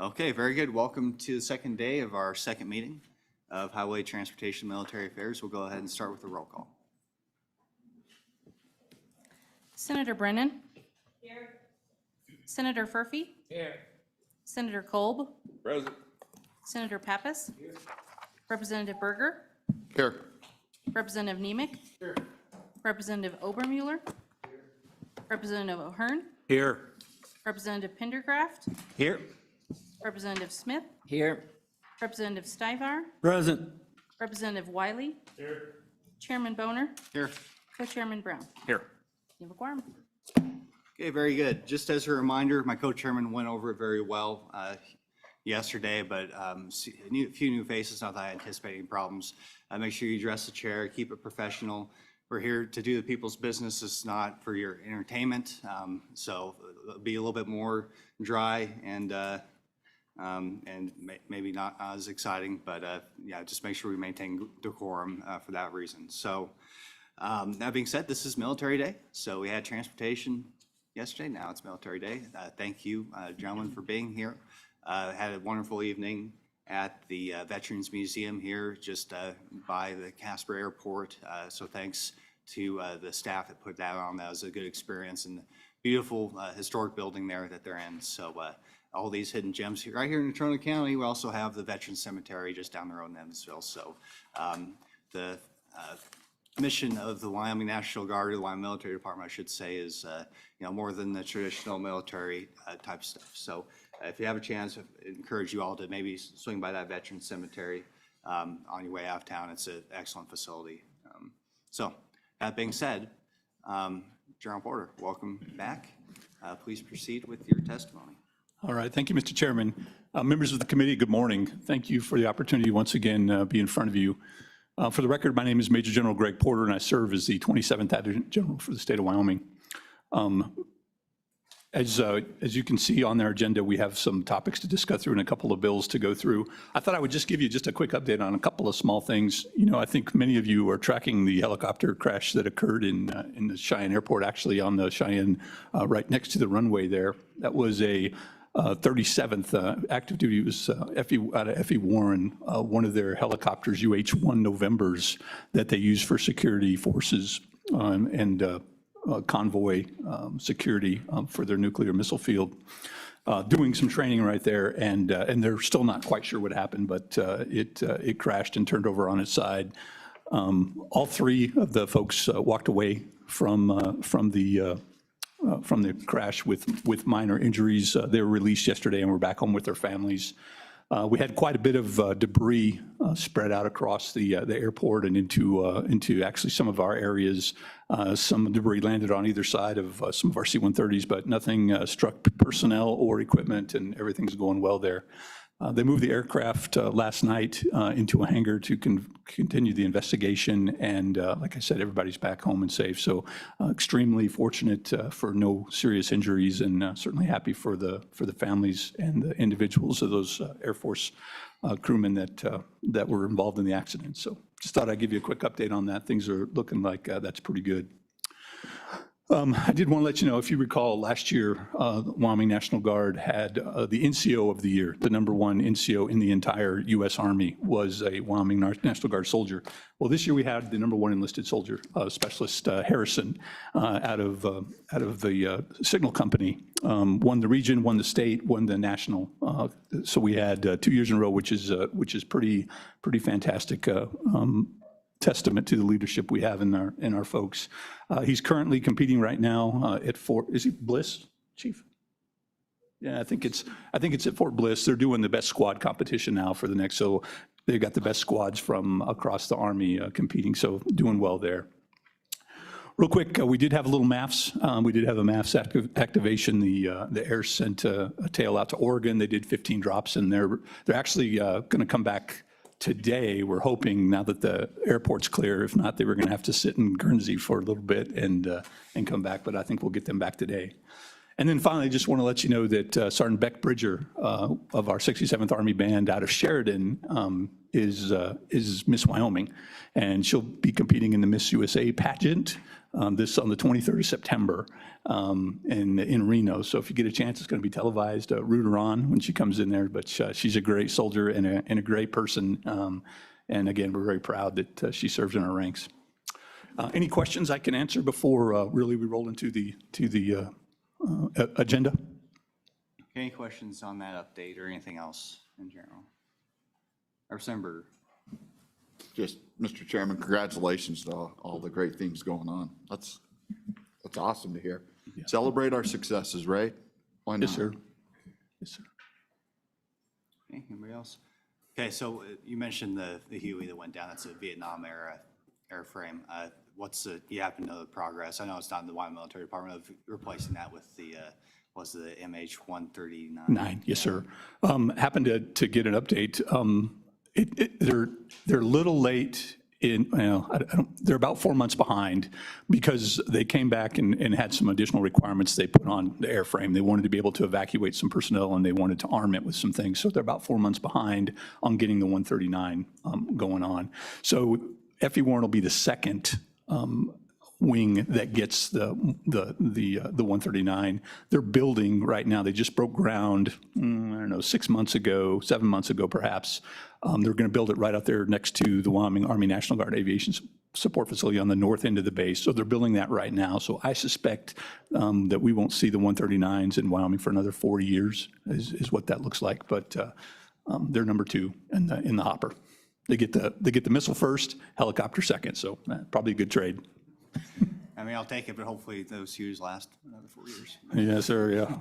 Okay, very good. Welcome to the second day of our second meeting of Highway Transportation Military Affairs. We'll go ahead and start with the roll call. Senator Brennan. Here. Senator Furphy. Here. Senator Kolb. Present. Senator Pappas. Here. Representative Berger. Here. Representative Nemec. Here. Representative Obermuller. Here. Representative O'Hearn. Here. Representative Pendergraft. Here. Representative Smith. Here. Representative Stivar. Present. Representative Wiley. Here. Chairman Boner. Here. Co-Chairman Brown. Here. You have a quorum. Okay, very good. Just as a reminder, my co-chairman went over it very well yesterday, but a few new faces, not that I anticipate any problems. Make sure you address the chair, keep it professional. We're here to do the people's business. It's not for your entertainment. So it'll be a little bit more dry and maybe not as exciting, but yeah, just make sure we maintain decorum for that reason. So that being said, this is Military Day. So we had transportation yesterday, now it's Military Day. Thank you, gentlemen, for being here. Had a wonderful evening at the Veterans Museum here just by the Casper Airport. So thanks to the staff that put that on. That was a good experience and beautiful historic building there that they're in. So all these hidden gems here. Right here in Natrona County, we also have the Veterans Cemetery just down the road in Evansville. So the mission of the Wyoming National Guard, or the Wyoming Military Department, I should say, is more than the traditional military type stuff. So if you have a chance, I encourage you all to maybe swing by that Veterans Cemetery on your way out of town. It's an excellent facility. So that being said, General Porter, welcome back. Please proceed with your testimony. All right, thank you, Mr. Chairman. Members of the committee, good morning. Thank you for the opportunity to once again be in front of you. For the record, my name is Major General Greg Porter, and I serve as the 27th Adjutant General for the state of Wyoming. As you can see on our agenda, we have some topics to discuss through and a couple of bills to go through. I thought I would just give you just a quick update on a couple of small things. I think many of you are tracking the helicopter crash that occurred in the Cheyenne Airport, actually on the Cheyenne, right next to the runway there. That was a 37th active duty. It was out of F.E. Warren, one of their helicopters, UH-1 Novembers, that they use for security forces and convoy security for their nuclear missile field, doing some training right there, and they're still not quite sure what happened, but it crashed and turned over on its side. All three of the folks walked away from the crash with minor injuries. They were released yesterday and were back home with their families. We had quite a bit of debris spread out across the airport and into actually some of our areas. Some debris landed on either side of some of our C-130s, but nothing struck personnel or equipment, and everything's going well there. They moved the aircraft last night into a hangar to continue the investigation, and like I said, everybody's back home and safe. So extremely fortunate for no serious injuries, and certainly happy for the families and the individuals of those Air Force crewmen that were involved in the accident. So just thought I'd give you a quick update on that. Things are looking like that's pretty good. I did want to let you know, if you recall, last year, the Wyoming National Guard had the NCO of the year. The #1 NCO in the entire U.S. Army was a Wyoming National Guard soldier. Well, this year we had the #1 enlisted soldier, Specialist Harrison, out of the Signal Company. Won the region, won the state, won the national. So we had 2 years in a row, which is pretty fantastic. Testament to the leadership we have in our folks. He's currently competing right now at Fort, is he Bliss, Chief? Yeah, I think it's at Fort Bliss. They're doing the best squad competition now for the next, so they've got the best squads from across the Army competing, so doing well there. Real quick, we did have a little MAFS. We did have a MAFS activation. The Air sent a tail out to Oregon. They did 15 drops, and they're actually going to come back today. We're hoping, now that the airport's clear. If not, they were going to have to sit in Guernsey for a little bit and come back, but I think we'll get them back today. And then finally, I just want to let you know that Sergeant Beck Bridger of our 67th Army Band out of Sheridan is Miss Wyoming, and she'll be competing in the Miss USA pageant this on the 23rd of September in Reno. So if you get a chance, it's going to be televised. Root her on when she comes in there, but she's a great soldier and a great person. And again, we're very proud that she serves in our ranks. Any questions I can answer before really we roll into the agenda? Any questions on that update or anything else in general? Representative Berger. Just, Mr. Chairman, congratulations to all the great things going on. That's awesome to hear. Celebrate our successes, right? Why not? Yes, sir. Yes, sir. Okay, anybody else? Okay, so you mentioned the Huey that went down. That's a Vietnam era airframe. You happen to know the progress? I know it's not in the Wyoming Military Department of replacing that with the MH-139. Yes, sir. Happened to get an update. They're a little late they're about 4 months behind because they came back and had some additional requirements they put on the airframe. They wanted to be able to evacuate some personnel and they wanted to arm it with some things. So they're about 4 months behind on getting the 139 going on. So FE Warren will be the second wing that gets the 139. They're building right now. They just broke ground, I don't know, 7 months ago perhaps. They're going to build it right out there next to the Wyoming Army National Guard Aviation Support Facility on the north end of the base. So they're building that right now. So I suspect that we won't see the 139s in Wyoming for another 40 years is what that looks like. But they're number 2 in the hopper. They get the missile first, helicopter second. So probably a good trade. I mean, I'll take it, but hopefully those Hueys last another 4 years. Yes, sir, yeah.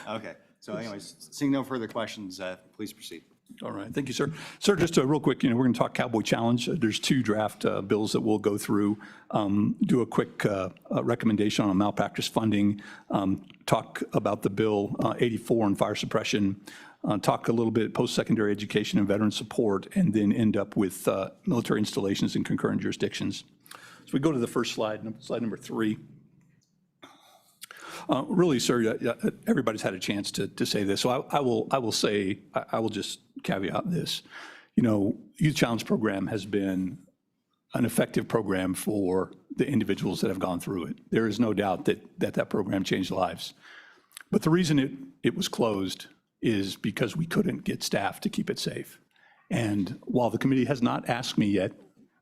Okay, so anyways, seeing no further questions, please proceed. All right, thank you, sir. Sir, just real quick, we're going to talk Cowboy Challenge. There's 2 draft bills that we'll go through, do a quick recommendation on malpractice funding, talk about the Bill 84 on fire suppression, talk a little bit post-secondary education and veteran support, and then end up with military installations in concurrent jurisdictions. So we go to the first slide, slide number 3. Really, sir, everybody's had a chance to say this. So I will say, I will just caveat this. Youth Challenge program has been an effective program for the individuals that have gone through it. There is no doubt that program changed lives. But the reason it was closed is because we couldn't get staff to keep it safe. And while the committee has not asked me yet,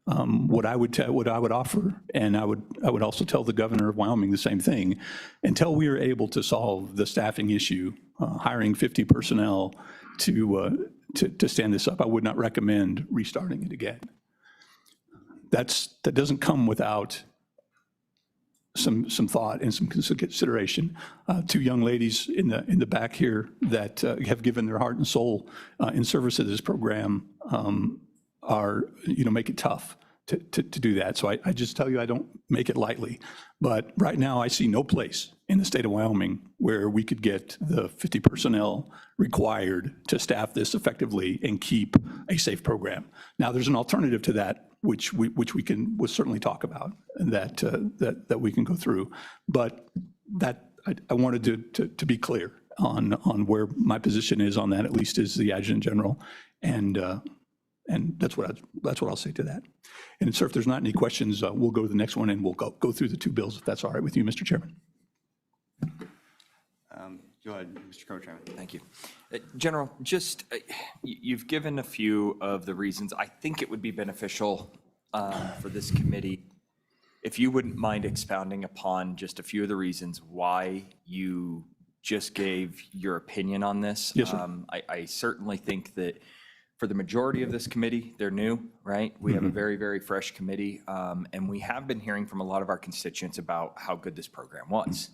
what I would offer, and I would also tell the governor of Wyoming the same thing, until we are able to solve the staffing issue, hiring 50 personnel to stand this up, I would not recommend restarting it again. That doesn't come without some thought and some consideration. 2 young ladies in the back here that have given their heart and soul in service of this program make it tough to do that. So I just tell you, I don't make it lightly. But right now, I see no place in the state of Wyoming where we could get the 50 personnel required to staff this effectively and keep a safe program. Now, there's an alternative to that, which we'll certainly talk about, that we can go through. But that I wanted to be clear on where my position is on that, at least as the Adjutant General, and that's what I'll say to that. And sir, if there's not any questions, we'll go to the next one and we'll go through the 2 bills, if that's all right with you, Mr. Chairman. Go ahead, Mr. Co-Chairman. Thank you. General, just you've given a few of the reasons. I think it would be beneficial for this committee if you wouldn't mind expounding upon just a few of the reasons why you just gave your opinion on this. Yes, sir. I certainly think that for the majority of this committee, they're new, right? We have a very, very fresh committee, and we have been hearing from a lot of our constituents about how good this program was.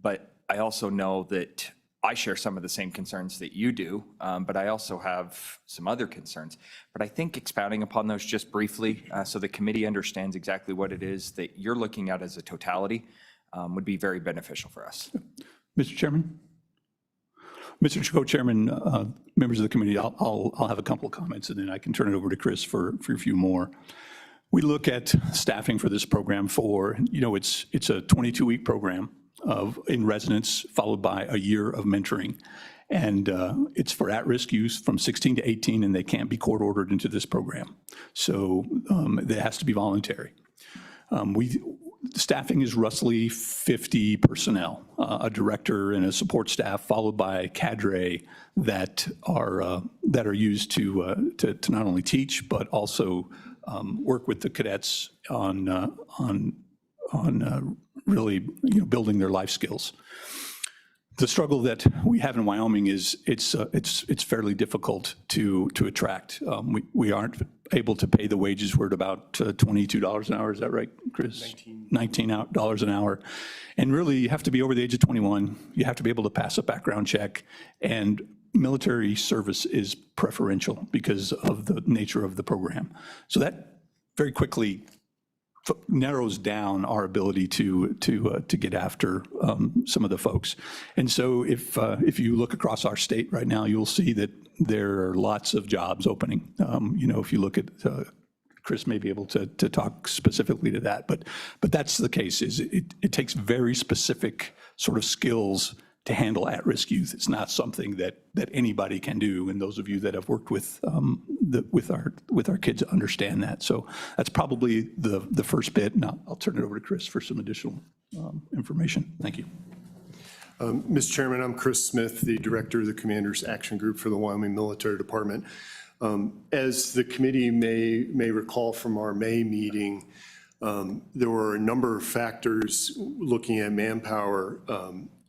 But I also know that I share some of the same concerns that you do, but I also have some other concerns. But I think expounding upon those just briefly, so the committee understands exactly what it is that you're looking at as a totality, would be very beneficial for us. Mr. Chairman? Mr. Co-Chairman, members of the committee, I'll have a couple of comments and then I can turn it over to Chris for a few more. We look at staffing for this program it's a 22-week program. in residence, followed by a year of mentoring. And it's for at-risk youth from 16 to 18, and they can't be court-ordered into this program. So it has to be voluntary. Staffing is roughly 50 personnel, a director and a support staff, followed by a cadre that are used to not only teach, but also work with the cadets on really building their life skills. The struggle that we have in Wyoming is it's fairly difficult to attract. We aren't able to pay the wages. We're at about $22 an hour. Is that right, Chris? $19 an hour. And really, you have to be over the age of 21. You have to be able to pass a background check. And military service is preferential because of the nature of the program. So that very quickly narrows down our ability to get after some of the folks. And so if you look across our state right now, you'll see that there are lots of jobs opening. If you look at, Chris may be able to talk specifically to that, but that's the case. Is it takes very specific sort of skills to handle at-risk youth. It's not something that anybody can do, and those of you that have worked with our kids understand that. So that's probably the first bit. Now I'll turn it over to Chris for some additional information. Thank you. Mr. Chairman, I'm Chris Smith, the Director of the Commander's Action Group for the Wyoming Military Department. As the committee may recall from our May meeting, there were a number of factors looking at manpower,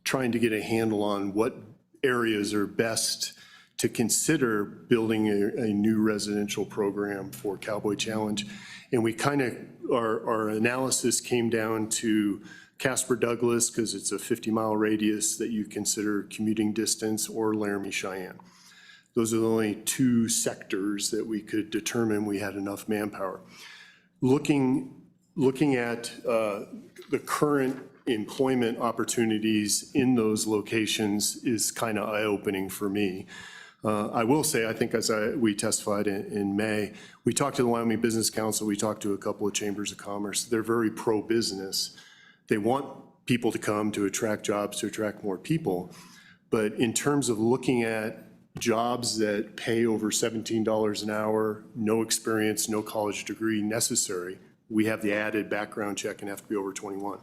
trying to get a handle on what areas are best to consider building a new residential program for Cowboy Challenge. And we kind of, our analysis came down to Casper Douglas, because it's a 50-mile radius that you consider commuting distance, or Laramie Cheyenne. Those are the only two sectors that we could determine we had enough manpower. Looking at the current employment opportunities in those locations is kind of eye-opening for me. I will say, I think as we testified in May, we talked to the Wyoming Business Council, we talked to a couple of chambers of commerce. They're very pro-business. They want people to come to attract jobs, to attract more people. But in terms of looking at jobs that pay over $17 an hour, no experience, no college degree necessary, we have the added background check and have to be over 21.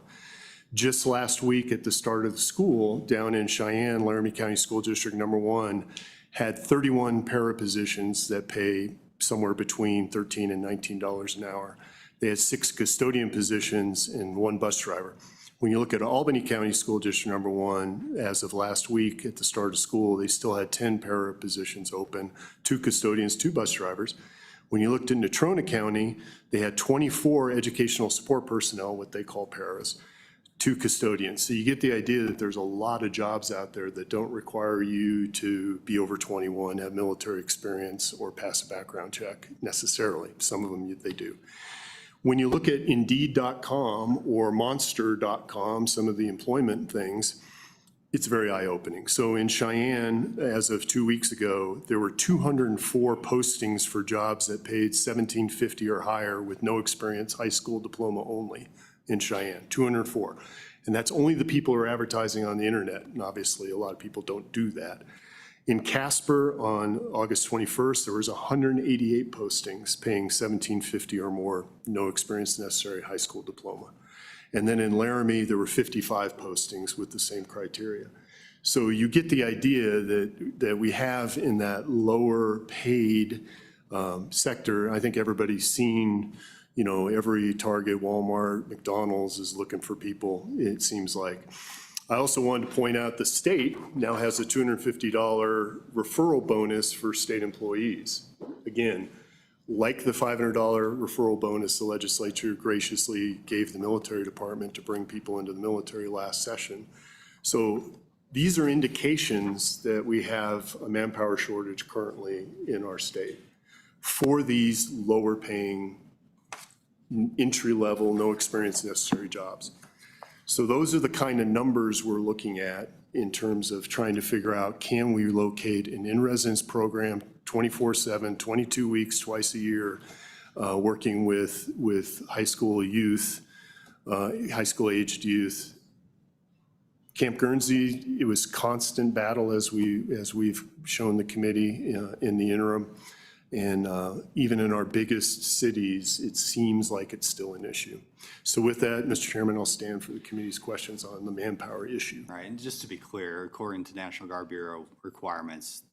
Just last week at the start of the school down in Cheyenne, Laramie County School District number 1 had 31 para positions that pay somewhere between $13 and $19 an hour. They had 6 custodian positions and 1 bus driver. When you look at Albany County School District number 1, as of last week at the start of school, they still had 10 para positions open, 2 custodians, 2 bus drivers. When you looked at Natrona County, they had 24 educational support personnel, what they call paras, 2 custodians. So you get the idea that there's a lot of jobs out there that don't require you to be over 21, have military experience, or pass a background check necessarily. Some of them they do. When you look at Indeed.com or Monster.com, some of the employment things, it's very eye-opening. So in Cheyenne, as of 2 weeks ago, there were 204 postings for jobs that paid $17.50 or higher with no experience, high school diploma only in Cheyenne, 204. And that's only the people who are advertising on the internet. And obviously a lot of people don't do that. In Casper on August 21st, there was 188 postings paying $17.50 or more, no experience necessary, high school diploma. And then in Laramie, there were 55 postings with the same criteria. So you get the idea that we have in that lower paid sector. I think everybody's seen, every Target, Walmart, McDonald's is looking for people, it seems like. I also wanted to point out the state now has a $250 referral bonus for state employees. Again, like the $500 referral bonus the legislature graciously gave the military department to bring people into the military last session. So these are indications that we have a manpower shortage currently in our state for these lower paying, entry level, no experience necessary jobs. So those are the kind of numbers we're looking at in terms of trying to figure out, can we locate an in-residence program 24/7, 22 weeks, twice a year, working with high school youth, high school aged youth, Camp Guernsey, it was constant battle as we've shown the committee in the interim. And even in our biggest cities, it seems like it's still an issue. So with that, Mr. Chairman, I'll stand for the committee's questions on the manpower issue. All right, and just to be clear, according to National Guard Bureau requirements,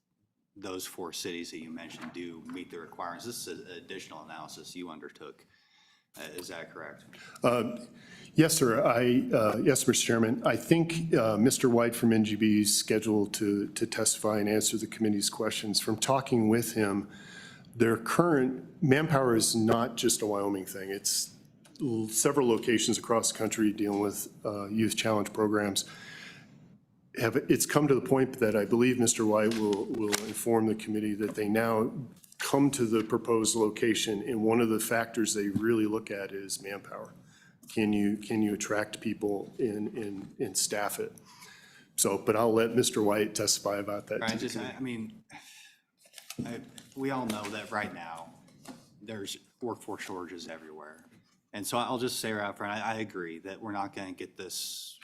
those 4 cities that you mentioned do meet the requirements. This is an additional analysis you undertook. Is that correct? Yes, sir. Yes, Mr. Chairman. I think Mr. White from NGB is scheduled to testify and answer the committee's questions. From talking with him, their current manpower is not just a Wyoming thing. It's several locations across the country dealing with youth challenge programs. It's come to the point that I believe Mr. White will inform the committee that they now come to the proposed location, and one of the factors they really look at is manpower. Can you attract people and staff it? So, but I'll let Mr. White testify about that. Right, we all know that right now, there's workforce shortages everywhere. And so I'll just say right up front, I agree that we're not going to get this,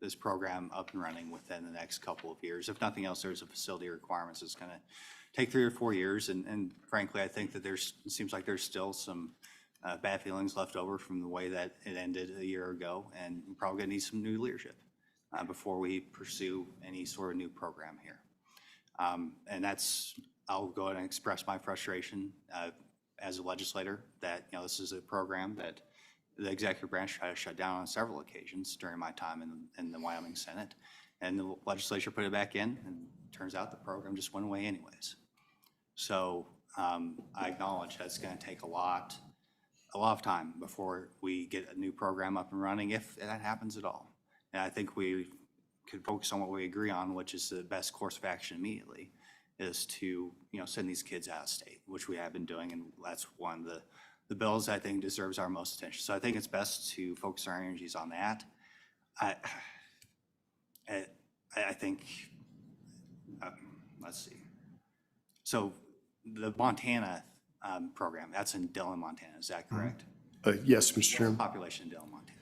this program up and running within the next couple of years. If nothing else, there's a facility requirements that's going to take 3 or 4 years. And frankly, I think that it seems like there's still some bad feelings left over from the way that it ended a year ago. And we're probably going to need some new leadership before we pursue any sort of new program here. And I'll go ahead and express my frustration as a legislator that, this is a program that the executive branch tried to shut down on several occasions during my time in the Wyoming Senate. And the legislature put it back in, and it turns out the program just went away anyways. So I acknowledge that's going to take a lot of time before we get a new program up and running, if that happens at all. And I think we could focus on what we agree on, which is the best course of action immediately, is to, send these kids out of state, which we have been doing, and that's one of the bills I think deserves our most attention. So I think it's best to focus our energies on that. I think, let's see. So the Montana program, that's in Dillon, Montana, is that correct? Yes, Mr. Chairman. Population in Dillon, Montana.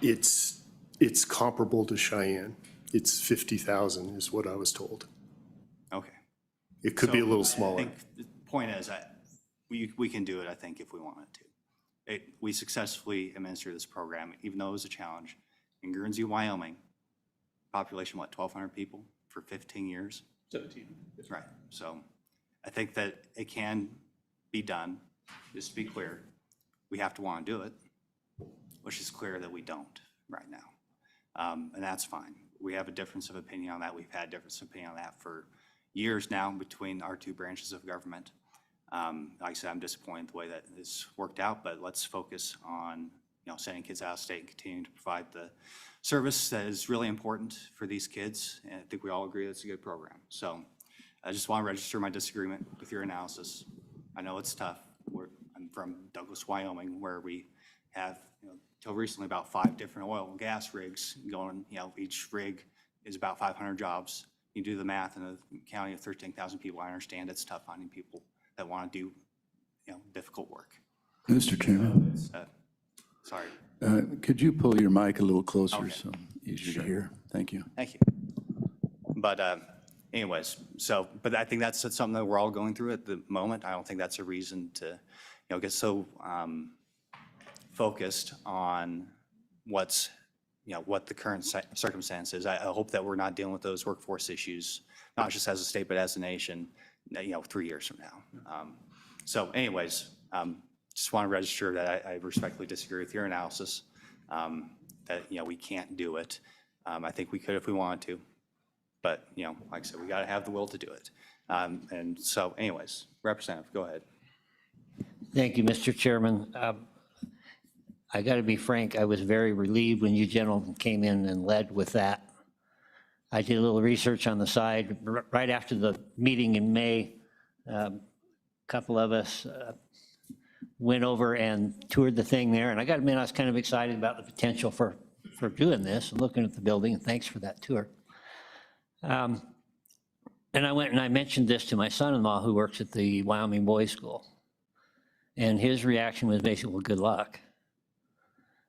It's comparable to Cheyenne. It's 50,000 is what I was told. Okay. It could be a little I smaller. think the point is that we can do it, I think, if we wanted to. We successfully administered this program, even though it was a challenge. In Guernsey, Wyoming, population, 1,200 people for 15 years? 17. Right. So I think that it can be done. Just to be clear, we have to want to do it, which is clear that we don't right now. And that's fine. We have a difference of opinion on that. We've had difference of opinion on that for years now between our 2 branches of government. Like I said, I'm disappointed the way that this worked out, but let's focus on, sending kids out of state and continuing to provide the service that is really important for these kids. And I think we all agree that's a good program. So I just want to register my disagreement with your analysis. I know it's tough. I'm from Douglas, Wyoming, where we have, till recently, about 5 different oil and gas rigs going, each rig is about 500 jobs. You do the math in a county of 13,000 people. I understand it's tough finding people that want to do, difficult work. Mr. Chairman, Sorry. could you pull your mic a little closer Okay. so easier to hear? Thank you. Thank you. But anyways, but I think that's something that we're all going through at the moment. I don't think that's a reason to, get so focused on what the current circumstance is. I hope that we're not dealing with those workforce issues, not just as a state, but as a nation, 3 years from now. So anyways, just want to register that I respectfully disagree with your analysis, that, we can't do it. I think we could if we wanted to, but, like I said, we got to have the will to do it. And so anyways, Representative, go ahead. Thank you, Mr. Chairman. I got to be frank, I was very relieved when you gentlemen came in and led with that. I did a little research on the side. Right after the meeting in May, a couple of us went over and toured the thing there. And I got to admit, I was kind of excited about the potential for doing this and looking at the building, and thanks for that tour. And I went and I mentioned this to my son-in-law, who works at the Wyoming Boys School. And his reaction was basically, well, good luck.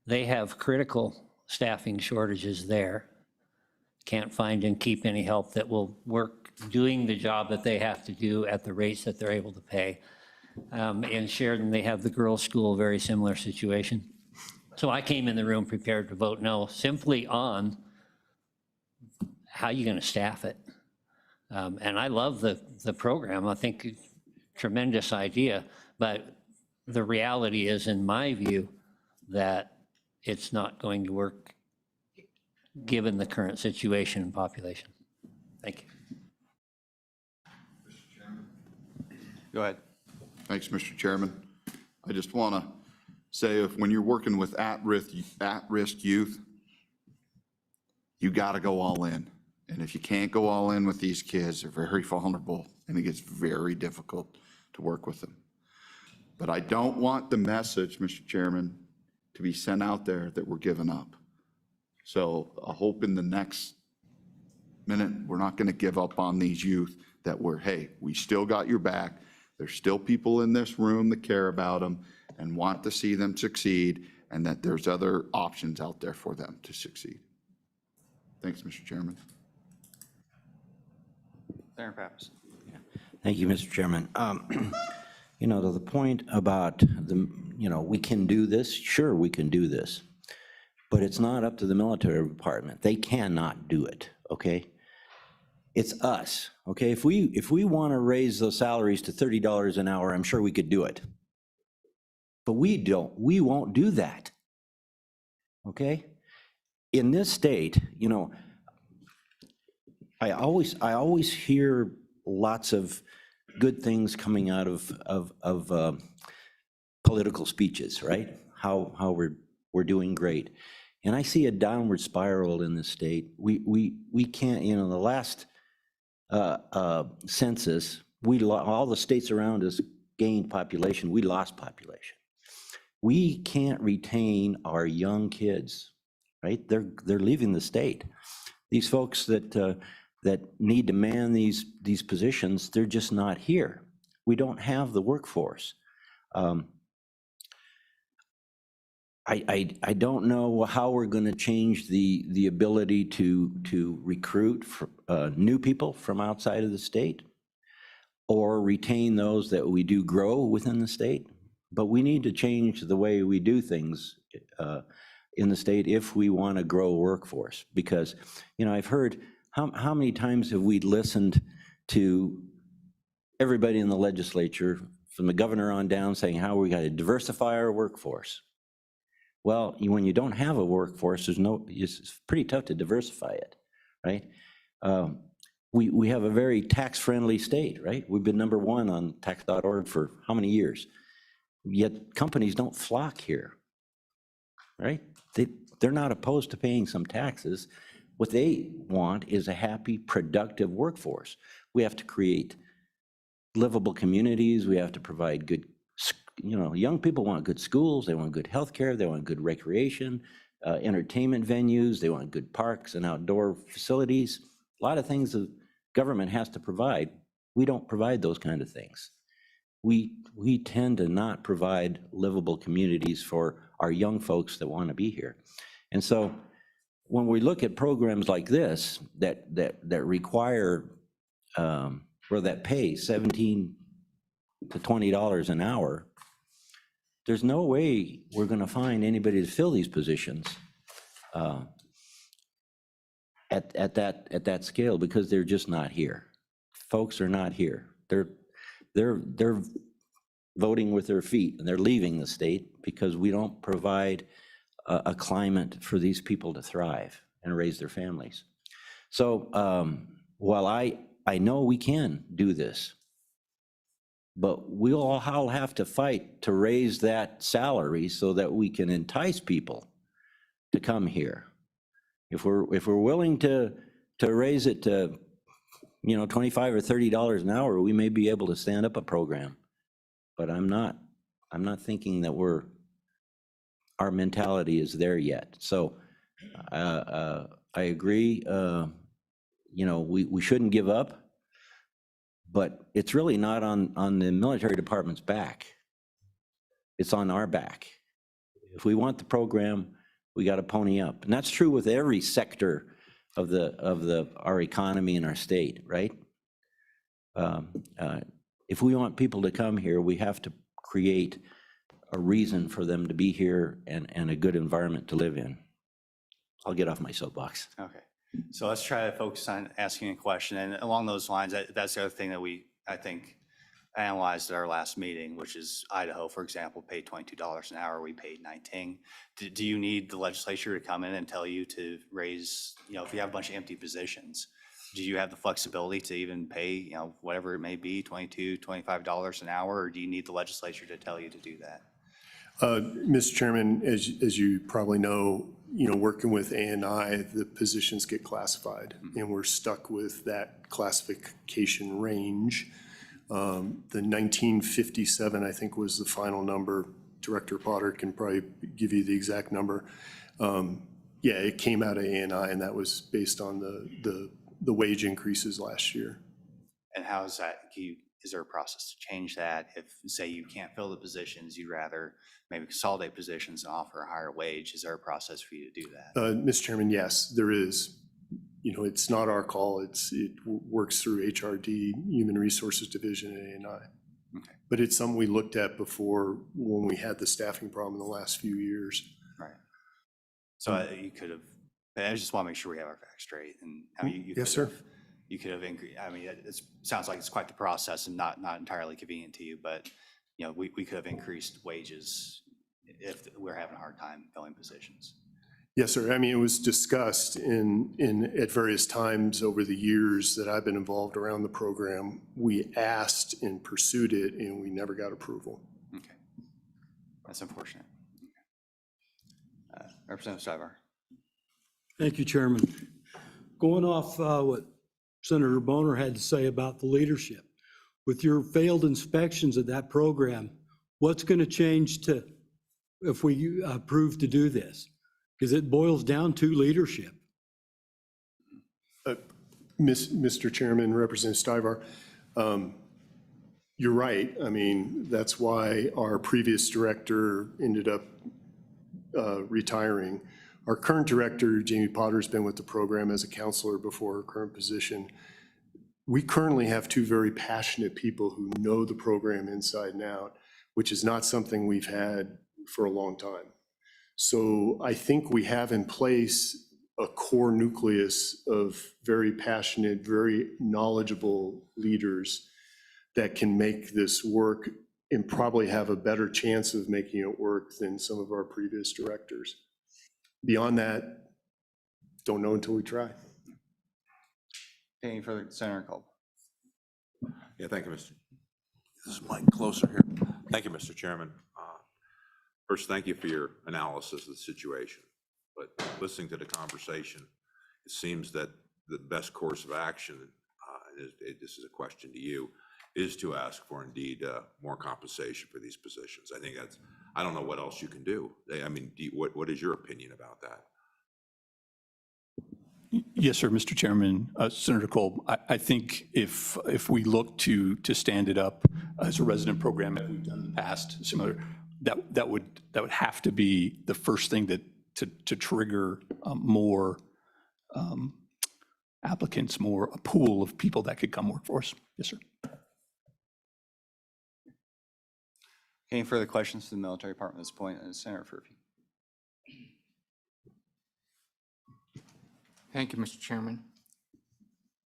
They have critical staffing shortages there. can't find and keep any help that will work doing the job that they have to do at the rates that they're able to pay. In Sheridan, they have the girls' school, very similar situation. So I came in the room prepared to vote no, simply on how you going to staff it. And I love the program. I think it's a tremendous idea, but the reality is, in my view, that it's not going to work given the current situation and population. Thank you. Go ahead. Thanks, Mr. Chairman. I just want to say, when you're working with at-risk youth, you got to go all in. And if you can't go all in with these kids, they're very vulnerable, and it gets very difficult to work with them. But I don't want the message, Mr. Chairman, to be sent out there that we're giving up. So I hope in the next minute, we're not going to give up on these youth, that hey, we still got your back. There's still people in this room that care about them and want to see them succeed, and that there's other options out there for them to succeed. Thanks, Mr. Chairman. Senator Pappas. Thank you, Mr. Chairman. You know, to the point about we can do this, sure, we can do this, but it's not up to the military department. They cannot do it, okay? It's us, okay? If we want to raise those salaries to $30 an hour, I'm sure we could do it. But we won't do that, okay? In this state, you know, I always hear lots of good things coming out of political speeches, right? How we're doing great. And I see a downward spiral in the state. We can't, you know, the last census, all the states around us gained population, we lost population. We can't retain our young kids, right? They're leaving the state. These folks that need to man these positions, they're just not here. We don't have the workforce. I don't know how we're going to change the ability to recruit new people from outside of the state or retain those that we do grow within the state. But we need to change the way we do things in the state if we want to grow a workforce. Because, you know, I've heard how many times have we listened to everybody in the legislature, from the governor on down, saying how we got to diversify our workforce. Well, when you don't have a workforce, it's pretty tough to diversify it, right? We have a very tax-friendly state, right? We've been #1 on tax.org for how many years? Yet companies don't flock here, right? They're not opposed to paying some taxes. What they want is a happy, productive workforce. We have to create livable communities. We have to provide good, you know, young people want good schools. They want good healthcare. They want good recreation, entertainment venues. They want good parks and outdoor facilities. A lot of things the government has to provide. We don't provide those kind of things. We tend to not provide livable communities for our young folks that want to be here. And so when we look at programs like this that require or that pay $17 to $20 an hour, there's no way we're going to find anybody to fill these positions at that scale, because they're just not here. Folks are not here. They're voting with their feet, and they're leaving the state because we don't provide a climate for these people to thrive and raise their families. So while I know we can do this, but we'll all have to fight to raise that salary so that we can entice people to come here. If we're willing to raise it to, you know, $25 or $30 an hour, we may be able to stand up a program. But I'm not thinking that our mentality is there yet. So I agree. You know, we shouldn't give up. But it's really not on the military department's back. It's on our back. If we want the program, we got to pony up. And that's true with every sector our economy and our state, right? If we want people to come here, we have to create a reason for them to be here and a good environment to live in. I'll get off my soapbox. Okay, so let's try to focus on asking a question, and along those lines, that's the other thing that I think, analyzed at our last meeting, which is Idaho, for example, paid $22 an hour, we paid 19. Do you need the legislature to come in and tell you to raise, if you have a bunch of empty positions, do you have the flexibility to even pay, whatever it may be, $22, $25 an hour, or do you need the legislature to tell you to do that? Mr. Chairman, as you probably know, working with ANI, the positions get classified, and we're stuck with that classification range. The 1957, I think, was the final number. Director Potter can probably give you the exact number. Yeah, it came out of ANI, and that was based on the wage increases last year. And how is that, is there a process to change that? If, say, you can't fill the positions, you'd rather maybe consolidate positions and offer a higher wage, is there a process for you to do that? Mr. Chairman, yes, there is. It's not our call. It works through HRD, Human Resources Division at ANI. Okay. But it's something we looked at before when we had the staffing problem in the last few years. Right. So you could have, I just want to make sure we have our facts straight. And I mean, you Yes, could sir. You could have increased, I mean, it sounds like it's quite the process and not entirely convenient to you, but, we could have increased wages if we're having a hard time filling positions. Yes, sir. I mean, it was discussed at various times over the years that I've been involved around the program. We asked and pursued it, and we never got approval. Okay. That's unfortunate. Representative Stivar. Thank you, Chairman. Going off what Senator Boner had to say about the leadership, with your failed inspections of that program, what's going to change if we approve to do this? Because it boils down to leadership. Mr. Chairman, Representative Stivar, you're right. I mean, that's why our previous director ended up retiring. Our current director, Jamie Potter, has been with the program as a counselor before her current position. We currently have two very passionate people who know the program inside and out, which is not something we've had for a long time. So I think we have in place a core nucleus of very passionate, very knowledgeable leaders that can make this work and probably have a better chance of making it work than some of our previous directors. Beyond that, don't know until we try. Any further, Senator Kolb? Yeah, thank you, Mr. This is Mike closer here. Thank you, Mr. Chairman. First, thank you for your analysis of the situation. But listening to the conversation, it seems that the best course of action, this is a question to you, is to ask for indeed more compensation for these positions. I think I don't know what else you can do. I mean, what is your opinion about that? Yes, sir, Mr. Chairman. Senator Kolb, I think if we look to stand it up as a resident program that we've done in the past, similar, that would have to be the first thing to trigger more applicants, a pool of people that could come work for us. Yes, sir. Any further questions to the military department at this point? Senator Furphy. Thank you, Mr. Chairman.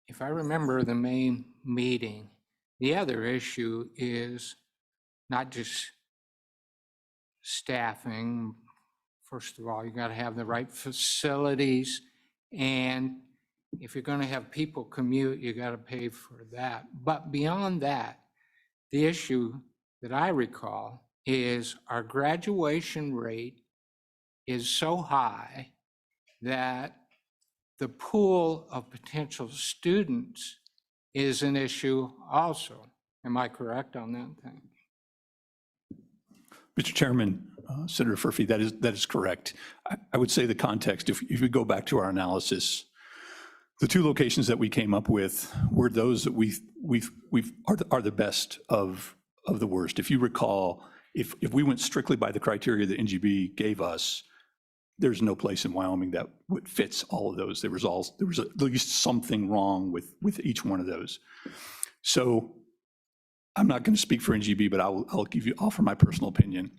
If I remember the May meeting, the other issue is not just staffing. First of all, you got to have the right facilities, and if you're going to have people commute, you got to pay for that. But beyond that, the issue that I recall is our graduation rate is so high that the pool of potential students is an issue also. Am I correct on that thing? Mr. Chairman, Senator Furphy, that is correct. I would say the context, if we go back to our analysis, the two locations that we came up with were those that are the best of the worst. If you recall, if we went strictly by the criteria that NGB gave us, there's no place in Wyoming that fits all of those. There was at least something wrong with each one of those. So I'm not going to speak for NGB, but I'll offer my personal opinion.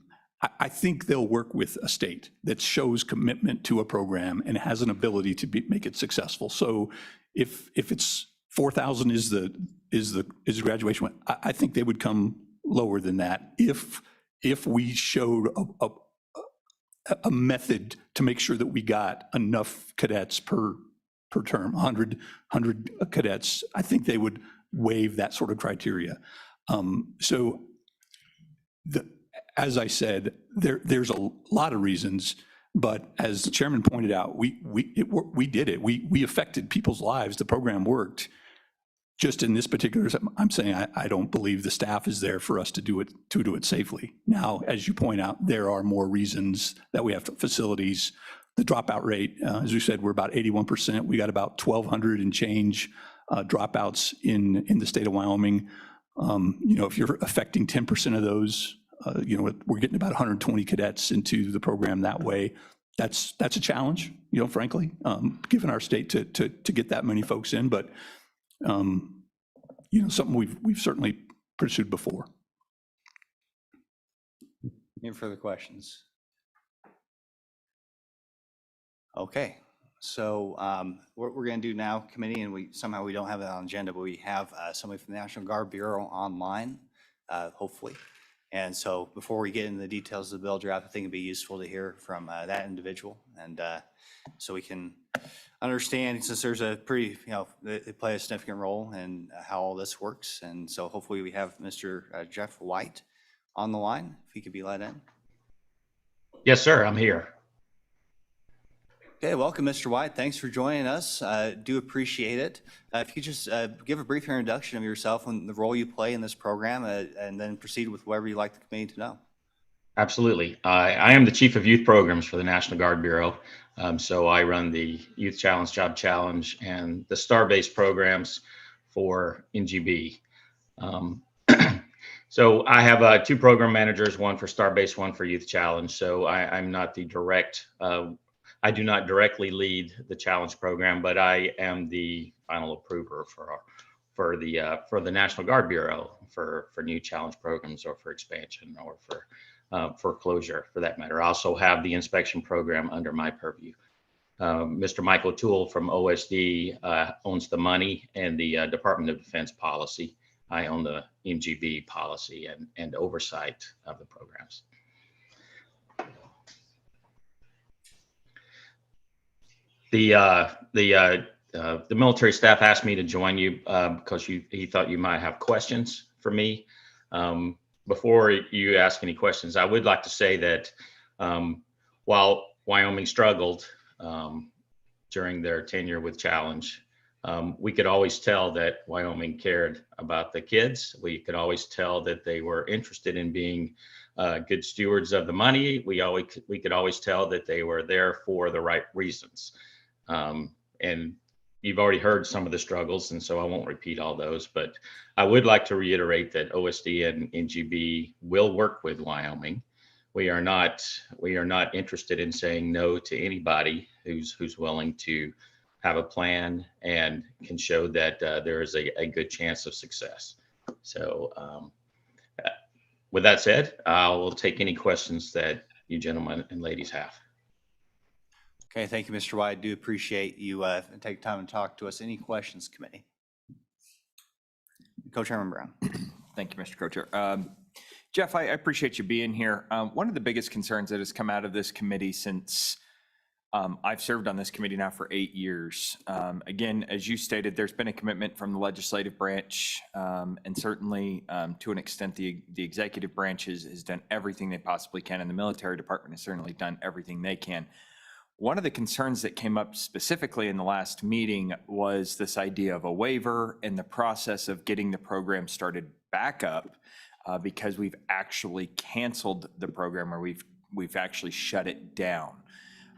I think they'll work with a state that shows commitment to a program and has an ability to make it successful. So if it's 4,000 is the graduation, I think they would come lower than that if we showed a method to make sure that we got enough cadets per term, 100 cadets. I think they would waive that sort of criteria. As I said, there's a lot of reasons, but as the chairman pointed out, we did it. We affected people's lives. The program worked. Just in this particular, I'm saying I don't believe the staff is there for us to do it safely. Now, as you point out, there are more reasons that we have facilities. The dropout rate, as we said, we're about 81%. We got about 1,200 and change dropouts in the state of Wyoming. If you're affecting 10% of those, we're getting about 120 cadets into the program that way. That's a challenge, frankly, given our state to get that many folks in, but something we've certainly pursued before. Any further questions? Okay, so what we're going to do now, committee, and we don't have it on the agenda, but we have somebody from the National Guard Bureau online, hopefully. And so before we get into the details of the bill draft, I think it'd be useful to hear from that individual, and so we can understand, since there's a pretty, they play a significant role in how all this works. And so hopefully we have Mr. Jeff White on the line, if he could be let in. Yes, sir, I'm here. Okay, welcome, Mr. White. Thanks for joining us. Do appreciate it. If you just give a brief introduction of yourself and the role you play in this program, and then proceed with whatever you'd like the committee to know. Absolutely. I am the Chief of Youth Programs for the National Guard Bureau. So I run the Youth Challenge, Job Challenge, and the STAR-based programs for NGB. So I have two program managers, one for STAR-based, one for Youth Challenge. So I'm not the direct, I do not directly lead the challenge program, but I am the final approver for the National Guard Bureau for new challenge programs, or for expansion, or for closure, for that matter. I also have the inspection program under my purview. Mr. Michael Toole from OSD owns the money and the Department of Defense policy. I own the NGB policy and oversight of the programs. The military staff asked me to join you because he thought you might have questions for me. Before you ask any questions, I would like to say that while Wyoming struggled during their tenure with Challenge, we could always tell that Wyoming cared about the kids. We could always tell that they were interested in being good stewards of the money. We could always tell that they were there for the right reasons. And you've already heard some of the struggles, and so I won't repeat all those, but I would like to reiterate that OSD and NGB will work with Wyoming. We are not interested in saying no to anybody who's willing to have a plan and can show that there is a good chance of success. So with that said, I will take any questions that you gentlemen and ladies have. Okay, thank you, Mr. White. I do appreciate you taking time to talk to us. Any questions, committee? Co-Chairman Brown. Thank you, Mr. Co-Chair. Jeff, I appreciate you being here. One of the biggest concerns that has come out of this committee since I've served on this committee now for 8 years. Again, as you stated, there's been a commitment from the legislative branch, and certainly to an extent, the executive branch has done everything they possibly can, and the military department has certainly done everything they can. One of the concerns that came up specifically in the last meeting was this idea of a waiver and the process of getting the program started back up, because we've actually canceled the program, or we've actually shut it down.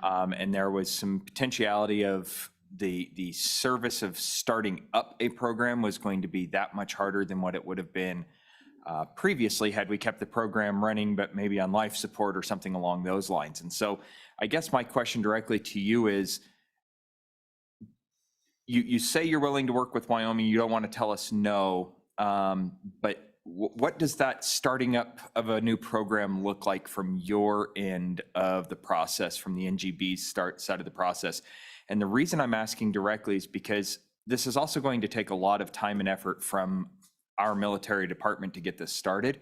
And there was some potentiality of the service of starting up a program was going to be that much harder than what it would have been previously had we kept the program running, but maybe on life support or something along those lines. And so I guess my question directly to you is, you say you're willing to work with Wyoming, you don't want to tell us no, but what does that starting up of a new program look like from your end of the process, from the NGB start side of the process? And the reason I'm asking directly is because this is also going to take a lot of time and effort from our military department to get this started.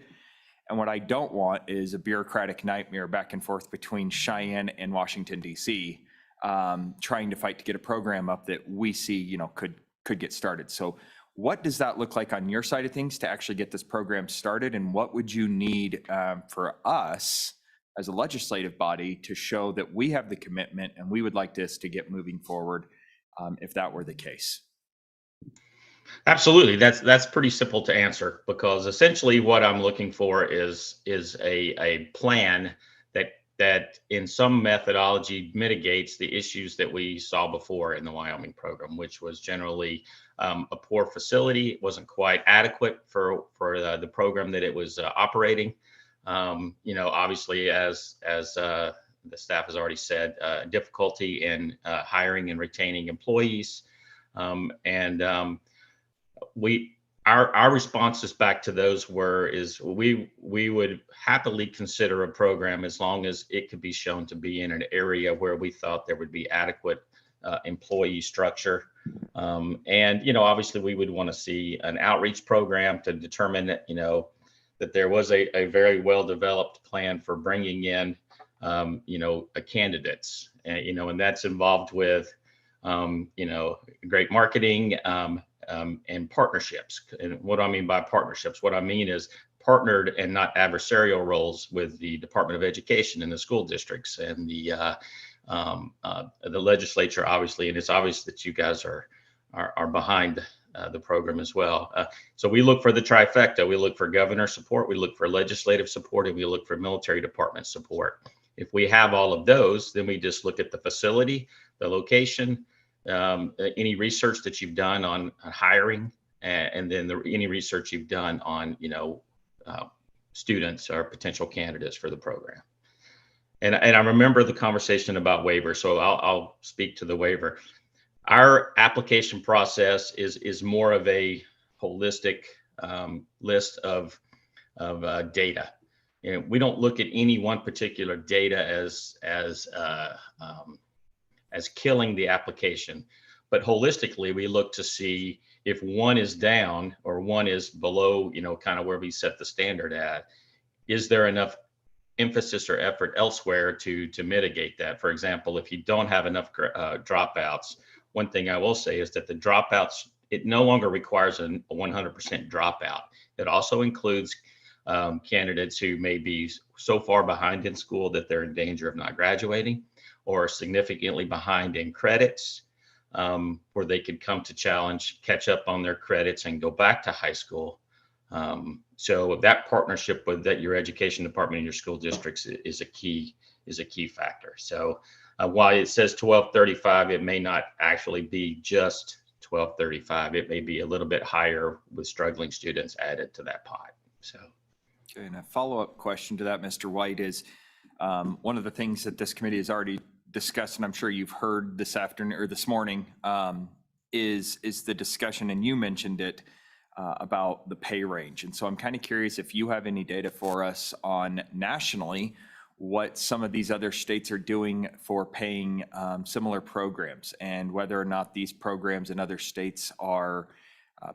And what I don't want is a bureaucratic nightmare back and forth between Cheyenne and Washington, D.C., trying to fight to get a program up that we see, could get started. So what does that look like on your side of things to actually get this program started? And what would you need for us as a legislative body to show that we have the commitment and we would like this to get moving forward if that were the case? Absolutely. That's pretty simple to answer, because essentially what I'm looking for is a plan that in some methodology mitigates the issues that we saw before in the Wyoming program, which was generally a poor facility. It wasn't quite adequate for the program that it was operating. Obviously, as the staff has already said, difficulty in hiring and retaining employees, Our responses back to those we would happily consider a program as long as it could be shown to be in an area where we thought there would be adequate employee structure. Obviously we would want to see an outreach program to determine that there was a very well-developed plan for bringing in, candidates, and that's involved with, great marketing, and partnerships. And what I mean by partnerships, what I mean is partnered and not adversarial roles with the Department of Education and the school districts and the legislature, obviously. And it's obvious that you guys are behind the program as well. So we look for the trifecta. We look for governor support, we look for legislative support, and we look for military department support. If we have all of those, then we just look at the facility, the location, any research that you've done on hiring, and then any research you've done on, students or potential candidates for the program. And I remember the conversation about waiver, so I'll speak to the waiver. Our application process is more of a holistic list of data. We don't look at any one particular data as killing the application, but holistically we look to see if one is down or one is below, kind of where we set the standard at. Is there enough emphasis or effort elsewhere to mitigate that? For example, if you don't have enough dropouts, one thing I will say is that the dropouts, it no longer requires a 100% dropout. It also includes candidates who may be so far behind in school that they're in danger of not graduating, or significantly behind in credits, where they could come to challenge, catch up on their credits, and go back to high school. So that partnership with your education department and your school districts is a key factor. So while it says 1235, it may not actually be just 1235. It may be a little bit higher with struggling students added to that pot. So. Okay, and a follow-up question to that, Mr. White, is one of the things that this committee has already discussed, and I'm sure you've heard this afternoon or this morning, is the discussion, and you mentioned it, about the pay range. And so I'm kind of curious if you have any data for us on nationally what some of these other states are doing for paying similar programs, and whether or not these programs in other states are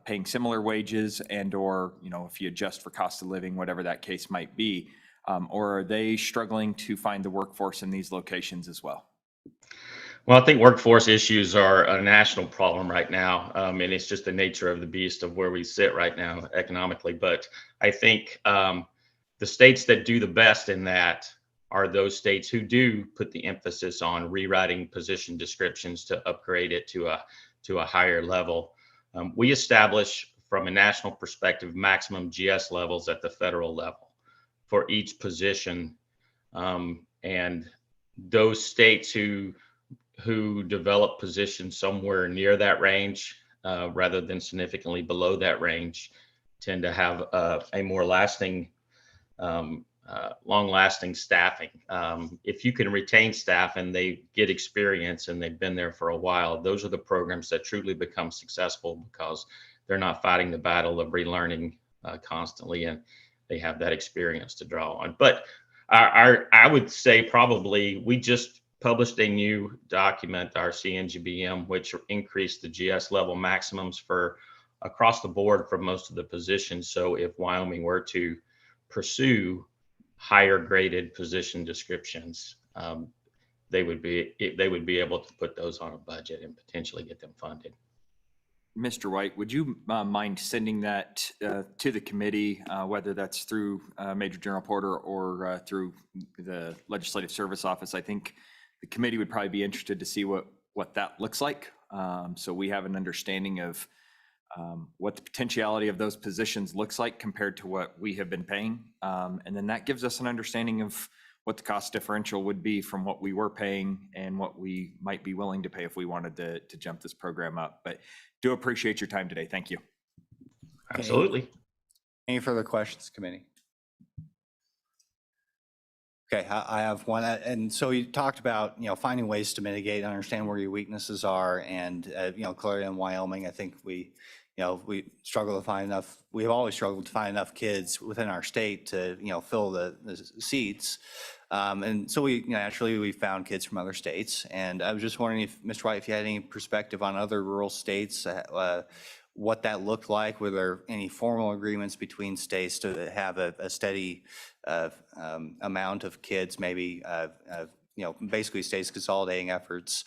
paying similar wages, and or, if you adjust for cost of living, whatever that case might be, or are they struggling to find the workforce in these locations as well? Well, I think workforce issues are a national problem right now, and it's just the nature of the beast of where we sit right now economically. But I think the states that do the best in that are those states who do put the emphasis on rewriting position descriptions to upgrade it to a higher level. We establish, from a national perspective, maximum GS levels at the federal level for each position, and those states who develop positions somewhere near that range, rather than significantly below that range, tend to have a more lasting, long-lasting staffing. If you can retain staff and they get experience and they've been there for a while, those are the programs that truly become successful because they're not fighting the battle of relearning constantly, and they have that experience to draw on. But I would say probably we just published a new document, our CNGBM, which increased the GS level maximums for across the board for most of the positions. So if Wyoming were to pursue higher graded position descriptions, they would be able to put those on a budget and potentially get them funded. Mr. White, would you mind sending that to the committee, whether that's through Major General Porter or through the Legislative Service Office? I think the committee would probably be interested to see what that looks like. So we have an understanding of what the potentiality of those positions looks like compared to what we have been paying. And then that gives us an understanding of what the cost differential would be from what we were paying and what we might be willing to pay if we wanted to jump this program up. But do appreciate your time today. Thank you. Absolutely. Any further questions, committee? Okay, I have one. And so you talked about, finding ways to mitigate, understand where your weaknesses are. And, clearly in Wyoming, I think we struggle to find enough, we've always struggled to find enough kids within our state to, fill the seats. And so naturally we found kids from other states. And I was just wondering if, Mr. White, if you had any perspective on other rural states, what that looked like. Were there any formal agreements between states to have a steady amount of kids, maybe, basically states consolidating efforts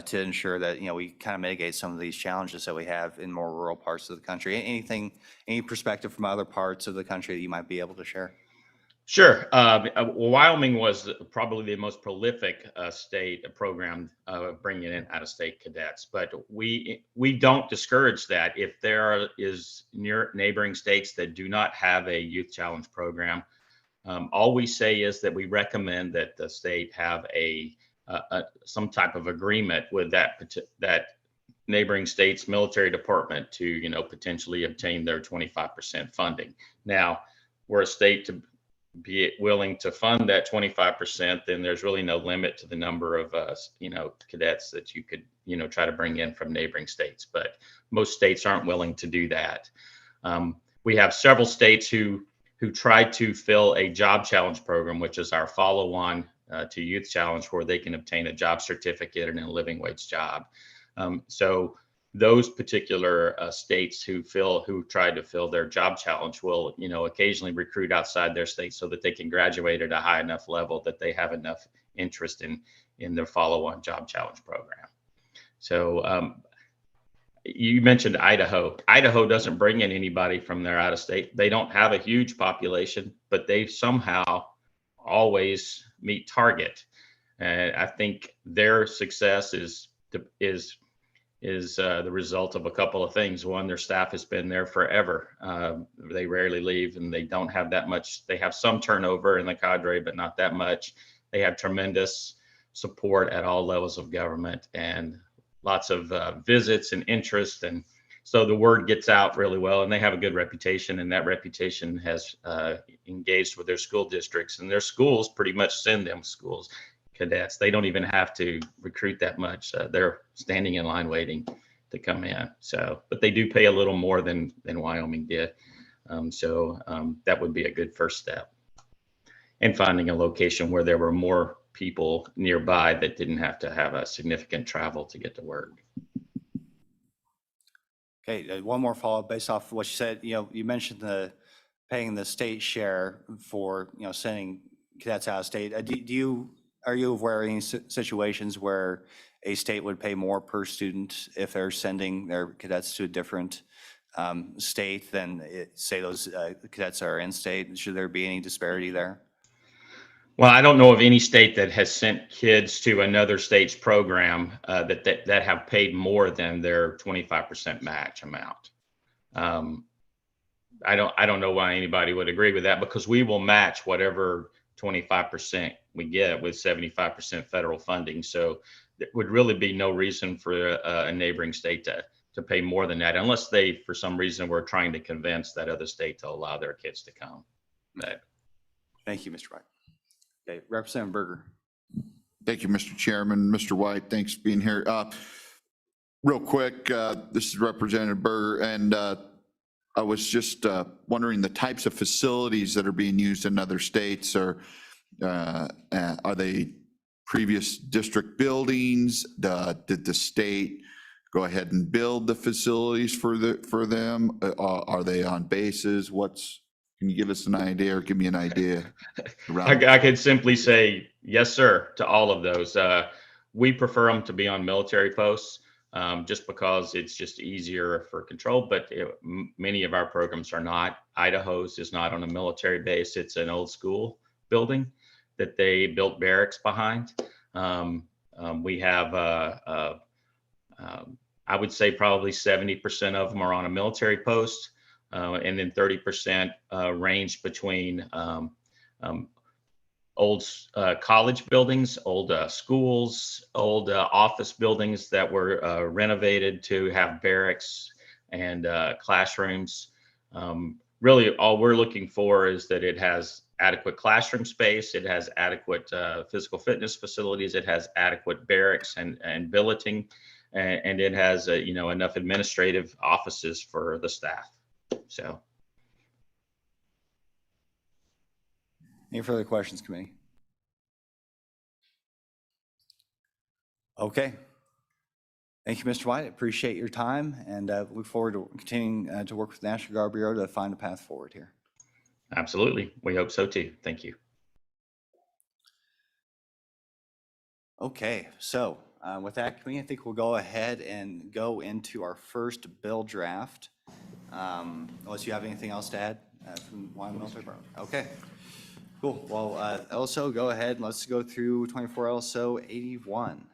to ensure that, we kind of mitigate some of these challenges that we have in more rural parts of the country? Any perspective from other parts of the country that you might be able to share? Sure. Wyoming was probably the most prolific state program bringing in out-of-state cadets, but we don't discourage that. If there is neighboring states that do not have a Youth Challenge program, all we say is that we recommend that the state have some type of agreement with that neighboring state's military department to potentially obtain their 25% funding. Now, we're a state to be willing to fund that 25%, then there's really no limit to the number of cadets that you could try to bring in from neighboring states. But most states aren't willing to do that. We have several states who tried to fill a job challenge program, which is our follow-on to Youth Challenge, where they can obtain a job certificate and a living wage job. So those particular states who try to fill their job challenge will, occasionally recruit outside their state so that they can graduate at a high enough level that they have enough interest in their follow-on job challenge program. So you mentioned Idaho. Idaho doesn't bring in anybody from their out of state. They don't have a huge population, but they somehow always meet target. And I think their success is the result of a couple of things. One, their staff has been there forever. They rarely leave, and they don't have that much. They have some turnover in the cadre, but not that much. They have tremendous support at all levels of government and lots of visits and interest. And so the word gets out really well, and they have a good reputation, and that reputation has engaged with their school districts, and their schools pretty much send them cadets. They don't even have to recruit that much. They're standing in line waiting to come in. So, but they do pay a little more than Wyoming did. That would be a good first step. And finding a location where there were more people nearby that didn't have to have a significant travel to get to work. Okay, one more follow-up based off of what you said. You mentioned paying the state share for, sending cadets out of state. Are you aware of any situations where a state would pay more per student if they're sending their cadets to a different state than, say, those cadets are in state? Should there be any disparity there? Well, I don't know of any state that has sent kids to another state's program that have paid more than their 25% match amount. I don't know why anybody would agree with that, because we will match whatever 25% we get with 75% federal funding. So there would really be no reason for a neighboring state to pay more than that unless they, for some reason, were trying to convince that other state to allow their kids to come. But Thank you, Mr. White. Okay, Representative Berger. Thank you, Mr. Chairman. Mr. White, thanks for being here. Real quick, this is Representative Berger, and I was just wondering the types of facilities that are being used in other states. Are they previous district buildings? Did the state go ahead and build the facilities for them? Are they on bases? Can you give us an idea or give me an idea? I could simply say, yes, sir, to all of those. We prefer them to be on military posts just because it's just easier for control, but many of our programs are not. Idaho's is not on a military base. It's an old school building that they built barracks behind. We have, I would say probably 70% of them are on a military post. And then 30% range between old college buildings, old schools, old office buildings that were renovated to have barracks and classrooms. Really, all we're looking for is that it has adequate classroom space, it has adequate physical fitness facilities, it has adequate barracks and billeting, and it has enough administrative offices for the staff. So, Any further questions, committee? Okay. Thank you, Mr. White. I appreciate your time and look forward to continuing to work with the National Guard Bureau to find a path forward here. absolutely. We hope so too. Thank you. Okay, so with that, committee, I think we'll go ahead and go into our first bill draft. Unless you have anything else to add from Wyoming Military Department. Okay, cool. Well, LSO, go ahead and let's go through 24 LSO 81.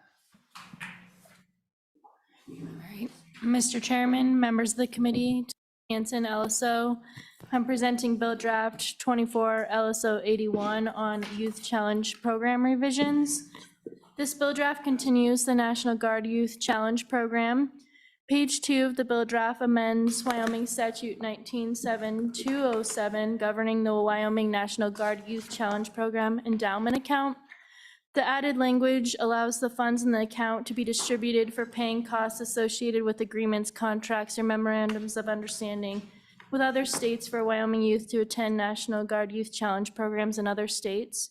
All right. Mr. Chairman, members of the committee, Hanson, LSO, I'm presenting Bill Draft 24 LSO 81 on Youth Challenge Program revisions. This bill draft continues the National Guard Youth Challenge Program. Page 2 of the bill draft amends Wyoming Statute 197207 governing the Wyoming National Guard Youth Challenge Program endowment account. The added language allows the funds in the account to be distributed for paying costs associated with agreements, contracts, or memorandums of understanding with other states for Wyoming youth to attend National Guard Youth Challenge programs in other states.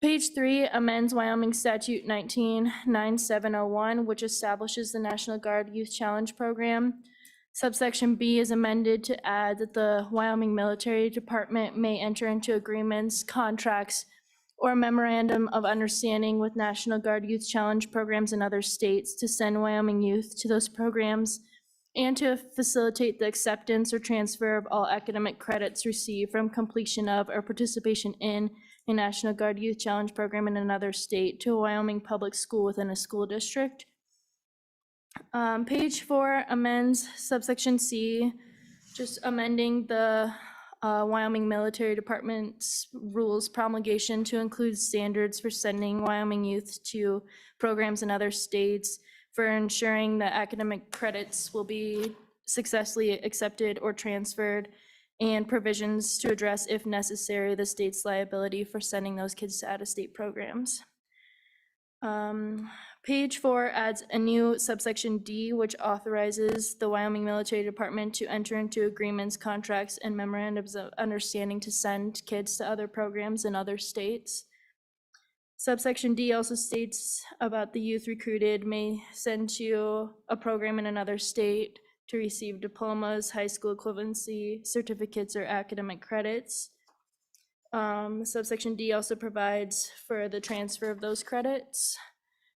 Page 3 amends Wyoming Statute 199701, which establishes the National Guard Youth Challenge Program. Subsection B is amended to add that the Wyoming Military Department may enter into agreements, contracts, or a memorandum of understanding with National Guard Youth Challenge programs in other states to send Wyoming youth to those programs and to facilitate the acceptance or transfer of all academic credits received from completion of or participation in a National Guard Youth Challenge program in another state to a Wyoming public school within a school district. Page 4 amends subsection C, just amending the Wyoming Military Department's rules promulgation to include standards for sending Wyoming youth to programs in other states, for ensuring that academic credits will be successfully accepted or transferred, and provisions to address, if necessary, the state's liability for sending those kids to out-of-state programs. Page 4 adds a new subsection D, which authorizes the Wyoming Military Department to enter into agreements, contracts, and memorandums of understanding to send kids to other programs in other states. Subsection D also states about the youth recruited may send to a program in another state to receive diplomas, high school equivalency certificates, or academic credits. Subsection D also provides for the transfer of those credits.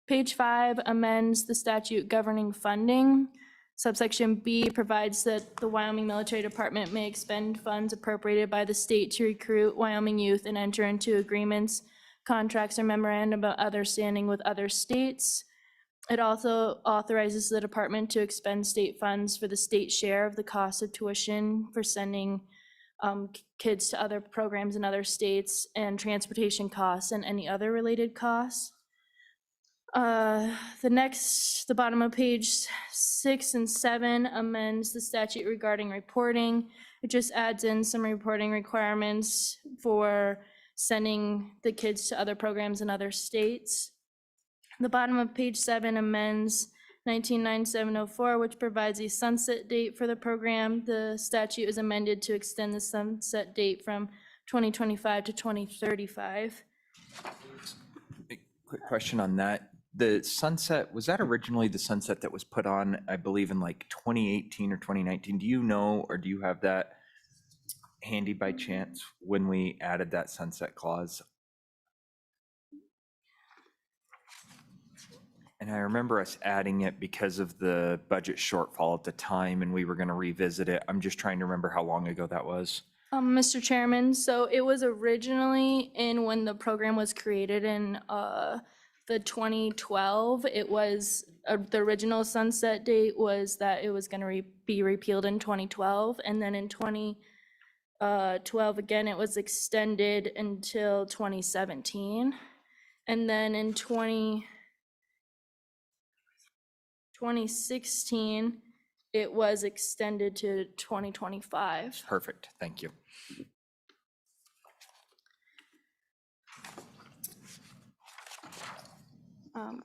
Page 5 amends the statute governing funding. Subsection B provides that the Wyoming Military Department may expend funds appropriated by the state to recruit Wyoming youth and enter into agreements, contracts, or memorandum of understanding with other states. It also authorizes the department to expend state funds for the state share of the cost of tuition for sending kids to other programs in other states, and transportation costs and any other related costs. The bottom of page 6 and 7 amends the statute regarding reporting. It just adds in some reporting requirements for sending the kids to other programs in other states. The bottom of page 7 amends 199704, which provides a sunset date for the program. The statute is amended to extend the sunset date from 2025 to 2035. Quick question on that. The sunset, was that originally the sunset that was put on, I believe, in like 2018 or 2019? Do you know, or do you have that handy by chance when we added that sunset clause? And I remember us adding it because of the budget shortfall at the time, and we were going to revisit it. I'm just trying to remember how long ago that was. Mr. Chairman, so it was originally in when the program was created in the 2012. It was, the original sunset date was that it was going to be repealed in 2012. And then in 2012, again, it was extended until 2017. And then in 2016, it was extended to 2025. Perfect, thank you.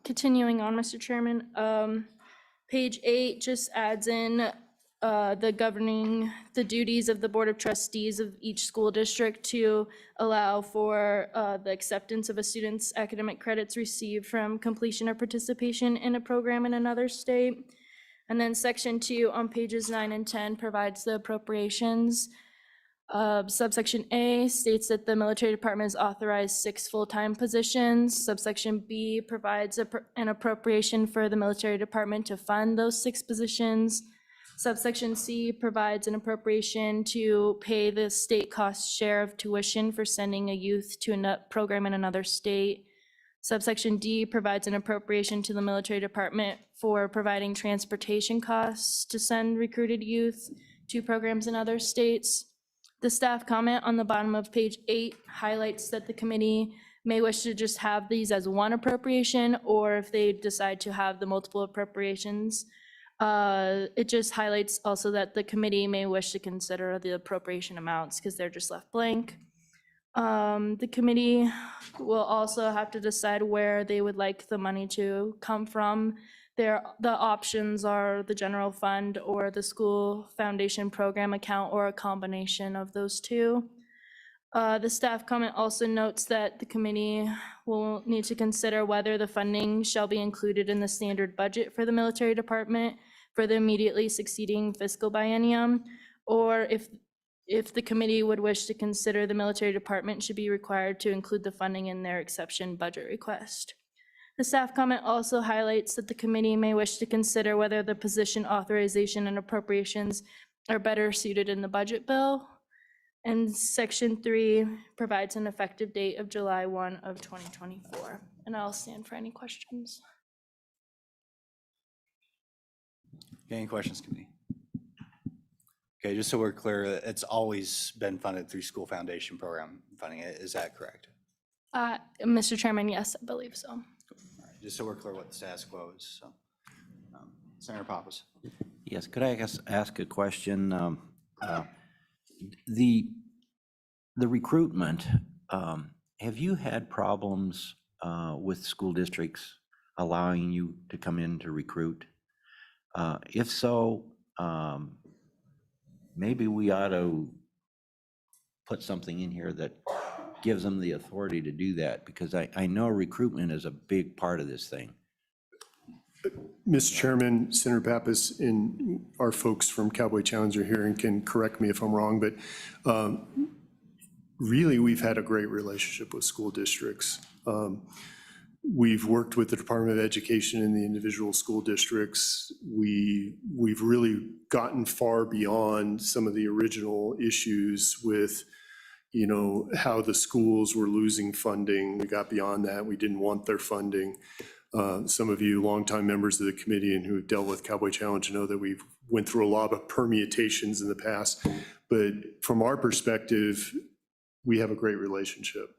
Continuing on, Mr. Chairman, page 8 just adds in the duties of the Board of Trustees of each school district to allow for the acceptance of a student's academic credits received from completion or participation in a program in another state. And then section 2 on pages 9 and 10 provides the appropriations. Subsection A states that the military department has authorized 6 full-time positions. Subsection B provides an appropriation for the military department to fund those 6 positions. Subsection C provides an appropriation to pay the state cost share of tuition for sending a youth to a program in another state. Subsection D provides an appropriation to the military department for providing transportation costs to send recruited youth to programs in other states. The staff comment on the bottom of page 8 highlights that the committee may wish to just have these as one appropriation, or if they decide to have the multiple appropriations. It just highlights also that the committee may wish to consider the appropriation amounts because they're just left blank. The committee will also have to decide where they would like the money to come from. The options are the general fund or the school foundation program account, or a combination of those two. The staff comment also notes that the committee will need to consider whether the funding shall be included in the standard budget for the military department for the immediately succeeding fiscal biennium, or if the committee would wish to consider the military department should be required to include the funding in their exception budget request. The staff comment also highlights that the committee may wish to consider whether the position authorization and appropriations are better suited in the budget bill. And section 3 provides an effective date of July 1 of 2024. And I'll stand for any questions. Any questions, committee? Okay, just so we're clear, it's always been funded through school foundation program funding. Is that correct? Mr. Chairman, yes, I believe so. All right, just so we're clear what the status quo is. So, Senator Pappas. Yes, could I ask a question? The recruitment, have you had problems with school districts allowing you to come in to recruit? If so, maybe we ought to put something in here that gives them the authority to do that, because I know recruitment is a big part of this thing. Mr. Chairman, Senator Pappas, and our folks from Cowboy Challenge are here and can correct me if I'm wrong, but really, we've had a great relationship with school districts. We've worked with the Department of Education in the individual school districts. We've really gotten far beyond some of the original issues with, you know, how the schools were losing funding. We got beyond that. We didn't want their funding. Some of you longtime members of the committee and who have dealt with Cowboy Challenge know that we've went through a lot of permutations in the past. But from our perspective, we have a great relationship.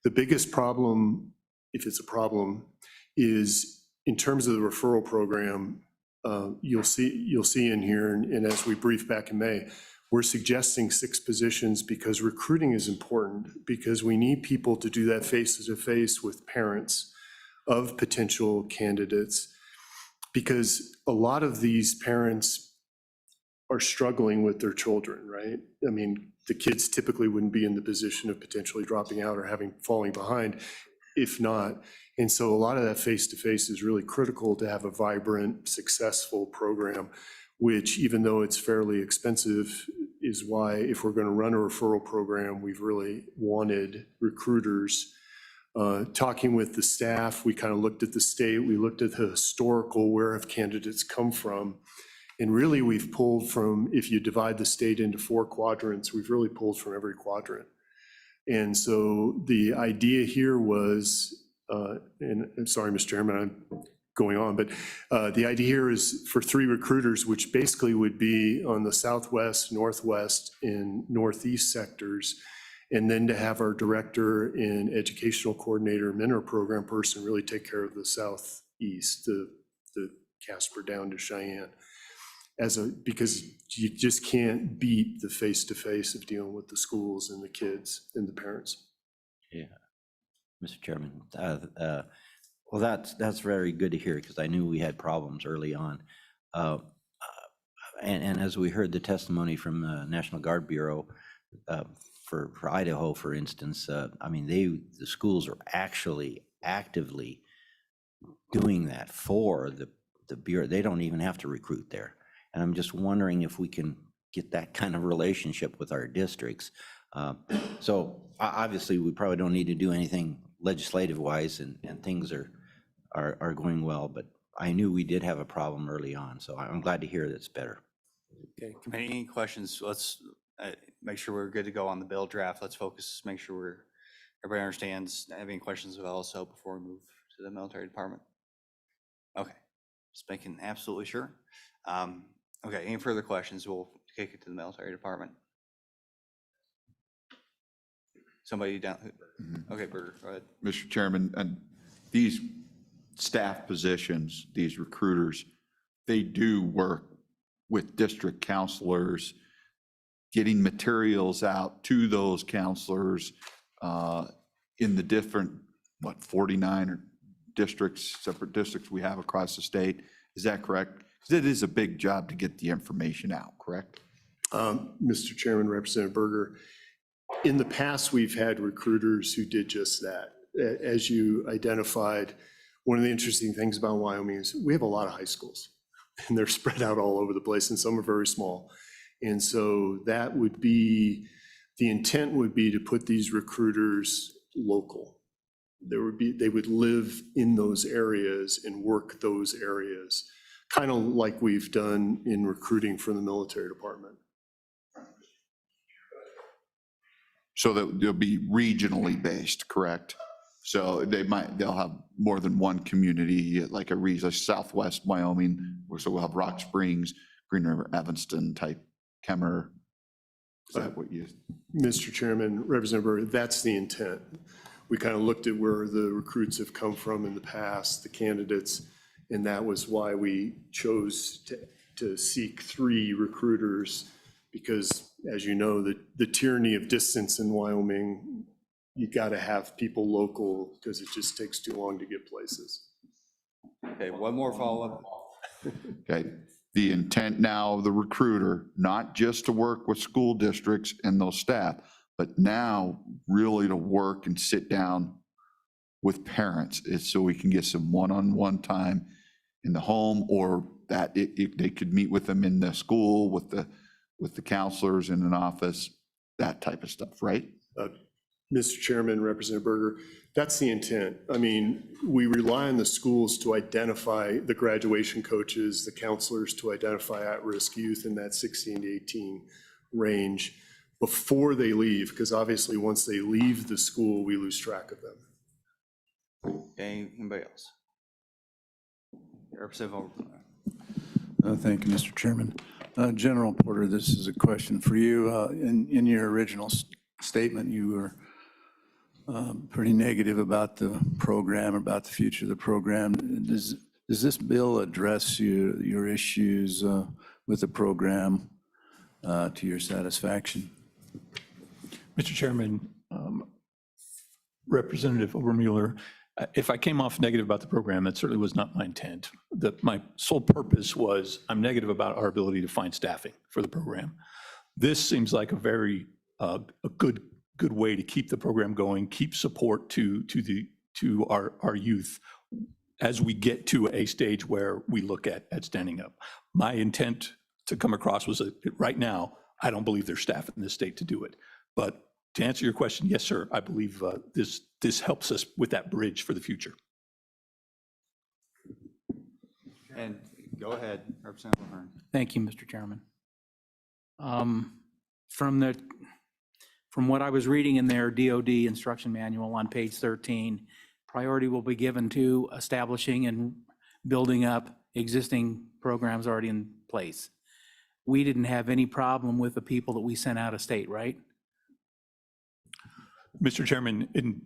The biggest problem, if it's a problem, is in terms of the referral program, you'll see in here, and as we briefed back in May, we're suggesting 6 positions because recruiting is important, because we need people to do that face-to-face with parents of potential candidates, because a lot of these parents are struggling with their children, right? I mean, the kids typically wouldn't be in the position of potentially dropping out or falling behind if not. And so a lot of that face-to-face is really critical to have a vibrant, successful program, which even though it's fairly expensive, is why if we're going to run a referral program, we've really wanted recruiters. Talking with the staff, we kind of looked at the state, we looked at the historical, where have candidates come from? And really we've pulled from, if you divide the state into 4 quadrants, we've really pulled from every quadrant. And so the idea here was, and I'm sorry, Mr. Chairman, I'm going on, but the idea here is for 3 recruiters, which basically would be on the southwest, northwest, and northeast sectors, and then to have our director and educational coordinator, mentor program person really take care of the southeast, the Casper down to Cheyenne, because you just can't beat the face-to-face of dealing with the schools and the kids and the parents. Yeah, Mr. Chairman, well, that's very good to hear, because I knew we had problems early on. And as we heard the testimony from the National Guard Bureau for Idaho, for instance, I mean, the schools are actually actively doing that for the Bureau. They don't even have to recruit there. And I'm just wondering if we can get that kind of relationship with our districts. So obviously, we probably don't need to do anything legislative wise, and things are going well, but I knew we did have a problem early on, so I'm glad to hear that's better. Okay, committee, any questions? Let's make sure we're good to go on the bill draft. Let's focus, make sure everybody understands. Have any questions of LSO before we move to the military department? Okay, just making absolutely sure. Okay, any further questions? We'll kick it to the military department. Somebody down, okay, Berger, go ahead. Mr. Chairman, and these staff positions, these recruiters, they do work with district counselors, getting materials out to those counselors in the different, 49 districts, separate districts we have across the state. Is that correct? Because it is a big job to get the information out, correct? Mr. Chairman, Representative Berger, in the past, we've had recruiters who did just that. As you identified, one of the interesting things about Wyoming is we have a lot of high schools, and they're spread out all over the place, and some are very small. And so that would be, the intent would be to put these recruiters local. They would live in those areas and work those areas, kind of like we've done in recruiting for the military department. So that they'll be regionally based, correct? So they'll have more than one community, like like Southwest Wyoming, so we'll have Rock Springs, Green River, Evanston type, Kemmer. Is that what you? Mr. Chairman, Representative Berger, that's the intent. We kind of looked at where the recruits have come from in the past, the candidates, and that was why we chose to seek 3 recruiters, because as you know, the tyranny of distance in Wyoming, you got to have people local because it just takes too long to get places. Okay, one more follow-up. Okay, the intent now of the recruiter, not just to work with school districts and those staff, but now really to work and sit down with parents, is so we can get some one-on-one time in the home, or that they could meet with them in the school with the counselors in an office, that type of stuff, right? Mr. Chairman, Representative Berger, that's the intent. I mean, we rely on the schools to identify the graduation coaches, the counselors to identify at-risk youth in that 16 to 18 range before they leave, because obviously once they leave the school, we lose track of them. Okay, anybody else? Representative Overton. Thank you, Mr. Chairman. General Porter, this is a question for you. In your original statement, you were pretty negative about the program, about the future of the program. Does this bill address your issues with the program to your satisfaction? Mr. Chairman, Representative Obermueller, if I came off negative about the program, that certainly was not my intent. My sole purpose was I'm negative about our ability to find staffing for the program. This seems like a very a good way to keep the program going, keep support to our youth as we get to a stage where we look at standing up. My intent to come across was that right now, I don't believe there's staff in this state to do it. But to answer your question, yes, sir, I believe this helps us with that bridge for the future. And go ahead, Representative O'Hearn. Thank you, Mr. Chairman. From what I was reading in their DOD instruction manual on page 13, priority will be given to establishing and building up existing programs already in place. We didn't have any problem with the people that we sent out of state, right? Mr. Chairman, in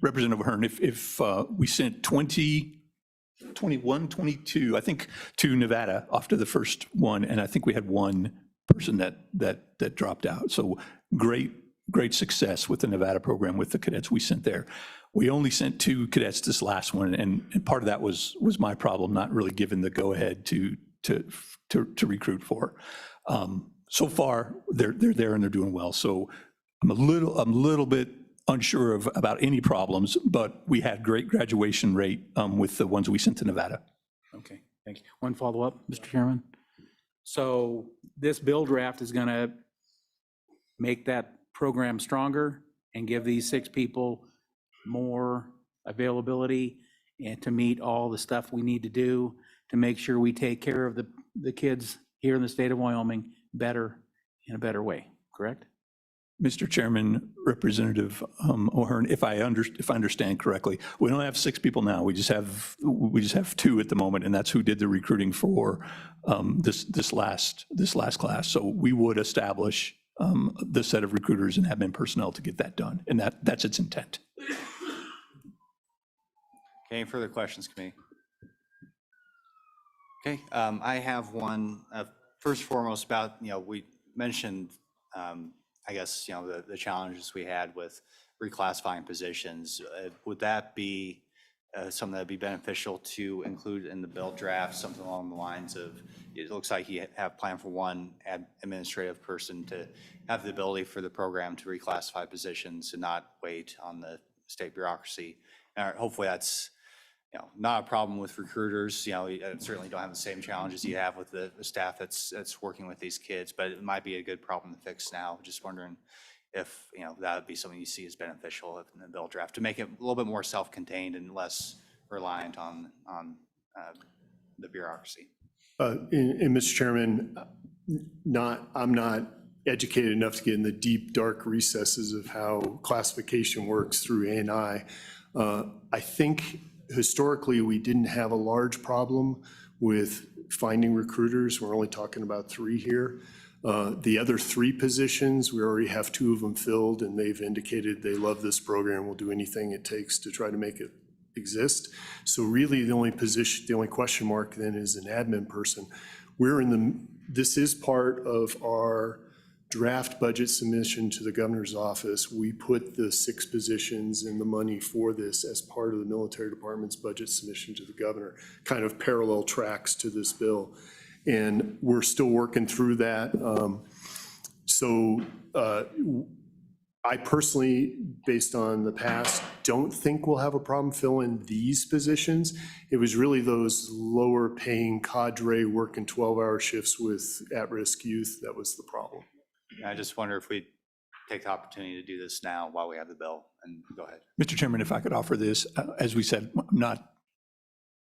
Representative O'Hearn, if we sent 21, 22, I think, to Nevada after the first one, and I think we had one person that dropped out. So great success with the Nevada program with the cadets we sent there. We only sent 2 cadets this last one, and part of that was my problem, not really given the go-ahead to recruit for. So far, they're there and they're doing well. So I'm a little bit unsure about any problems, but we had great graduation rate with the ones we sent to Nevada. Okay, thank you. One follow-up, Mr. Chairman. So this bill draft is going to make that program stronger and give these 6 people more availability and to meet all the stuff we need to do to make sure we take care of the kids here in the state of Wyoming better, in a better way, correct? Mr. Chairman, Representative O'Hearn, if I understand correctly, we don't have 6 people now. We just have 2 at the moment, and that's who did the recruiting for this last class. So we would establish the set of recruiters and admin personnel to get that done, and that's its intent. Okay, any further questions, committee? Okay, I have one. First and foremost about, we mentioned, I guess, the challenges we had with reclassifying positions. Would that be something that'd be beneficial to include in the bill draft, something along the lines of, it looks like you have planned for one administrative person to have the ability for the program to reclassify positions and not wait on the state bureaucracy. Hopefully that's not a problem with recruiters. You certainly don't have the same challenges you have with the staff that's working with these kids, but it might be a good problem to fix now. Just wondering if that would be something you see as beneficial in the bill draft to make it a little bit more self-contained and less reliant on the bureaucracy. And Mr. Chairman, I'm not educated enough to get in the deep, dark recesses of how classification works through A&I. I think historically, we didn't have a large problem with finding recruiters. We're only talking about 3 here. The other 3 positions, we already have 2 of them filled, and they've indicated they love this program, will do anything it takes to try to make it exist. So really, the only question mark then is an admin person. This is part of our draft budget submission to the governor's office. We put the 6 positions and the money for this as part of the military department's budget submission to the governor, kind of parallel tracks to this bill. And we're still working through that. I personally, based on the past, don't think we'll have a problem filling these positions. It was really those lower paying cadre working 12-hour shifts with at-risk youth that was the problem. I just wonder if we take the opportunity to do this now while we have the bill, and go ahead. Mr. Chairman, if I could offer this, as we said, I'm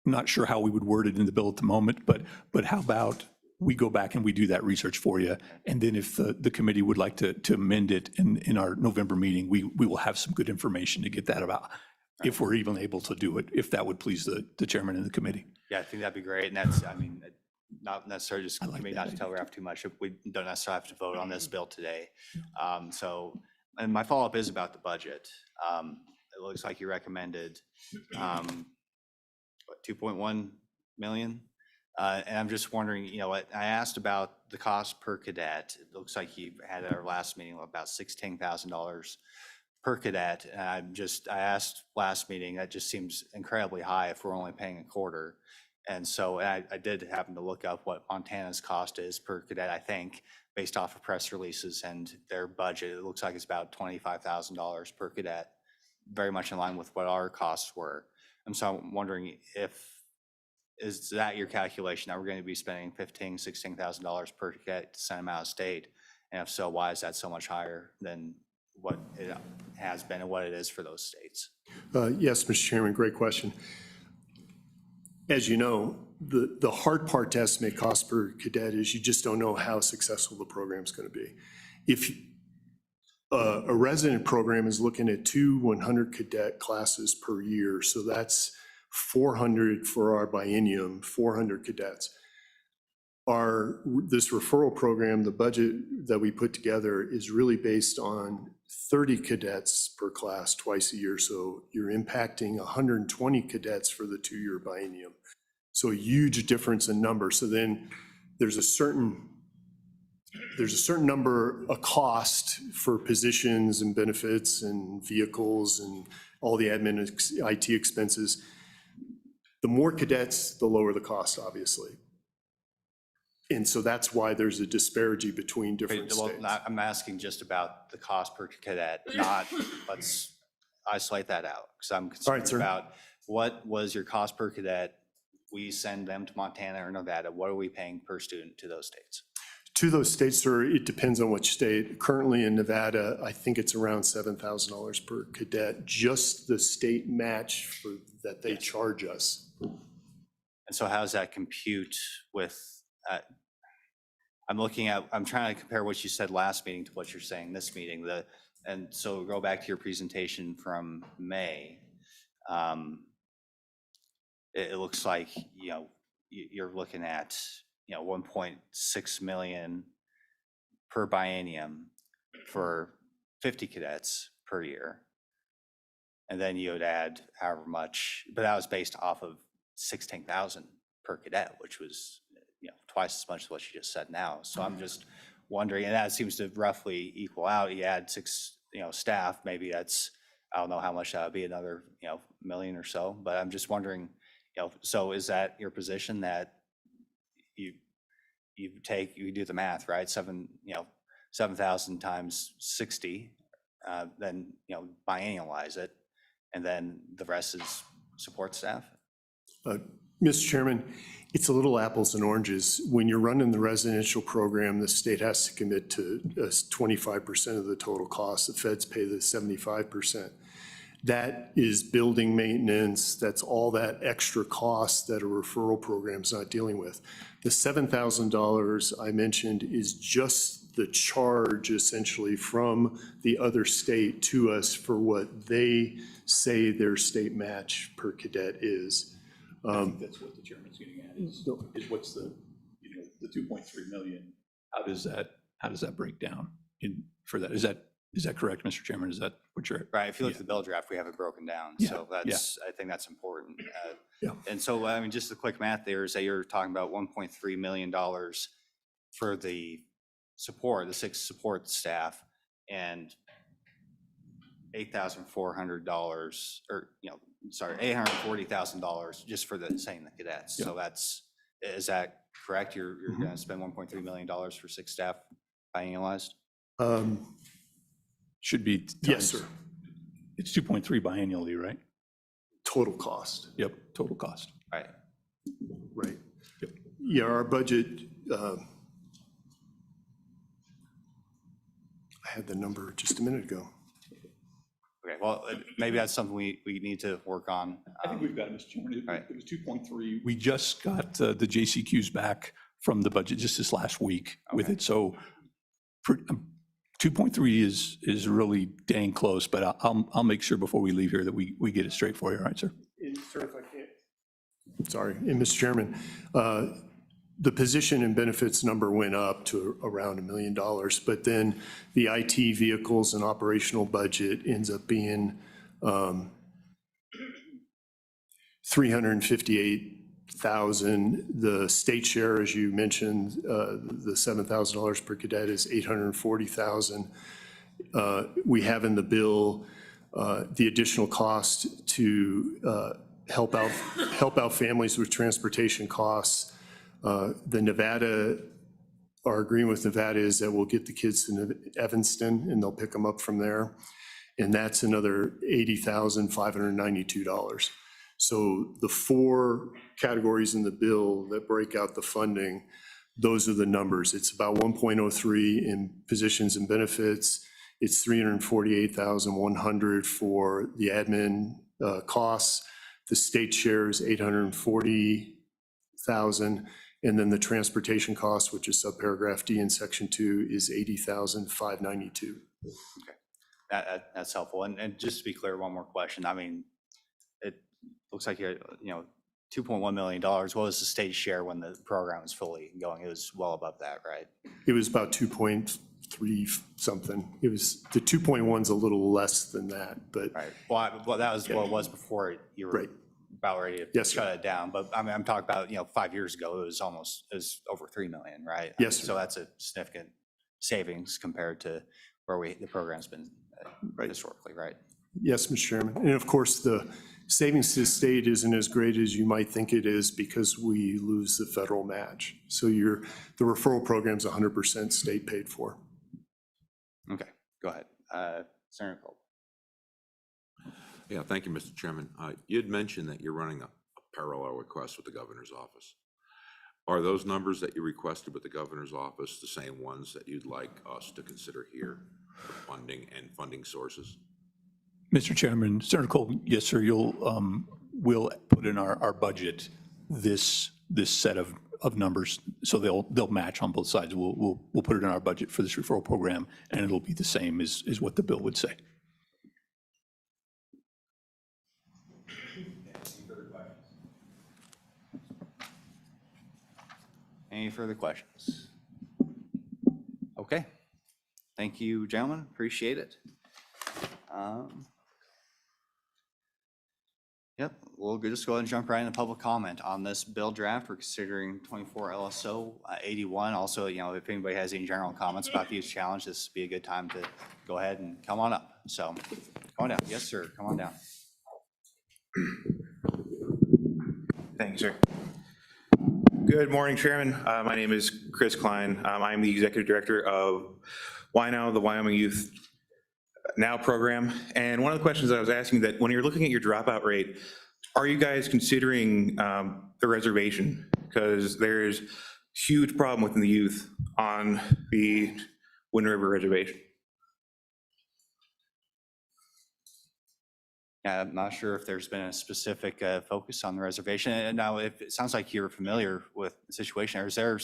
not sure how we would word it in the bill at the moment, but how about we go back and we do that research for you, and then if the committee would like to amend it in our November meeting, we will have some good information to get that about, if we're even able to do it, if that would please the chairman and the committee. Yeah, I think that'd be great, and that's, not necessarily just, not to telegraph too much. We don't necessarily have to vote on this bill today. So And my follow-up is about the budget. It looks like you recommended, what, 2.1 million? And I'm just wondering, you know, what I asked about the cost per cadet. It looks like you had at our last meeting about $16,000 per cadet. And I asked last meeting, that just seems incredibly high if we're only paying a quarter. And so I did happen to look up what Montana's cost is per cadet, I think, based off of press releases and their budget. It looks like it's about $25,000 per cadet, very much in line with what our costs were. And so I'm wondering is that your calculation, that we're going to be spending $15,000, $16,000 per cadet to send them out of state? And if so, why is that so much higher than what it has been and what it is for those states? Yes, Mr. Chairman, great question. As you know, the hard part to estimate cost per cadet is you just don't know how successful the program's going to be. If a resident program is looking at 2 100 cadet classes per year, so that's 400 for our biennium, 400 cadets. This referral program, the budget that we put together is really based on 30 cadets per class twice a year. So you're impacting 120 cadets for the 2-year biennium. So a huge difference in number. So then there's a certain number, a cost for positions and benefits and vehicles and all the admin IT expenses. The more cadets, the lower the cost, obviously. And so that's why there's a disparity between different Well, states. I'm asking just about the cost per cadet, not, let's isolate that out. Because I'm concerned sir. about what was your cost per cadet? We send them to Montana or Nevada. What are we paying per student to those states? To those states, sir, it depends on which state. Currently in Nevada, I think it's around $7,000 per cadet, just the state match that they charge us. And so how does that compute with, I'm trying to compare what you said last meeting to what you're saying this meeting. And so go back to your presentation from May. It looks like, you know, you're looking at, you know, 1.6 million per biennium for 50 cadets per year. And then you would add however much, but that was based off of 16,000 per cadet, which was, you know, twice as much as what you just said now. So I'm just wondering, and that seems to roughly equal out. You add 6, you know, staff, maybe that's, I don't know how much that would be, another, you know, million or so, but I'm just wondering, you know, so is that your position that you do the math, right? 7,000 times 60, then, you know, biannualize it, and then the rest is support staff? Mr. Chairman, it's a little apples and oranges. When you're running the residential program, the state has to commit to 25% of the total cost. The feds pay the 75%. That is building maintenance. That's all that extra cost that a referral program's not dealing with. The $7,000 I mentioned is just the charge essentially from the other state to us for what they say their state match per cadet is. I think that's what the chairman's getting at is what's the, you know, the 2.3 million, how does that break down for that? Is that correct, Mr. Chairman? Is that what you're? Right, if you look at the bill draft, we have it broken down, so that's, I think that's important. Yeah. And so, I mean, just the quick math there is that you're talking about $1.3 million for the support, the 6 support staff, and $8,400, or, you know, sorry, $840,000 just for saying the cadets. So is that correct? You're going to spend $1.3 million for 6 staff biannualized? Should be. Yes, sir. It's 2.3 biannually, right? Total cost. Yep, total cost. Right. Right. Yeah, our budget, I had the number just a minute ago. Okay, well, maybe that's something we need to work on. I think we've got it, Mr. Chairman. Right. It was 2.3. We just got the JCQs back from the budget just this last week with it. So 2.3 is really dang close, but I'll make sure before we leave here that we get it straight for you. All right, sir? Sir, if I can. Sorry, and Mr. Chairman, the position and benefits number went up to around $1 million, but then the IT vehicles and operational budget ends up being 358,000. The state share, as you mentioned, the $7,000 per cadet is 840,000. We have in the bill the additional cost to help out families with transportation costs. The Nevada, our agreement with Nevada is that we'll get the kids to Evanston and they'll pick them up from there. And that's another $80,592. So the 4 categories in the bill that break out the funding, those are the numbers. It's about 1.03 in positions and benefits. It's 348,100 for the admin costs. The state share is 840,000. And then the transportation cost, which is subparagraph D in section 2, is 80,592. Okay, that's helpful. And just to be clear, one more question. I mean, it looks like you know, $2.1 million. What was the state share when the program was fully going? It was well above that, right? It was about 2.3 something. It was, the 2.1's a little less than that, but. Right. Well, that was what it was before you were about ready to Yes, shut it down. But I mean, I'm talking about, 5 years ago, it was over 3 million, right? Yes, sir. So that's a significant savings compared to where the program's been historically, right? Yes, Mr. Chairman. And of course, the savings to the state isn't as great as you might think it is because we lose the federal match. So the referral program's 100% state paid for. Okay, go ahead. Senator Cole. Yeah, thank you, Mr. Chairman. You had mentioned that you're running a parallel request with the governor's office. Are those numbers that you requested with the governor's office the same ones that you'd like us to consider here for funding and funding sources? Mr. Chairman, Senator Cole, yes, sir, we'll put in our budget this set of numbers, so they'll match on both sides. We'll put it in our budget for this referral program, and it'll be the same as what the bill would say. Any further questions? Okay. Thank you, gentlemen. Appreciate it. Yep, we'll just go ahead and jump right into public comment on this bill draft. We're considering 24 LSO 81. Also, if anybody has any general comments about the youth challenge, this would be a good time to go ahead and come on up. So come on down. Yes, sir. Come on down. Thank you, sir. Good morning, Chairman. My name is Chris Klein. I'm the Executive Director of WYNOW, the Wyoming Youth Now program. And one of the questions I was asking that when you're looking at your dropout rate, are you guys considering the reservation? Because there's huge problem within the youth on the Wind River Reservation. Yeah, I'm not sure if there's been a specific focus on the reservation. And now, if it sounds like you're familiar with the situation, or is there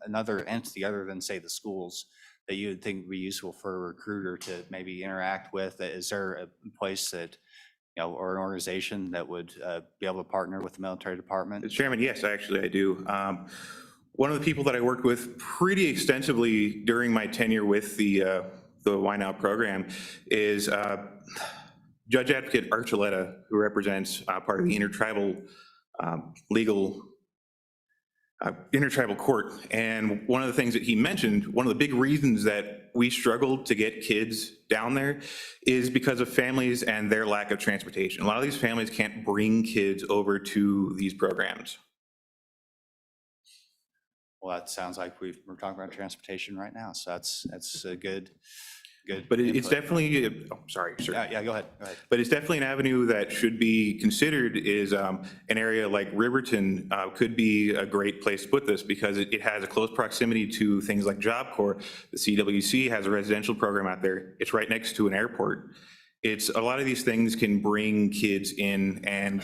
another entity other than, say, the schools that you would think would be useful for a recruiter to maybe interact with? Is there a place that, or an organization that would be able to partner with the military department? Chairman, yes, actually I do. One of the people that I worked with pretty extensively during my tenure with the WYNOW program is Judge Advocate Archuleta, who represents part of the intertribal intertribal court. And one of the things that he mentioned, one of the big reasons that we struggled to get kids down there is because of families and their lack of transportation. A lot of these families can't bring kids over to these programs. Well, that sounds like we're talking about transportation right now. So that's a good. But it's input. definitely, oh, sorry, sir. Yeah, go ahead. But it's definitely an avenue that should be considered. Is an area like Riverton could be a great place to put this because it has a close proximity to things like Job Corps. The CWC has a residential program out there. It's right next to an airport. It's a lot of these things can bring kids in and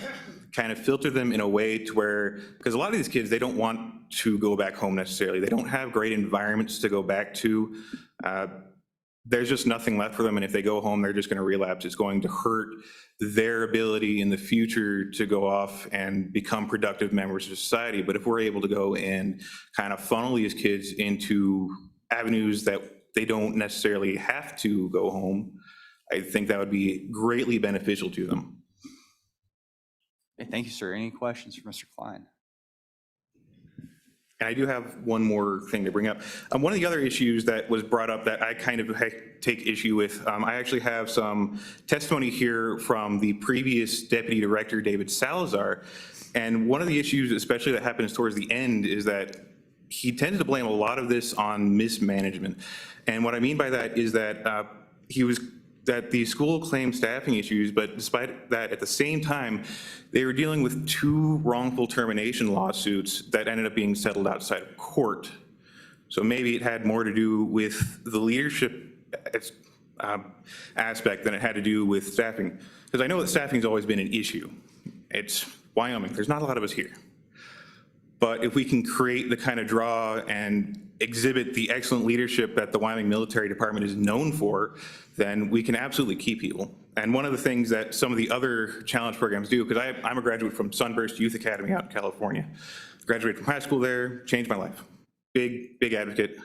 kind of filter them in a way to where, because a lot of these kids, they don't want to go back home necessarily. They don't have great environments to go back to. there's just nothing left for them. And if they go home, they're just going to relapse. It's going to hurt their ability in the future to go off and become productive members of society. But if we're able to go and kind of funnel these kids into avenues that they don't necessarily have to go home, I think that would be greatly beneficial to them. Okay, thank you, sir. Any questions for Mr. Klein? And I do have one more thing to bring up. One of the other issues that was brought up that I kind of take issue with, I actually have some testimony here from the previous Deputy Director, David Salazar. And one of the issues, especially that happens towards the end, is that he tends to blame a lot of this on mismanagement. And what I mean by that is that that the school claimed staffing issues, but despite that, at the same time, they were dealing with 2 wrongful termination lawsuits that ended up being settled outside of court. So maybe it had more to do with the leadership aspect than it had to do with staffing. Because I know that staffing's always been an issue. It's Wyoming, there's not a lot of us here. But if we can create the kind of draw and exhibit the excellent leadership that the Wyoming Military Department is known for, then we can absolutely keep people. And one of the things that some of the other challenge programs do, because I'm a graduate from Sunburst Youth Academy out in California. Graduated from high school there, changed my life. Big advocate.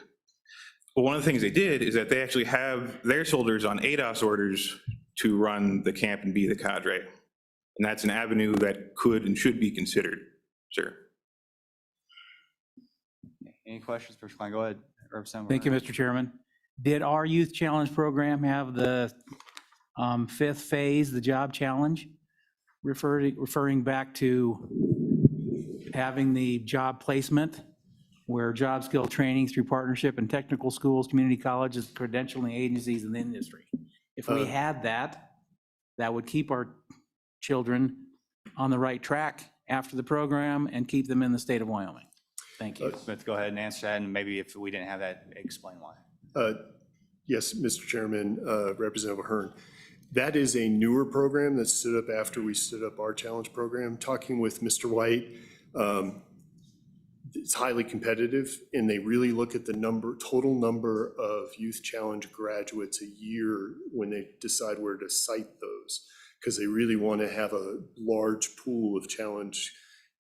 But one of the things they did is that they actually have their soldiers on ADOS orders to run the camp and be the cadre. And that's an avenue that could and should be considered, sir. Any questions, Mr. Klein? Go ahead, Representative. Thank you, Mr. Chairman. Did our Youth Challenge program have the 5th phase, the job challenge, referring back to having the job placement where job skill training through partnership and technical schools, community colleges, credentialing agencies, and the industry? If we had that, that would keep our children on the right track after the program and keep them in the state of Wyoming. Thank you. Smith, go ahead and answer that, and maybe if we didn't have that, explain why. Yes, Mr. Chairman, Representative Ahern. That is a newer program that stood up after we stood up our challenge program. Talking with Mr. White, it's highly competitive, and they really look at the total number of Youth Challenge graduates a year when they decide where to cite those, because they really want to have a large pool of challenge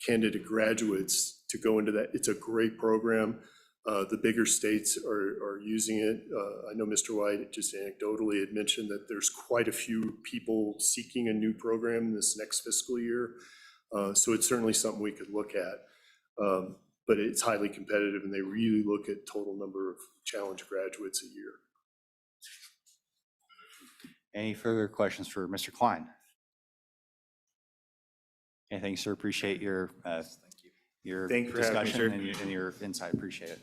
candidate graduates to go into that. It's a great program. The bigger states are using it. I know Mr. White just anecdotally had mentioned that there's quite a few people seeking a new program this next fiscal year. So it's certainly something we could look at. But it's highly competitive, and they really look at total number of challenge graduates a year. Any further questions for Mr. Klein? Anything, sir? Appreciate your Thank you for having me, discussion sir. and your insight. Appreciate it.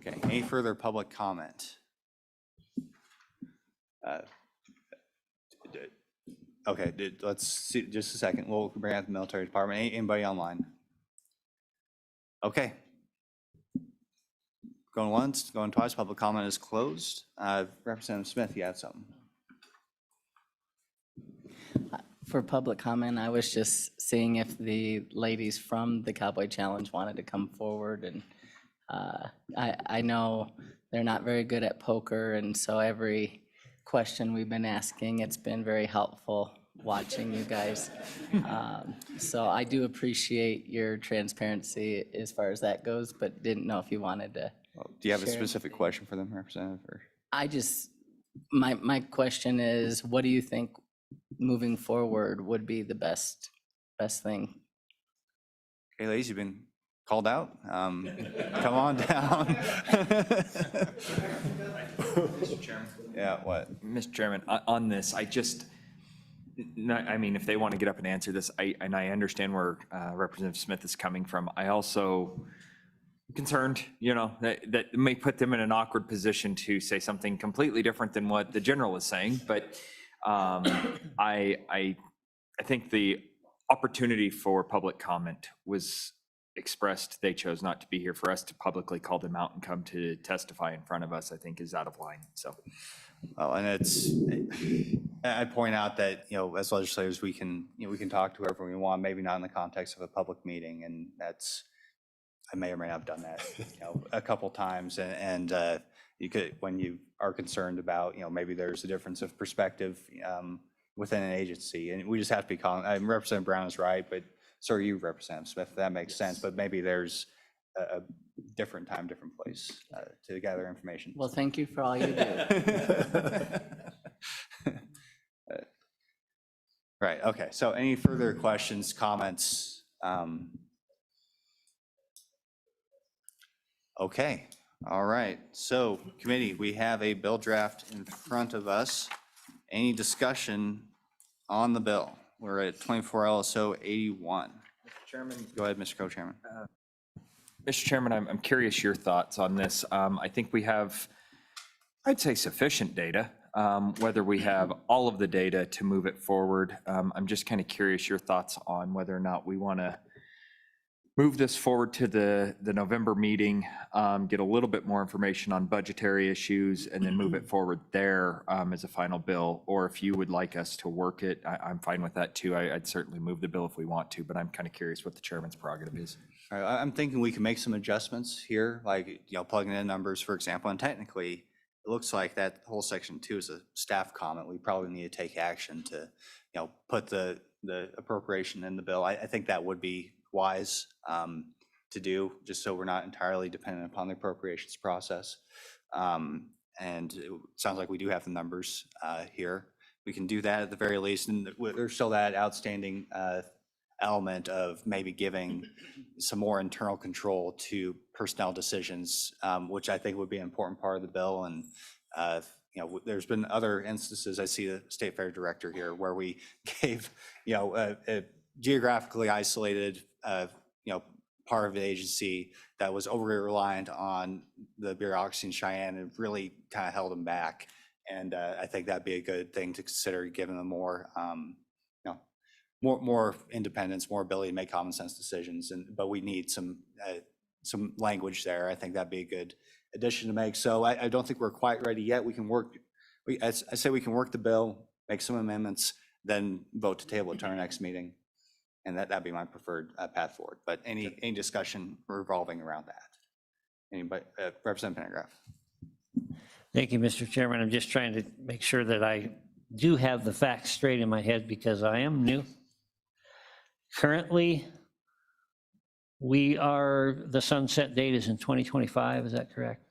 Okay. Any further public comment? Okay. Let's see. Just a second. We'll bring out the military department. Anybody online? Okay. Going once, going twice. Public comment is closed. Representative Smith, you had something. For public comment, I was just seeing if the ladies from the Cowboy Challenge wanted to come forward. And I know they're not very good at poker, and so every question we've been asking, it's been very helpful watching you guys. So I do appreciate your transparency as far as that goes, but didn't know if you wanted to. Do you have a share specific question for them, Representative? Or? I just, my question is, what do you think moving forward would be the best thing? Okay, ladies, you've been called out. Come on down. Mr. Chairman? Yeah, what? Mr. Chairman, on this, I mean, if they want to get up and answer this, I understand where Representative Smith is coming from. I also concerned, that may put them in an awkward position to say something completely different than what the general is saying. But I think the opportunity for public comment was expressed. They chose not to be here. For us to publicly call them out and come to testify in front of us, I think is out of line. So. Well, and I point out that, as legislators, we can talk to whoever we want, maybe not in the context of a public meeting. And I may or may not have done that, a couple times. And you could, when you are concerned about, maybe there's a difference of perspective within an agency, and we just have to be calling, Representative Brown is right, but so are you, Representative Smith, that makes sense, but maybe there's a different time, different place to gather information. Well, thank you for all you do. Right, okay, so any further questions, comments? Okay, all right, so committee, we have a bill draft in front of us. Any discussion on the bill? We're at 24 LSO 81. Mr. Chairman. Go ahead, Mr. Co-Chairman. Mr. Chairman, I'm curious your thoughts on this. I think we have, I'd say, sufficient data. Whether we have all of the data to move it forward, I'm just kind of curious your thoughts on whether or not we want to move this forward to the November meeting, get a little bit more information on budgetary issues, and then move it forward there as a final bill. Or if you would like us to work it, I'm fine with that too. I'd certainly move the bill if we want to, but I'm kind of curious what the chairman's prerogative is. All right, I'm thinking we can make some adjustments here, like, plugging in numbers, for example, and technically, it looks like that whole section 2 is a staff comment. We probably need to take action to, put the appropriation in the bill. I think that would be wise to do, just so we're not entirely dependent upon the appropriations process. And it sounds like we do have the numbers here. We can do that at the very least, and there's still that outstanding element of maybe giving some more internal control to personnel decisions, which I think would be an important part of the bill. And there's been other instances, I see the State Fair Director here, where we gave a geographically isolated part of the agency that was overly reliant on the bureaucracy in Cheyenne and really kind of held them back. And I think that'd be a good thing to consider, giving them more more independence, more ability to make common sense decisions. But we need some language there. I think that'd be a good addition to make. So I don't think we're quite ready yet. We can work. I say we can work the bill, make some amendments, then vote to table it to our next meeting, and that'd be my preferred path forward. But any discussion revolving around that. Anybody, Representative Pendergraft. Thank you, Mr. Chairman. I'm just trying to make sure that I do have the facts straight in my head because I am new. Currently, the sunset date is in 2025, is that correct?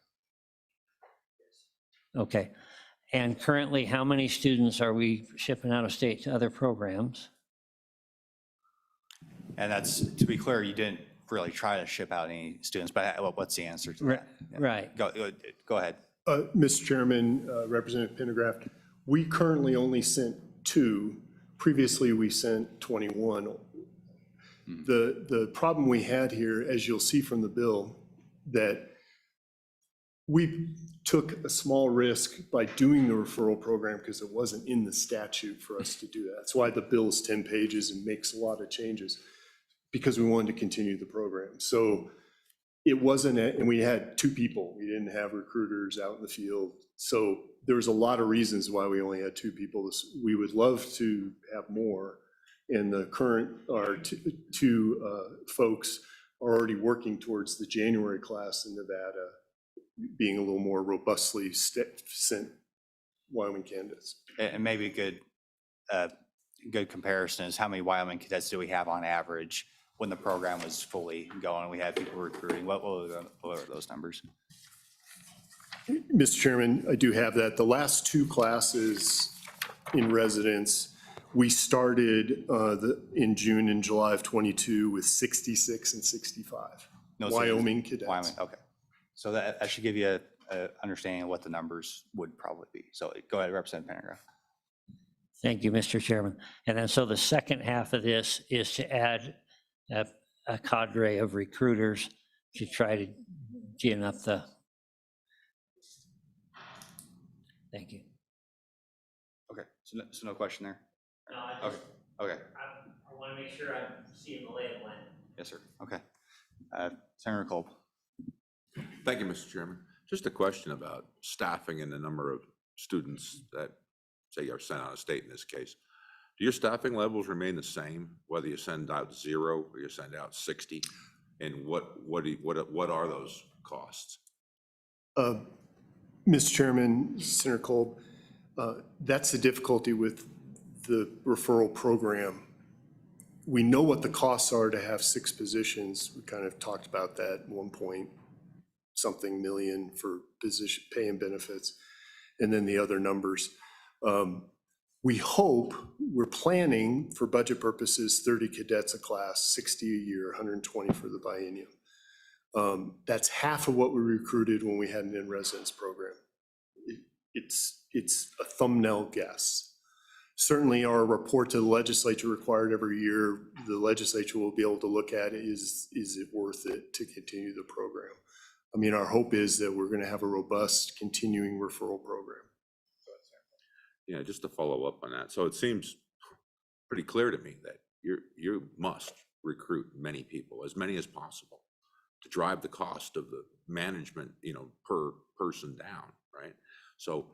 Okay. And currently, how many students are we shipping out of state to other programs? And that's, to be clear, you didn't really try to ship out any students, but what's the answer to that? Right. Go ahead. Mr. Chairman, Representative Pendergraft, we currently only sent 2. Previously, we sent 21. The problem we had here, as you'll see from the bill, that we took a small risk by doing the referral program because it wasn't in the statute for us to do that. That's why the bill is 10 pages and makes a lot of changes, because we wanted to continue the program. So it wasn't, and we had 2 people. We didn't have recruiters out in the field. So there was a lot of reasons why we only had 2 people. We would love to have more. And the current, our 2 folks are already working towards the January class in Nevada being a little more robustly sent Wyoming candidates. And maybe a good comparison is how many Wyoming cadets do we have on average when the program was fully going? We had people recruiting. What were those numbers? Mr. Chairman, I do have that. The last 2 classes in residence, we started in June and July of 22 with 66 and 65 Wyoming cadets. Wyoming, okay. So that should give you a understanding of what the numbers would probably be. So go ahead, Representative Pendergraft. Thank you, Mr. Chairman. And then so the second half of this is to add a cadre of recruiters to try to gin up the. Thank you. Okay, so no question there? No, Okay. I want to make sure I'm seeing the lay of the land. Yes, sir. Okay. Senator Kolb. Thank you, Mr. Chairman. Just a question about staffing and the number of students that, say, are sent out of state in this case. Do your staffing levels remain the same, whether you send out 0 or you send out 60? And what are those costs? Mr. Chairman, Senator Kolb, that's the difficulty with the referral program. We know what the costs are to have 6 positions. We kind of talked about that, 1-point-something million for position pay and benefits, and then the other numbers. We hope, we're planning for budget purposes, 30 cadets a class, 60 a year, 120 for the biennium. That's half of what we recruited when we had an in-residence program. It's a thumbnail guess. Certainly our report to the legislature required every year, the legislature will be able to look at is it worth it to continue the program? I mean, our hope is that we're going to have a robust continuing referral program. Yeah, just to follow up on that. So it seems pretty clear to me that you must recruit many people, as many as possible, to drive the cost of the management, per person down, right? So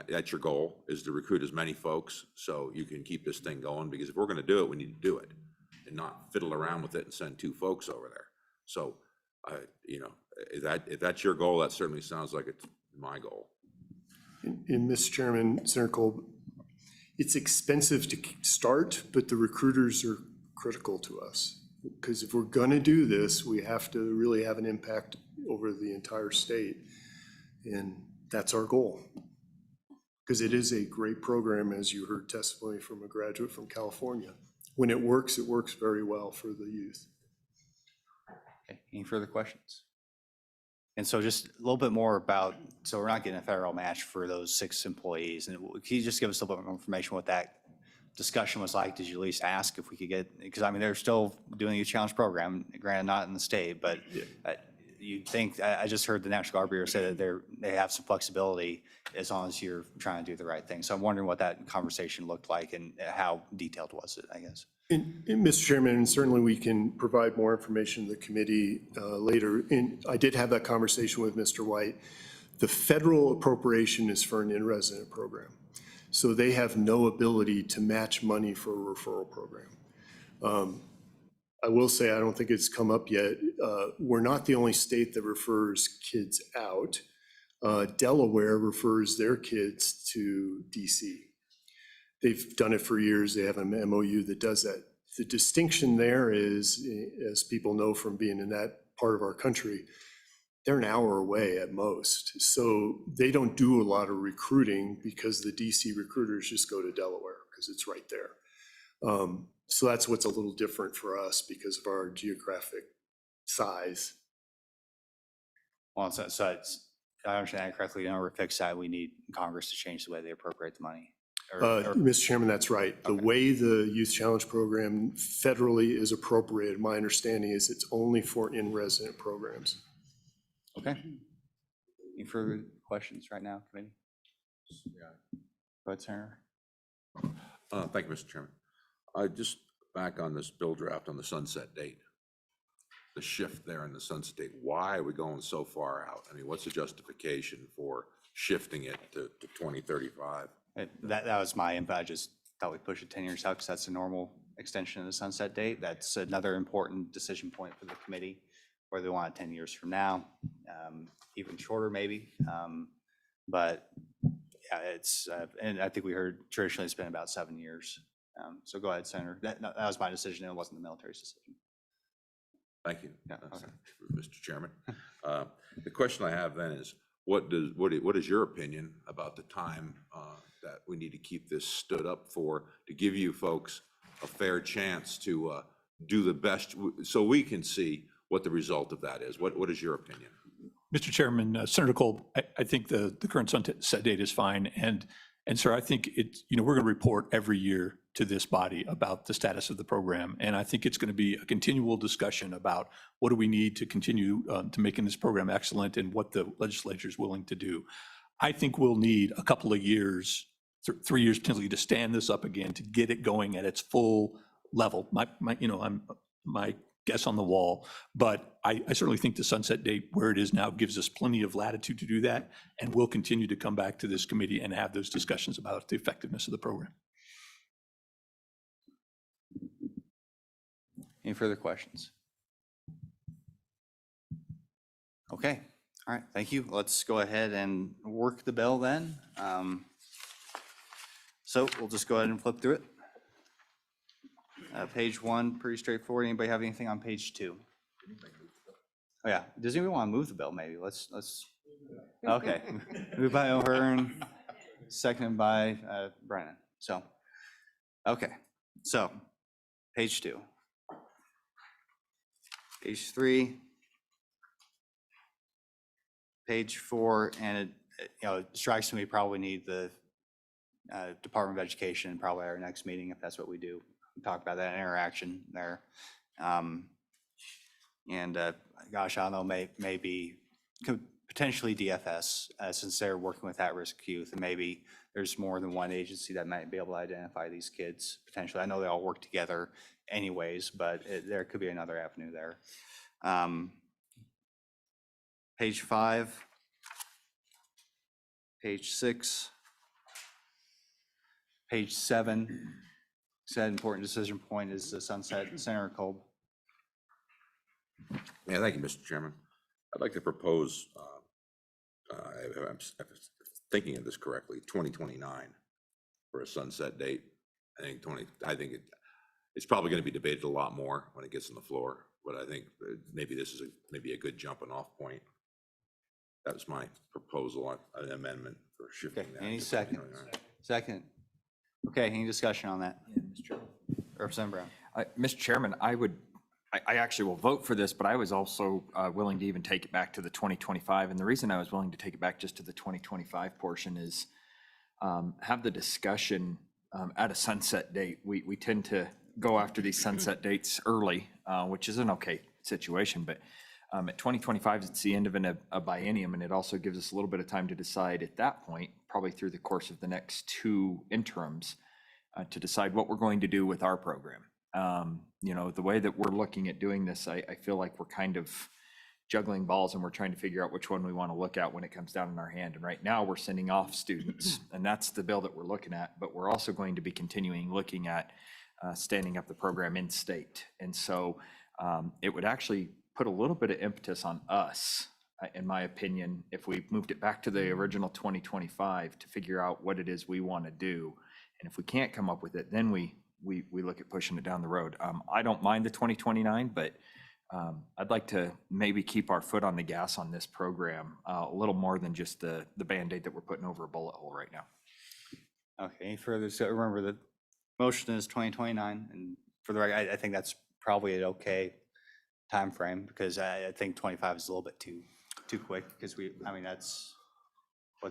that's your goal, is to recruit as many folks so you can keep this thing going, because if we're gonna do it, we need to do it and not fiddle around with it and send 2 folks over there. So, if that's your goal, that certainly sounds like it's my goal. And Mr. Chairman, Senator Kolb, it's expensive to start, but the recruiters are critical to us. Because if we're gonna do this, we have to really have an impact over the entire state. And that's our goal. Because it is a great program, as you heard testimony from a graduate from California. When it works very well for the youth. Okay, any further questions? And so just a little bit more about, so we're not getting a federal match for those 6 employees. And can you just give us a little bit more information what that discussion was like? Did you at least ask if we could get, because I mean, they're still doing a challenge program, granted not in the state, but you'd think, I just heard the National Guard Bureau say that they have some flexibility as long as you're trying to do the right thing. So I'm wondering what that conversation looked like and how detailed was it, I guess. And Mr. Chairman, and certainly we can provide more information to the committee later. And I did have that conversation with Mr. White. The federal appropriation is for an in-resident program. So they have no ability to match money for a referral program. I will say, I don't think it's come up yet. We're not the only state that refers kids out. Delaware refers their kids to DC. They've done it for years. They have an MOU that does that. The distinction there is, as people know from being in that part of our country, they're an hour away at most. So they don't do a lot of recruiting because the DC recruiters just go to Delaware because it's right there. So that's what's a little different for us because of our geographic size. Well, so it's, I understand that correctly, on our fixed side, we need Congress to change the way they appropriate the money. Mr. Chairman, that's right. The way the Youth Challenge Program federally is appropriated, my understanding is it's only for in-resident programs. Okay. Any further questions right now, committee? Yeah. Go ahead, Senator. Thank you, Mr. Chairman. Just back on this bill draft on the sunset date, the shift there in the sunset date, why are we going so far out? I mean, what's the justification for shifting it to 2035? That was my input. I just thought we'd push it 10 years out because that's a normal extension of the sunset date. That's another important decision point for the committee, whether they want it 10 years from now, even shorter maybe. But yeah, it's, and I think we heard traditionally it's been about 7 years. So go ahead, Senator. That was my decision. It wasn't the military's decision. Thank you, Yeah, okay. Mr. Chairman. The question I have then is, what is your opinion about the time that we need to keep this stood up for, to give you folks a fair chance to do the best so we can see what the result of that is? What is your opinion? Mr. Chairman, Senator Kolb, I think the current sunset date is fine. And sir, I think it's, we're going to report every year to this body about the status of the program. And I think it's going to be a continual discussion about what do we need to continue to making this program excellent and what the legislature is willing to do. I think we'll need a couple of years, 3 years potentially, to stand this up again, to get it going at its full level. My guess on the wall, but I certainly think the sunset date where it is now gives us plenty of latitude to do that. And we'll continue to come back to this committee and have those discussions about the effectiveness of the program. Any Any further questions? Okay, all right, thank you. Let's go ahead and work the bill then. So we'll just go ahead and flip through it. Page 1, pretty straightforward. Anybody have anything on page 2? Oh, yeah. Does anyone want to move the bill, maybe? Let's, okay. Moved by O'Hearn, seconded by Brennan. So, okay. So, page 2. Page 3. Page 4, and it strikes me we probably need the Department of Education probably our next meeting, if that's what we do. Talk about that interaction there. Gosh, I don't know, maybe potentially DFS, since they're working with at-risk youth, and maybe there's more than one agency that might be able to identify these kids potentially. I know they all work together anyways, but there could be another avenue there. Page 5, page 6, page 7. Said important decision point is the Sunset Center Kolb. Yeah, thank you, Mr. Chairman. I'd like to propose, I'm thinking of this correctly, 2029 for a sunset date. I think it's probably going to be debated a lot more when it gets on the floor, but I think maybe this is maybe a good jumping off point. That was my proposal, an amendment for shifting that. Any to second? 2029. Second. Okay, any discussion on that? Representative Brown. Mr. Chairman, I actually will vote for this, but I was also willing to even take it back to the 2025. And the reason I was willing to take it back just to the 2025 portion is have the discussion at a sunset date. We tend to go after these sunset dates early, which is an okay situation, but at 2025, it's the end of a biennium, and it also gives us a little bit of time to decide at that point, probably through the course of the next 2 interims, to decide what we're going to do with our program. The way that we're looking at doing this, I feel like we're kind of juggling balls and we're trying to figure out which one we want to look at when it comes down in our hand. And right now we're sending off students, and that's the bill that we're looking at, but we're also going to be continuing looking at standing up the program in state. And so it would actually put a little bit of impetus on us, in my opinion, if we moved it back to the original 2025 to figure out what it is we want to do. And if we can't come up with it, then we look at pushing it down the road. I don't mind the 2029, but I'd like to maybe keep our foot on the gas on this program a little more than just the Band-Aid that we're putting over a bullet hole right now. Okay, any further? So remember, the motion is 2029, and for the record, I think that's probably an okay time frame, because I think 25 is a little bit too quick, because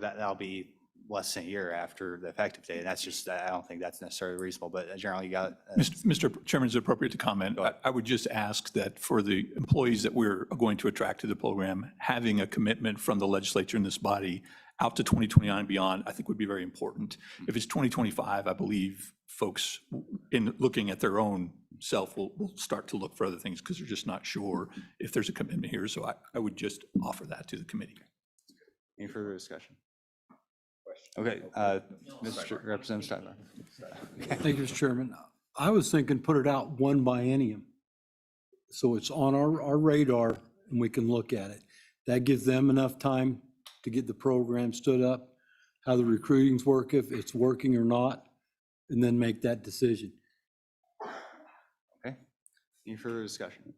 that'll be less than a year after the effective date. And that's just, I don't think that's necessarily reasonable, but generally you got. Mr. Chairman, is it appropriate to comment? I would just ask that for the employees that we're going to attract to the program, having a commitment from the legislature in this body out to 2029 and beyond, I think would be very important. If it's 2025, I believe folks in looking at their own self will start to look for other things because they're just not sure if there's a commitment here. So I would just offer that to the committee. Any further discussion? Okay, Mr. Representative Stadler. Thank you, Mr. Chairman. I was thinking put it out 1 biennium. So it's on our radar and we can look at it. That gives them enough time to get the program stood up, how the recruitings work, if it's working or not, and then make that decision. Okay, any further discussion?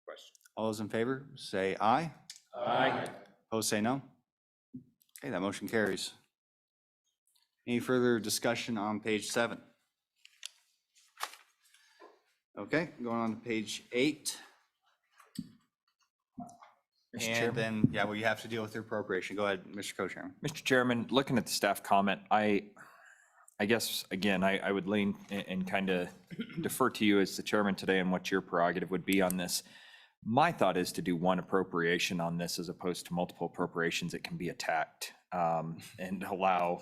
Question. All those in favor, say aye. Aye. Opposed, say no. Okay, that motion carries. Any further discussion on page 7? Okay, going on to page 8. And then, yeah, well, you have to deal with the appropriation. Go ahead, Mr. Co-Chairman. Mr. Chairman, looking at the staff comment, I guess, again, I would lean and kind of defer to you as the chairman today and what your prerogative would be on this. My thought is to do one appropriation on this as opposed to multiple appropriations that can be attacked, and allow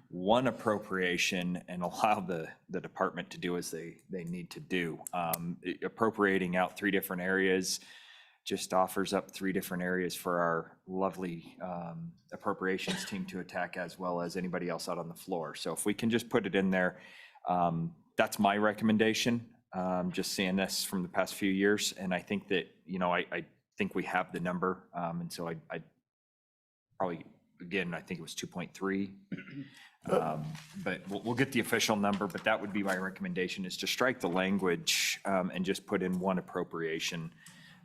one appropriation and allow the department to do as they need to do. Appropriating out 3 different areas just offers up 3 different areas for our lovely appropriations team to attack, as well as anybody else out on the floor. So if we can just put it in there, that's my recommendation. just seeing this from the past few years. And I think that, I think we have the number. And so I probably, again, I think it was 2.3. But we'll get the official number, but that would be my recommendation, is to strike the language and just put in one appropriation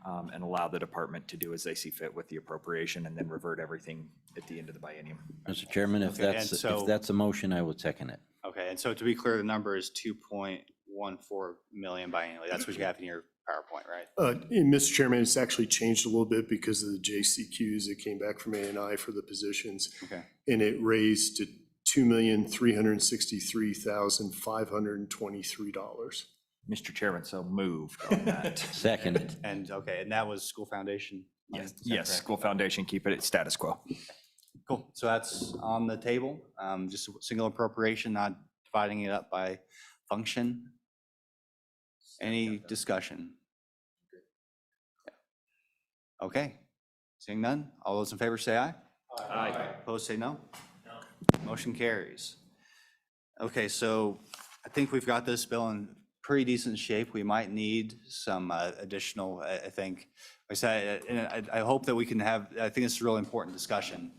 and allow the department to do as they see fit with the appropriation, and then revert everything at the end of the biennium. Mr. Chairman, if Okay, and that's, so- if that's a motion, I would second it. Okay, and so to be clear, the number is 2.14 million biannually. That's what you have in your PowerPoint, right? And Mr. Chairman, it's actually changed a little bit because of the JCQs that came back from A&I for the positions. Okay. And it raised to $2,363,523. Mr. Chairman, so moved on that. Second. And, okay, and that was school foundation? money, is that Yes, correct? school foundation, keep it at status quo. Cool, so that's on the table, just a single appropriation, not dividing it up by function. Any discussion? Okay, seeing none, all those in favor say aye. Aye. Opposed say no. Motion carries. Okay, so I think we've got this bill in pretty decent shape. We might need some additional, I think, like I said, and I hope that we can have, I think it's a really important discussion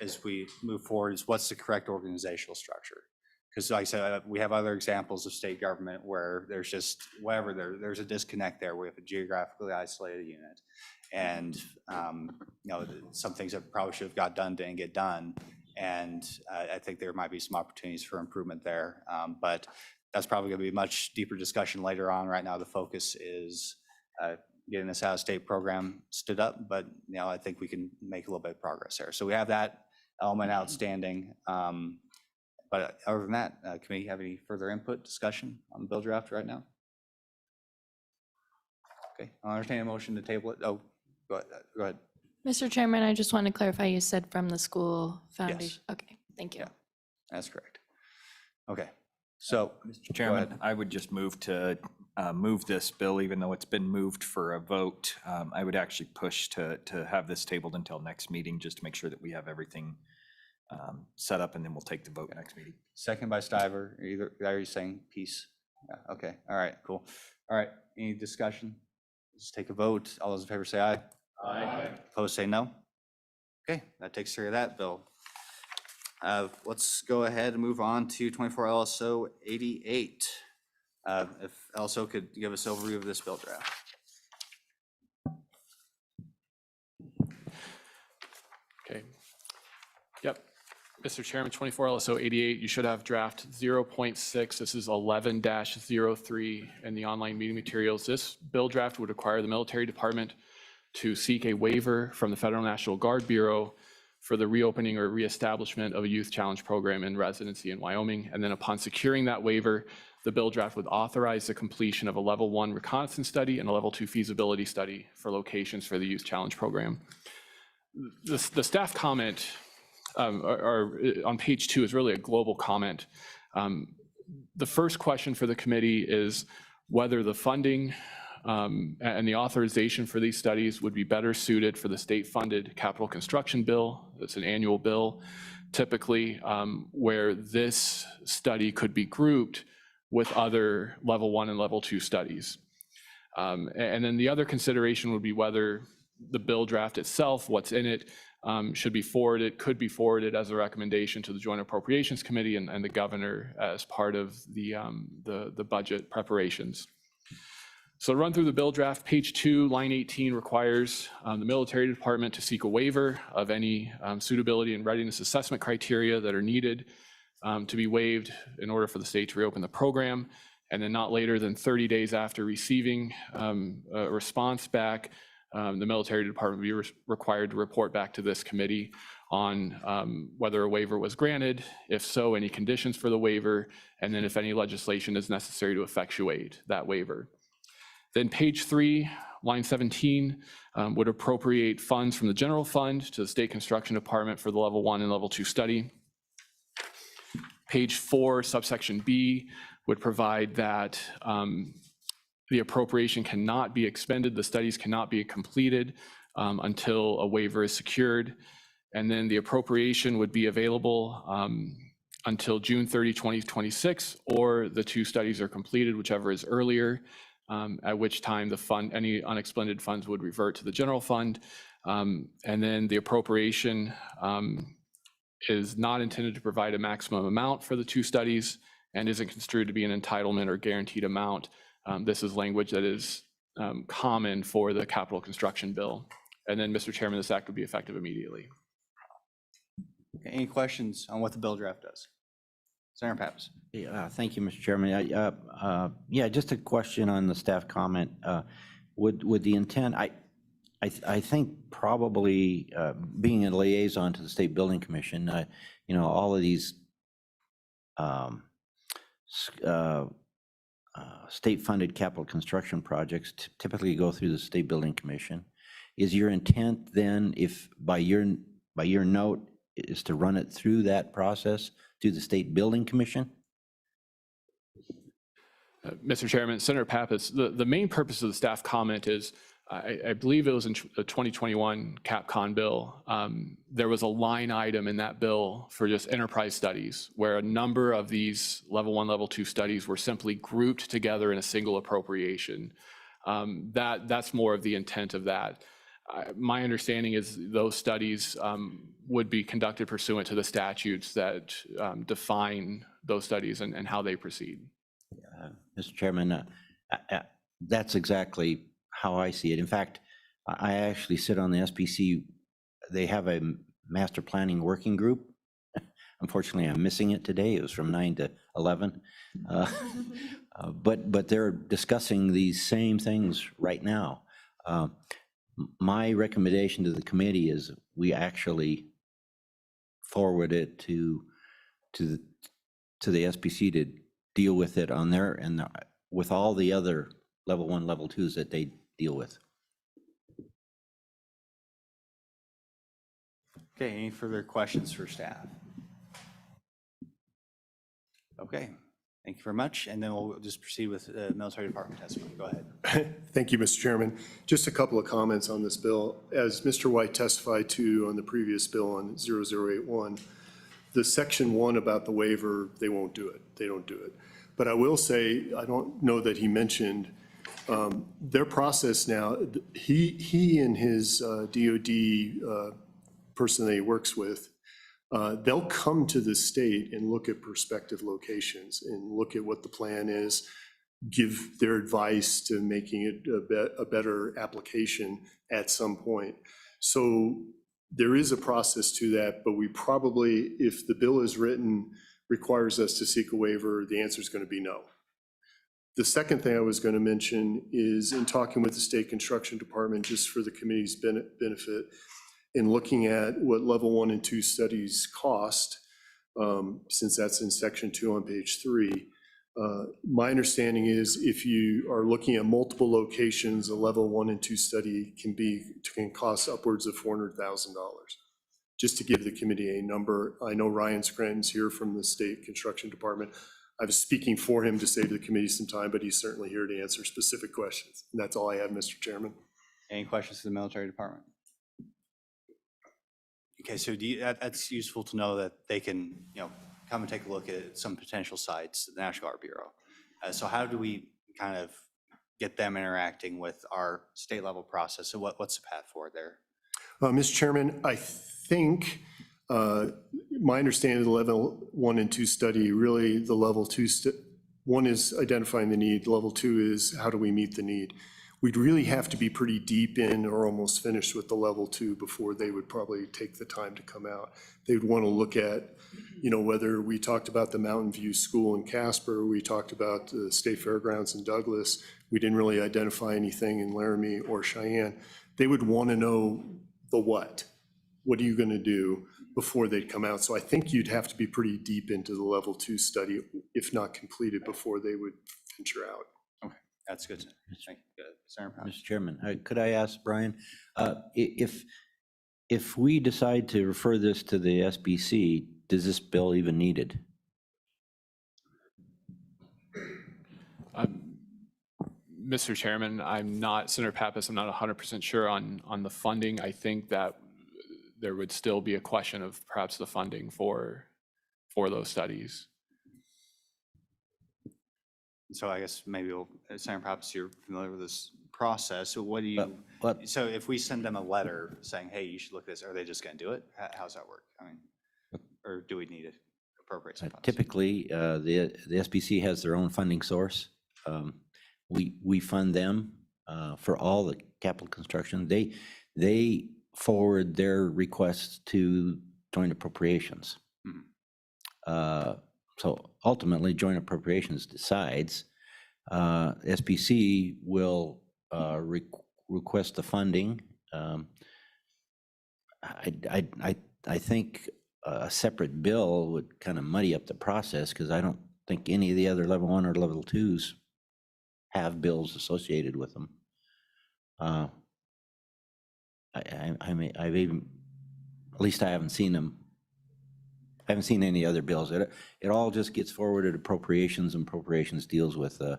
as we move forward, is what's the correct organizational structure? Because like I said, we have other examples of state government where there's just, whatever, there's a disconnect there. We have a geographically isolated unit. And, some things that probably should have got done didn't get done. And I think there might be some opportunities for improvement there. But that's probably going to be a much deeper discussion later on. Right now, the focus is getting this out-of-state program stood up. But, I think we can make a little bit of progress there. So we have that element outstanding. But other than that, committee have any further input, discussion on the bill draft right now? Okay, I'll entertain a motion to table it. Oh, go ahead. Mr. Chairman, I just want to clarify, you said from the school foundation? Okay, thank you. Yeah, that's correct. Okay, so. Mr. go Chairman, ahead. I would just move to move this bill, even though it's been moved for a vote. I would actually push to have this tabled until next meeting, just to make sure that we have everything set up, and then we'll take the vote next meeting. Second by Stiver. Are you saying peace? Yeah, okay, all right, cool. All right, any discussion? Let's take a vote. All those in favor say aye. Aye. Opposed say no. Okay, that takes care of that bill. Let's go ahead and move on to 24 LSO 88. If LSO could give us an overview of this bill draft. Okay. Yep. Mr. Chairman, 24 LSO 88, you should have draft 0.6. This is 11-03 in the online meeting materials. This bill draft would require the military department to seek a waiver from the Federal National Guard Bureau for the reopening or reestablishment of a youth challenge program in residency in Wyoming. And then upon securing that waiver, the bill draft would authorize the completion of a level 1 reconnaissance study and a level 2 feasibility study for locations for the youth challenge program. The staff comment on page 2 is really a global comment. The first question for the committee is whether the funding and the authorization for these studies would be better suited for the state-funded capital construction bill. It's an annual bill, typically, where this study could be grouped with other level 1 and level 2 studies. And then the other consideration would be whether the bill draft itself, what's in it, should be forwarded, could be forwarded as a recommendation to the Joint Appropriations Committee and the governor as part of the budget preparations. So to run through the bill draft, page 2, line 18 requires the military department to seek a waiver of any suitability and readiness assessment criteria that are needed to be waived in order for the state to reopen the program. And then not later than 30 days after receiving a response back, the military department will be required to report back to this committee on whether a waiver was granted, if so, any conditions for the waiver, and then if any legislation is necessary to effectuate that waiver. Then page 3, line 17, would appropriate funds from the general fund to the state construction department for the level 1 and level 2 study. Page 4, subsection B, would provide that the appropriation cannot be expended, the studies cannot be completed until a waiver is secured. And then the appropriation would be available until June 30, 2026, or the two studies are completed, whichever is earlier, at which time the fund, any unexpended funds would revert to the general fund. And then the appropriation is not intended to provide a maximum amount for the two studies and isn't construed to be an entitlement or guaranteed amount. This is language that is common for the capital construction bill. And then, Mr. Chairman, this act would be effective immediately. Okay, any questions on what the bill draft does? Senator Pappas. Yeah, thank you, Mr. Chairman. Yeah, just a question on the staff comment. Would the intent, I think probably being a liaison to the State Building Commission, all of these state-funded capital construction projects typically go through the State Building Commission. Is your intent then, if by your note, is to run it through that process to the State Building Commission? Mr. Chairman, Senator Pappas, the main purpose of the staff comment is, I believe it was in the 2021 CapCon bill, there was a line item in that bill for just enterprise studies where a number of these level 1, level 2 studies were simply grouped together in a single appropriation. That's more of the intent of that. My understanding is those studies would be conducted pursuant to the statutes that define those studies and how they proceed. Mr. Chairman, that's exactly how I see it. In fact, I actually sit on the SPC. They have a master planning working group. Unfortunately, I'm missing it today. It was from 9 to 11. But they're discussing these same things right now. My recommendation to the committee is we actually forward it to the SPC to deal with it on their, and with all the other level 1, level 2s that they deal with. Okay, any further questions for staff? Okay, thank you very much. And then we'll just proceed with military department testimony. Go ahead. Thank you, Mr. Chairman. Just a couple of comments on this bill. As Mr. White testified to on the previous bill on 0081, the section 1 about the waiver, they won't do it. They don't do it. But I will say, I don't know that he mentioned their process now. He and his DOD person that he works with, they'll come to the state and look at prospective locations and look at what the plan is, give their advice to making it a better application at some point. So there is a process to that, but we probably, if the bill is written, requires us to seek a waiver, the answer is going to be no. The second thing I was going to mention is in talking with the State Construction Department, just for the committee's benefit, in looking at what level 1 and 2 studies cost, since that's in section 2 on page 3, my understanding is if you are looking at multiple locations, a level 1 and 2 study can cost upwards of $400,000. Just to give the committee a number, I know Ryan Scranton's here from the State Construction Department. I was speaking for him to save the committee some time, but he's certainly here to answer specific questions. And that's all I have, Mr. Chairman. Any questions to the military department? Okay, so that's useful to know that they can, come and take a look at some potential sites at the National Guard Bureau. So how do we kind of get them interacting with our state level process? So what's the path forward there? Mr. Chairman, I think my understanding of the level 1 and 2 study, really the level 2, one is identifying the need, level 2 is how do we meet the need? We'd really have to be pretty deep in or almost finished with the level 2 before they would probably take the time to come out. They'd want to look at, whether we talked about the Mountain View School in Casper, we talked about the State Fairgrounds in Douglas, we didn't really identify anything in Laramie or Cheyenne. They would want to know the what. What are you going to do before they'd come out? So I think you'd have to be pretty deep into the level 2 study, if not completed, before they would venture out. Okay, that's good. Thank you. Senator Powell. Mr. Chairman, could I ask Brian, if we decide to refer this to the SBC, does this bill even needed? Mr. Chairman, Senator Pappas, I'm not 100% sure on the funding. I think that there would still be a question of perhaps the funding for for those studies. So I guess maybe we'll, Senator, perhaps you're familiar with this process. So what do you, so if we send them a letter saying, hey, you should look at this, are they just going to do it? How's that work? I mean, or do we need to appropriate some funds? Typically, the SBC has their own funding source. We fund them for all the capital construction. They forward their requests to joint appropriations. So ultimately, joint appropriations decides. SBC will request the funding. I think a separate bill would kind of muddy up the process, because I don't think any of the other level 1 or level 2s have bills associated with them. I've even, at least I haven't seen them. I haven't seen any other bills. It all just gets forwarded appropriations, and appropriations deals with the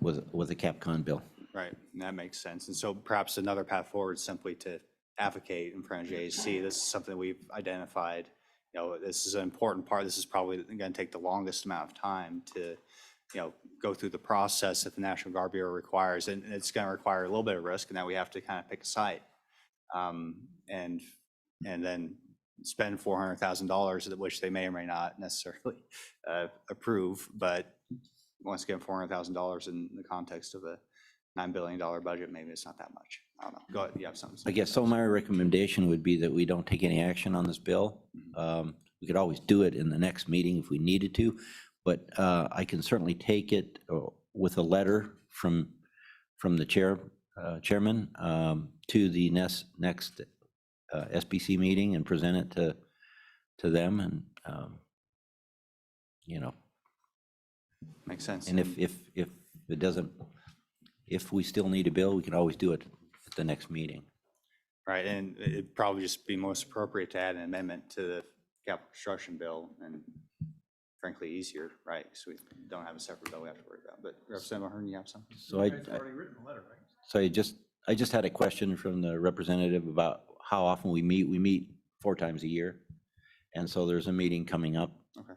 CapCon bill. Right, and that makes sense. And so perhaps another path forward is simply to advocate in front of JAC. This is something we've identified. You know, this is an important part. This is probably going to take the longest amount of time to, you know, go through the process that the National Guard Bureau requires. And it's going to require a little bit of risk, and that we have to kind of pick a site. And then spend $400,000, which they may or may not necessarily approve. But once again, $400,000 in the context of a $9 billion budget, maybe it's not that much. I don't know. Go ahead, you have something. I guess so. My recommendation would be that we don't take any action on this bill. We could always do it in the next meeting if we needed to, but I can certainly take it with a letter from the chairman to the next SBC meeting and present it to them, and you know. Makes sense. And if it doesn't, if we still need a bill, we can always do it at the next meeting. Right, and it'd probably just be most appropriate to add an amendment to the capital construction bill, and frankly, easier, right? So we don't have a separate bill we have to worry about. But Representative Ahern, you have something? So I just had a question from the representative about how often we meet. We meet 4 times a year, and so there's a meeting coming up. Okay.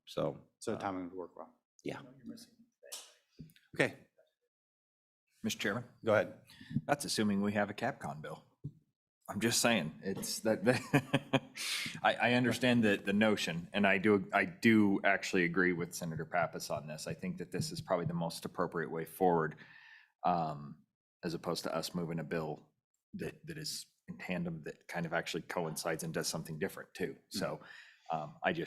So timing would work well. Yeah. Okay. Mr. Chairman? Go ahead. That's assuming we have a CapCon bill. I'm just saying, it's that, I understand the notion, and I do actually agree with Senator Pappas on this. I think that this is probably the most appropriate way forward, as opposed to us moving a bill that is in tandem, that kind of actually coincides and does something different too. So I do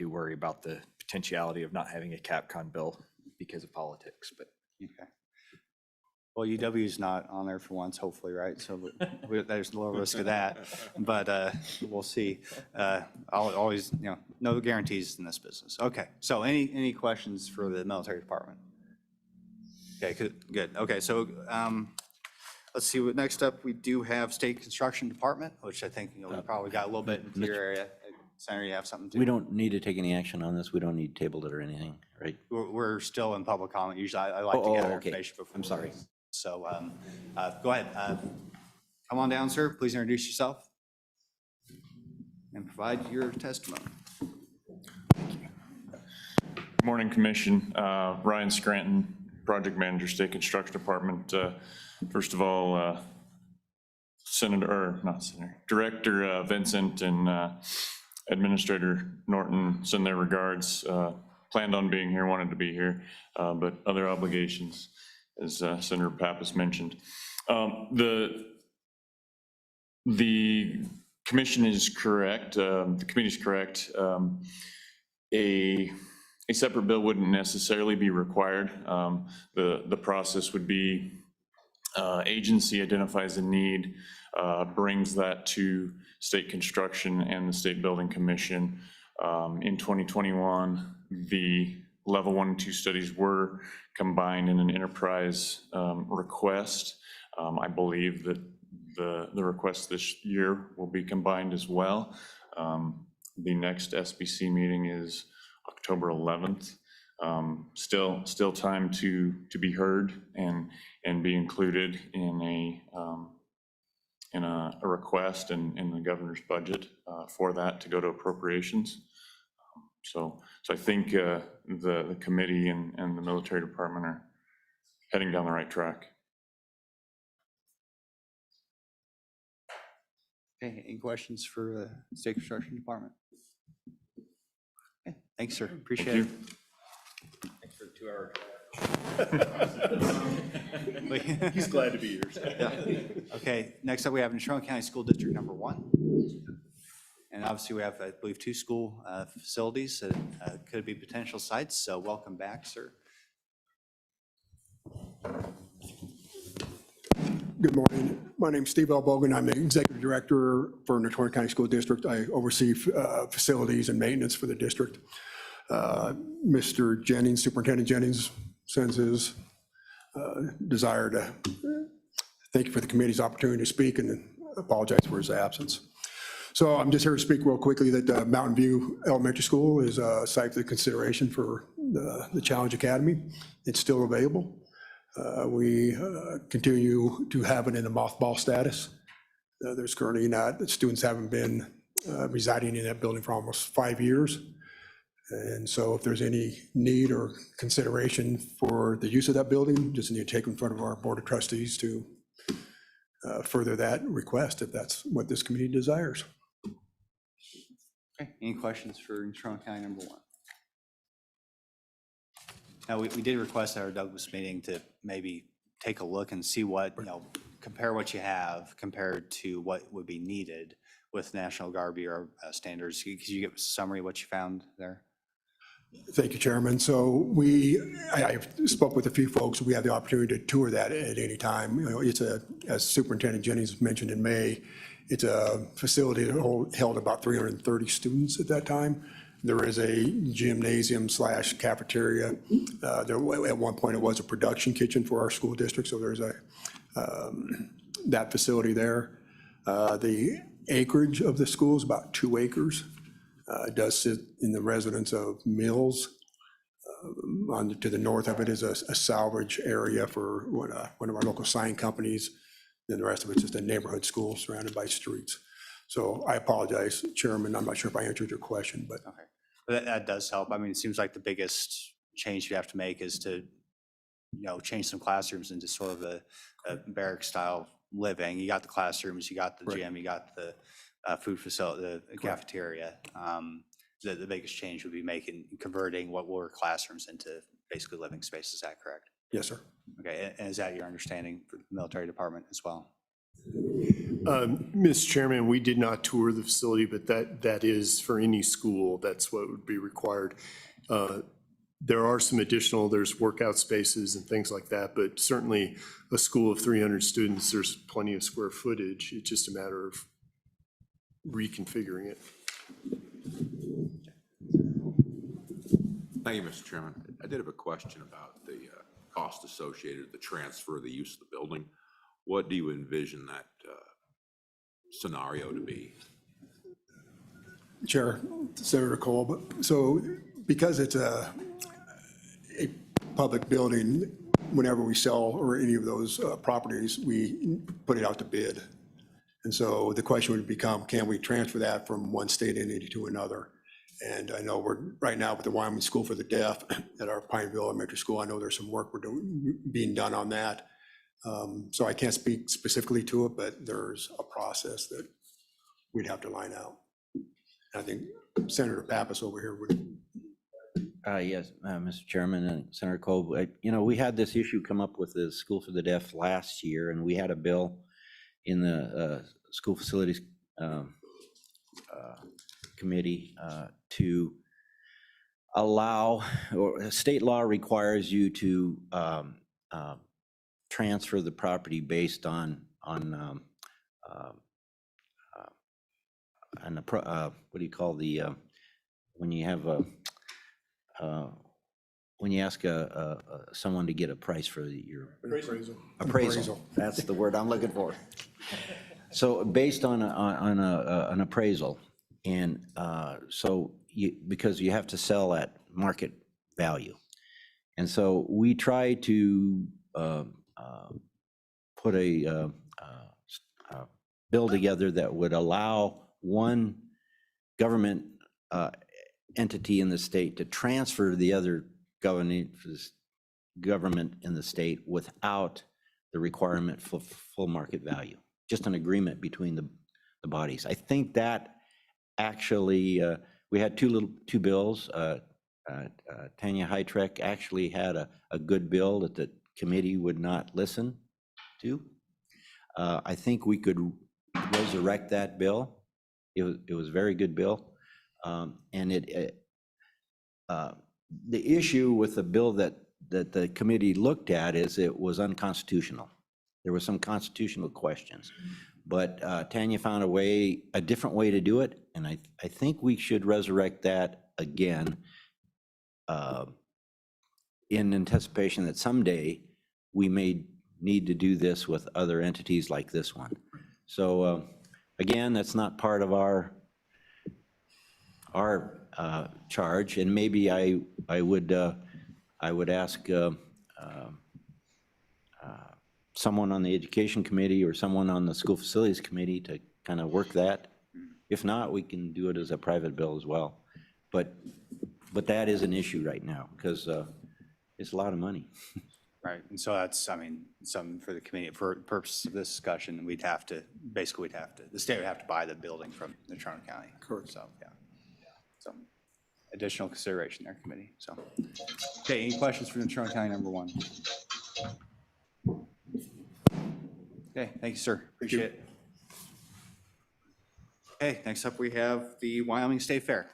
worry about the potentiality of not having a CapCon bill because of politics, but. Okay. Well, UW is not on there for once, hopefully, right? So there's a little risk of that, but we'll see. I'll always, no guarantees in this business. Okay, so any questions for the military department? Okay, good. Okay, so let's see. Next up, we do have State Construction Department, which I think we probably got a little bit into your area. Senator, you have something to? We don't need to take any action on this. We don't need to table it or anything, right? We're still in public comment. Usually I like to gather information before. I'm sorry. So go ahead. Come on down, sir. Please introduce yourself and provide your testimony. Good morning, Commission. Ryan Scranton, Project Manager, State Construction Department. First of all, Director Vincent and Administrator Norton send their regards. Planned on being here, wanted to be here, but other obligations, as Senator Pappas mentioned. The commission is correct. The committee is correct. A separate bill wouldn't necessarily be required. The process would be agency identifies a need, brings that to State Construction and the State Building Commission. In 2021, the level 1 and 2 studies were combined in an enterprise request. I believe that the request this year will be combined as well. The next SBC meeting is October 11th. Still time to be heard and be included in a request in the governor's budget for that to go to appropriations. So I think the committee and the military department are heading down the right track. Okay, any questions for the State Construction Department? Okay, thanks, sir. Appreciate it. Thanks for the 2-hour. He's glad to be here. Yeah. Okay, next up, we have Trumbull County School District number 1. And obviously, we have, I believe, 2 school facilities that could be potential sites, so welcome back, sir. Good morning. My name's Steve L. Bogan. I'm the Executive Director for Natoina County School District. I oversee facilities and maintenance for the district. Mr. Jennings, Superintendent Jennings, sends his desire to thank you for the committee's opportunity to speak and apologize for his absence. So I'm just here to speak real quickly that Mountain View Elementary School is a site for consideration for the Challenge Academy. It's still available. We continue to have it in a mothball status. There's currently not, the students haven't been residing in that building for almost 5 years. And so if there's any need or consideration for the use of that building, just need to take in front of our Board of Trustees to further that request if that's what this committee desires. Okay, any questions for Trumbull County number 1? Now, we did request at our Douglas meeting to maybe take a look and see what, compare what you have compared to what would be needed with National Guard Bureau standards. Could you give us a summary of what you found there? Thank you, Chairman. So I spoke with a few folks. We had the opportunity to tour that at any time. It's as Superintendent Jennings mentioned in May, it's a facility that held about 330 students at that time. There is a gymnasium / cafeteria. At one point, it was a production kitchen for our school district, so there's that facility there. The acreage of the school is about 2 acres. It does sit in the residence of Mills. To the north of it is a salvage area for one of our local sign companies. Then the rest of it's just a neighborhood school surrounded by streets. So I apologize, Chairman. I'm not sure if I answered your question, but. Okay, but that does help. I mean, it seems like the biggest change you have to make is to, change some classrooms into sort of a barrack style living. You got the classrooms, you got the gym, you got the food facility, the cafeteria. The biggest change would be converting what were classrooms into basically living space. Is that correct? Yes, sir. Okay, and is that your understanding for the military department as well? Mr. Chairman, we did not tour the facility, but that is for any school, that's what would be required. There are some there's workout spaces and things like that, but certainly a school of 300 students, there's plenty of square footage. It's just a matter of reconfiguring it. Thank you, Mr. Chairman. I did have a question about the cost associated with the transfer of the use of the building. What do you envision that scenario to be? Chair, Senator Cole, so because it's a public building, whenever we sell or any of those properties, we put it out to bid. And so the question would become, can we transfer that from one state entity to another? And I know we're right now with the Wyoming School for the Deaf at our Pineville Elementary School. I know there's some work being done on that. So I can't speak specifically to it, but there's a process that we'd have to line out. I think Senator Pappas over here would. Yes, Mr. Chairman and Senator Cole, we had this issue come up with the School for the Deaf last year, and we had a bill in the School Facilities Committee to allow, or state law requires you to transfer the property based on what do you call the when you have when you ask someone to get a price for your appraisal. That's the word I'm looking for. So based on an appraisal, and so because you have to sell at market value, and so we try to put a bill together that would allow one government entity in the state to transfer to the other government in the state without the requirement for full market value, just an agreement between the bodies. I think that actually, we had two bills. Tanya Hytrek actually had a good bill that the committee would not listen to. I think we could resurrect that bill. It was a very good bill. And the issue with the bill that the committee looked at is it was unconstitutional. There were some constitutional questions, but Tanya found a different way to do it, and I think we should resurrect that again in anticipation that someday we may need to do this with other entities like this one. So again, that's not part of our charge, and maybe I would ask someone on the education committee or someone on the school facilities committee to kind of work that. If not, we can do it as a private bill as well. But that is an issue right now because it's a lot of money. Right, and so that's, I mean, something for the committee, for purposes of this discussion, the state would have to buy the building from Natrona County. Correct. So, yeah. So, additional consideration there, committee, so. Okay, any questions for Natrona County number one? Okay, thank you, sir, appreciate it. Okay, next up we have the Wyoming State Fair.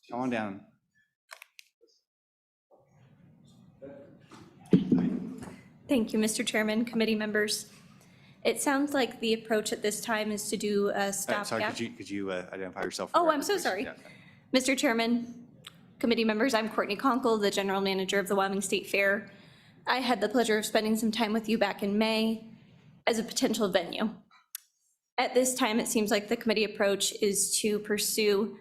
Come on down. Thank you, Mr. Chairman, committee members. It sounds like the approach at this time is to do a Sorry, stopgap. could you identify yourself? for the Oh, I'm record, so please? sorry. Yeah. Mr. Chairman, committee members, I'm Courtney Conkle, the general manager of the Wyoming State Fair. I had the pleasure of spending some time with you back in May as a potential venue. At this time, it seems like the committee approach is to pursue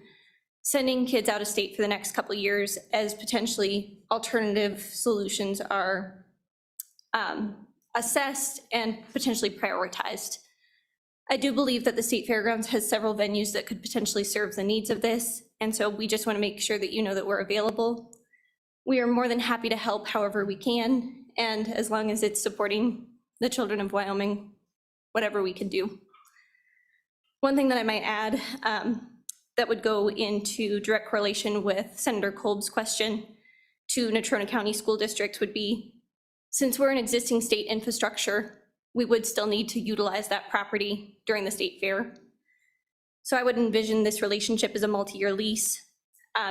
sending kids out of state for the next couple of years as potentially alternative solutions are assessed and potentially prioritized. I do believe that the State Fairgrounds has several venues that could potentially serve the needs of this, and so we just want to make sure that you know that we're available. We are more than happy to help however we can, and as long as it's supporting the children of Wyoming, whatever we can do. One thing that I might add that would go into direct correlation with Senator Kolb's question to Natrona County School District would be, since we're an existing state infrastructure, we would still need to utilize that property during the state fair. So I would envision this relationship as a multi-year lease,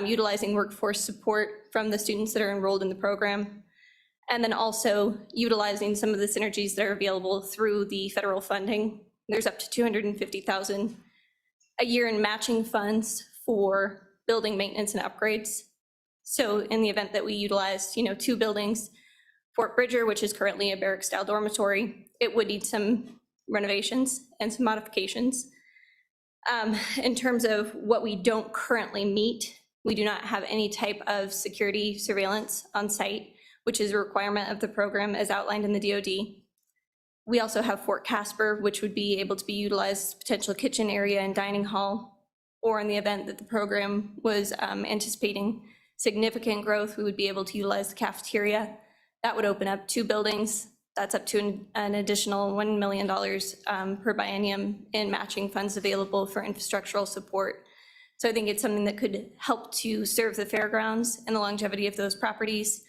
utilizing workforce support from the students that are enrolled in the program, and then also utilizing some of the synergies that are available through the federal funding. There's up to $250,000 a year in matching funds for building maintenance and upgrades. So in the event that we utilize, two buildings, Fort Bridger, which is currently a barrack-style dormitory, it would need some renovations and some modifications. In terms of what we don't currently meet, we do not have any type of security surveillance on site, which is a requirement of the program as outlined in the DoD. We also have Fort Casper, which would be able to be utilized as potential kitchen area and dining hall, or in the event that the program was anticipating significant growth, we would be able to utilize the cafeteria. That would open up 2 buildings. That's up to an additional $1 million per biennium in matching funds available for infrastructural support. So I think it's something that could help to serve the fairgrounds and the longevity of those properties.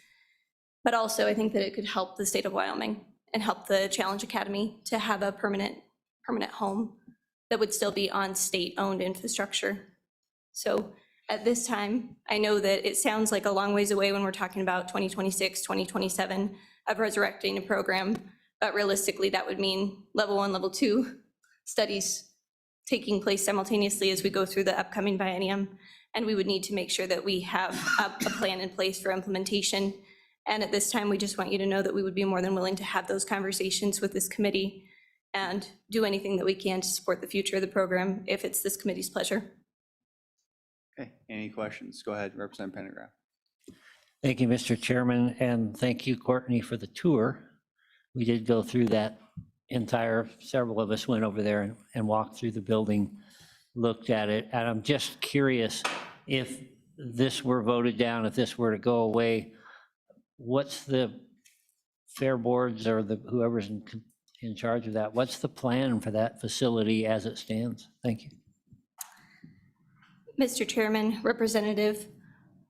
But also I think that it could help the state of Wyoming and help the Challenge Academy to have a permanent home that would still be on state-owned infrastructure. So at this time, I know that it sounds like a long ways away when we're talking about 2026, 2027 of resurrecting a program, but realistically that would mean level 1, level 2 studies taking place simultaneously as we go through the upcoming biennium. And we would need to make sure that we have a plan in place for implementation. And at this time, we just want you to know that we would be more than willing to have those conversations with this committee and do anything that we can to support the future of the program if it's this committee's pleasure. Okay, any questions? Go ahead, Representative Pendergraft. Thank you, Mr. Chairman, and thank you, Courtney, for the tour. We did go through that several of us went over there and walked through the building, looked at it, and I'm just curious if this were voted down, if this were to go away, what's the fair boards or whoever's in charge of that, what's the plan for that facility as it stands? Thank you. Mr. Chairman, Representative,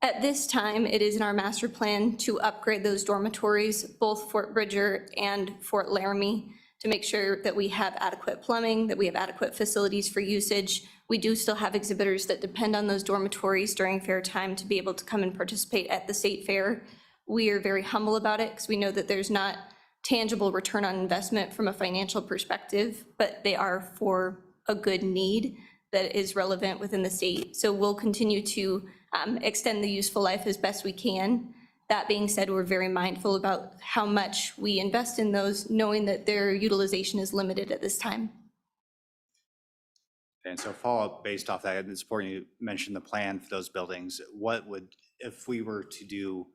at this time, it is in our master plan to upgrade those dormitories, both Fort Bridger and Fort Laramie, to make sure that we have adequate plumbing, that we have adequate facilities for usage. We do still have exhibitors that depend on those dormitories during fair time to be able to come and participate at the state fair. We are very humble about it because we know that there's not tangible return on investment from a financial perspective, but they are for a good need that is relevant within the state. So we'll continue to extend the useful life as best we can. That being said, we're very mindful about how much we invest in those, knowing that their utilization is limited at this time. And so follow up based off that, it's important you mentioned the plan for those buildings. What would, if we were to do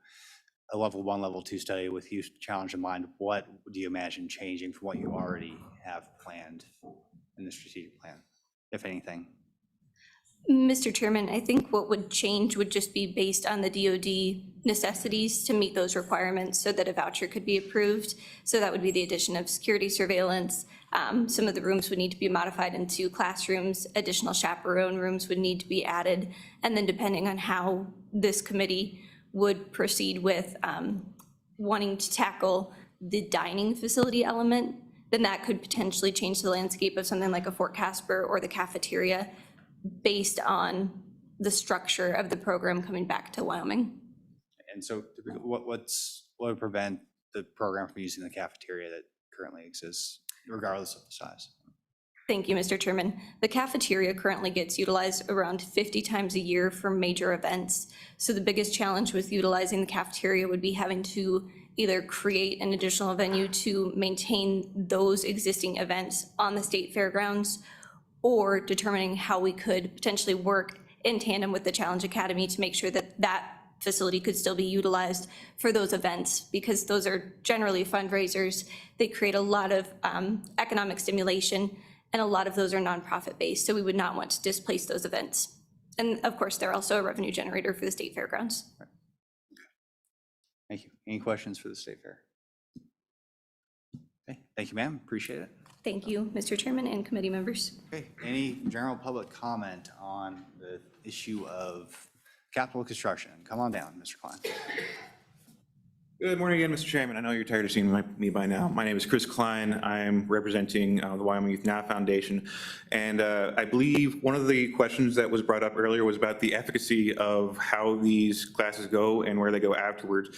a level 1, level 2 study with youth challenge in mind, what do you imagine changing from what you already have planned in the strategic plan, if anything? Mr. Chairman, I think what would change would just be based on the DoD necessities to meet those requirements so that a voucher could be approved. So that would be the addition of security surveillance. Some of the rooms would need to be modified into classrooms. Additional chaperone rooms would need to be added. And then depending on how this committee would proceed with wanting to tackle the dining facility element, then that could potentially change the landscape of something like a Fort Casper or the cafeteria based on the structure of the program coming back to Wyoming. And so what would prevent the program from using the cafeteria that currently exists, regardless of the size? Thank you, Mr. Chairman. The cafeteria currently gets utilized around 50 times a year for major events. So the biggest challenge with utilizing the cafeteria would be having to either create an additional venue to maintain those existing events on the state fairgrounds, or determining how we could potentially work in tandem with the Challenge Academy to make sure that that facility could still be utilized for those events, because those are generally fundraisers. They create a lot of economic stimulation, and a lot of those are nonprofit based, so we would not want to displace those events. And of course, they're also a revenue generator for the state fairgrounds. Thank you. Any questions for the State Fair? Okay, thank you, ma'am. Appreciate it. Thank you, Mr. Chairman and committee members. Okay, any general public comment on the issue of capital construction? Come on down, Mr. Klein. Good morning again, Mr. Chairman. I know you're tired of seeing me by now. My name is Chris Klein. I'm representing the Wyoming Youth Now Foundation. And I believe one of the questions that was brought up earlier was about the efficacy of how these classes go and where they go afterwards.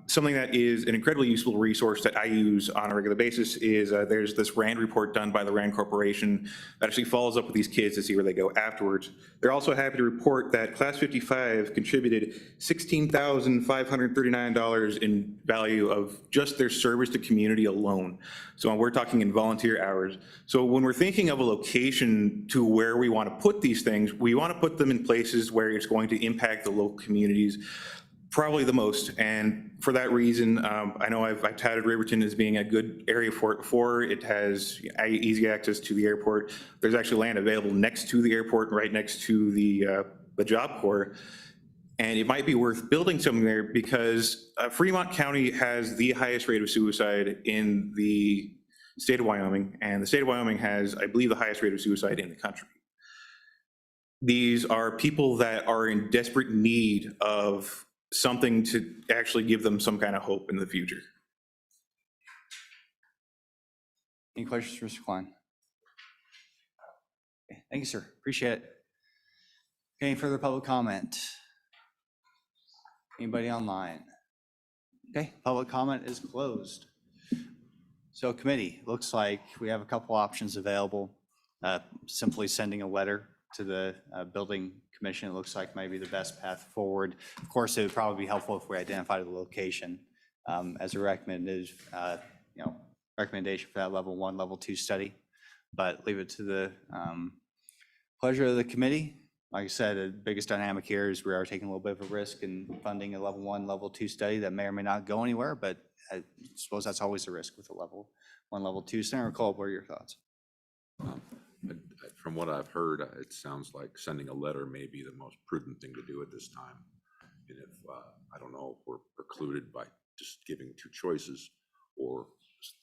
Something that is an incredibly useful resource that I use on a regular basis is there's this RAND report done by the RAND Corporation that actually follows up with these kids to see where they go afterwards. They're also happy to report that Class 55 contributed $16,539 in value of just their service to community alone. So we're talking in volunteer hours. So when we're thinking of a location to where we want to put these things, we want to put them in places where it's going to impact the local communities probably the most. And for that reason, I know I've touted Riverton as being a good area for it before. It has easy access to the airport. There's actually land available next to the airport, right next to the Job Corps. And it might be worth building something there because Fremont County has the highest rate of suicide in the state of Wyoming. And the state of Wyoming has, I believe, the highest rate of suicide in the country. These are people that are in desperate need of something to actually give them some kind of hope in the future. Any questions for Mr. Klein? Okay, thank you, sir. Appreciate it. Any further public comment? Anybody online? Okay, public comment is closed. So committee, looks like we have a couple options available. Simply sending a letter to the building commission, it looks like might be the best path forward. Of course, it would probably be helpful if we identified the location as a recommendation for that level 1, level 2 study, but leave it to the pleasure of the committee. Like I said, the biggest dynamic here is we are taking a little bit of a risk in funding a level 1, level 2 study that may or may not go anywhere, but I suppose that's always a risk with a level 1, level 2. Senator Kolb, what are your thoughts? I'd from what I've heard, it sounds like sending a letter may be the most prudent thing to do at this time. And if, I don't know, if we're precluded by just giving two choices or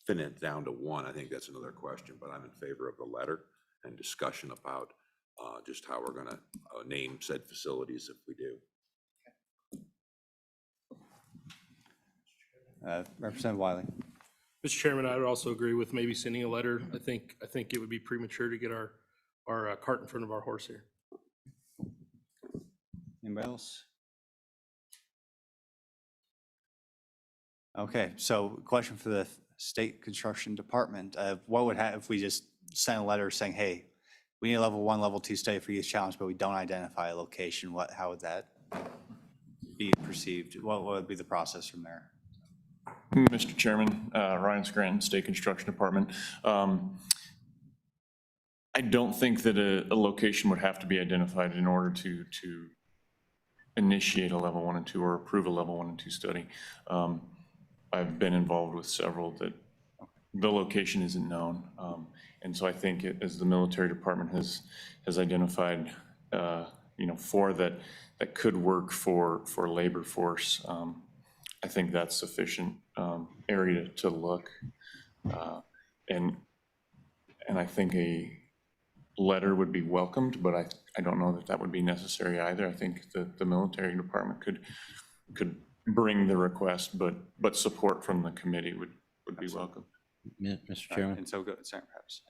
thin it down to one, I think that's another question, but I'm in favor of the letter and discussion about just how we're gonna name said facilities if we do. Representative Wiley. Mr. Chairman, I would also agree with maybe sending a letter. I think it would be premature to get our cart in front of our horse here. Anybody else? Okay, so question for the State Construction Department. What would happen if we just sent a letter saying, hey, we need a level 1, level 2 study for youth challenge, but we don't identify a location? How would that be perceived? What would be the process from there? Mr. Chairman, Ryan Scranton, State Construction Department. I don't think that a location would have to be identified in order to initiate a level 1 and 2 or approve a level 1 and 2 study. I've been involved with several that the location isn't known. And so I think as the military department has identified, 4 that could work for labor force, I think that's sufficient area to look. And I think a letter would be welcomed, but I don't know that would be necessary either. I think that the military department could bring the request, but support from the committee would be welcome. Mr. Chairman? And so, Senator Pappas.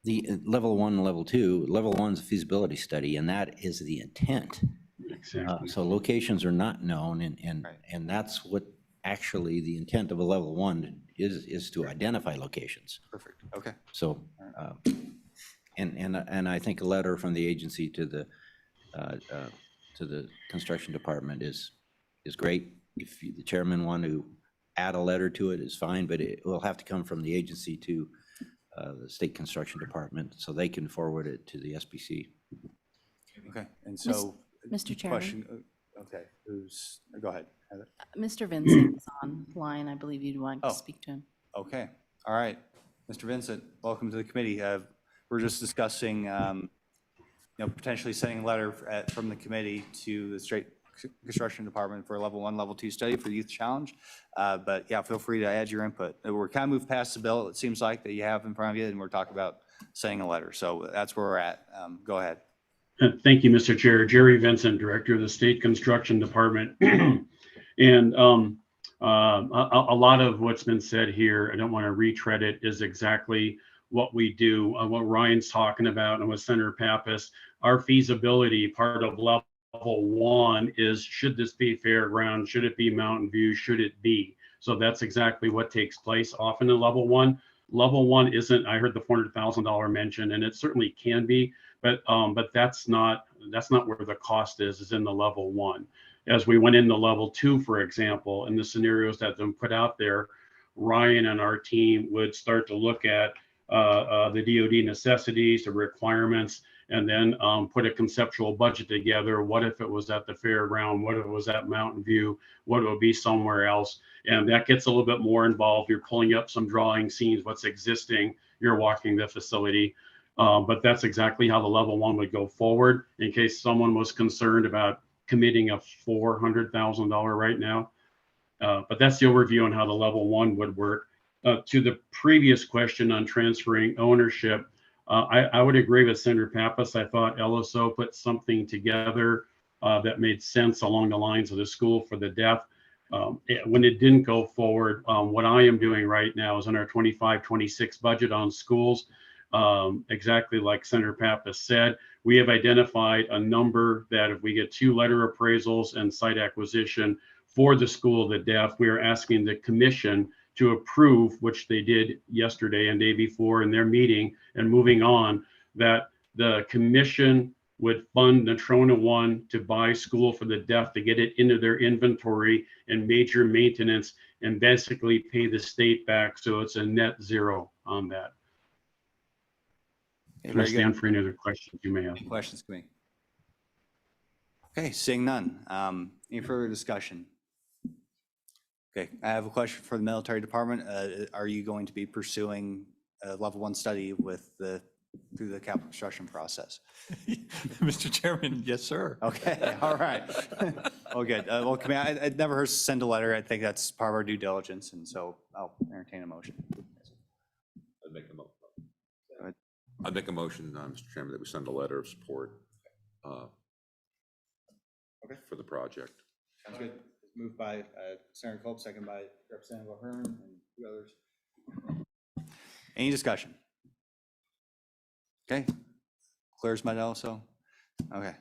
The level 1 and level 2, level 1 is a feasibility study, and that is the intent. Exactly. So locations are not known, and that's what actually the intent of a level 1 is to identify locations. Perfect, okay. So, and I think a letter from the agency to the construction department is great. If the chairman want to add a letter to it, is fine, but it will have to come from the agency to the state construction department so they can forward it to the SBC. Okay, and so. Mr. Chairman. Question, okay, go ahead, Heather. Mr. Vincent is online. I believe you'd want to speak to him. Okay, all right. Mr. Vincent, welcome to the committee. We're just discussing, potentially sending a letter from the committee to the State Construction Department for a level 1, level 2 study for the Youth Challenge. But yeah, feel free to add your input. We're kind of moved past the bill, it seems like, that you have in front of you, and we're talking about sending a letter. So that's where we're at. Go ahead. Thank you, Mr. Chair. Jerry Vincent, Director of the State Construction Department. And a lot of what's been said here, I don't want to retread it, is exactly what we do, what Ryan's talking about and what Senator Pappas. Our feasibility part of level 1 is, should this be fairground? Should it be Mountain View? Should it be? So that's exactly what takes place often in level 1. Level 1 isn't, I heard the $400,000 mentioned, and it certainly can be, but that's not where the cost is in the level 1. As we went into level 2, for example, in the scenarios that have been put out there, Ryan and our team would start to look at the DoD necessities, the requirements, and then put a conceptual budget together. What if it was at the fairground? What if it was at Mountain View? What if it would be somewhere else? And that gets a little bit more involved. You're pulling up some drawing scenes, what's existing. You're walking the facility. But that's exactly how the level 1 would go forward, in case someone was concerned about committing a $400,000 right now. But that's the overview on how the level 1 would work. To the previous question on transferring ownership, I would agree with Senator Pappas. I thought LSO put something together that made sense along the lines of the School for the Deaf. When it didn't go forward, what I am doing right now is in our 25-26 budget on schools. Exactly like Senator Pappas said, we have identified a number that if we get 2 letter appraisals and site acquisition for the School of the Deaf, we are asking the commission to approve, which they did yesterday and day before in their meeting, and moving on, that the commission would fund Natrona 1 to buy School for the Deaf to get it into their inventory and major maintenance, and basically pay the state back. So it's a net zero on that. And I stand for any other questions you may have. Any questions, committee? Okay, seeing none. Any further discussion? Okay, I have a question for the military department. Are you going to be pursuing a level 1 study with the through the capital construction process? Mr. Chairman, yes, sir. Okay, all right. Oh, good. Well, it never hurts to send a letter. I think that's part of our due diligence, and so I'll entertain a motion. I'd make a mo- Go ahead. I'd make a motion, Mr. Chairman, that we send a letter of support for the project. Sounds good. Moved by Senator Culp, second by Representative O'Hearn and two others. Any discussion? Okay. Clear as mud also? Okay.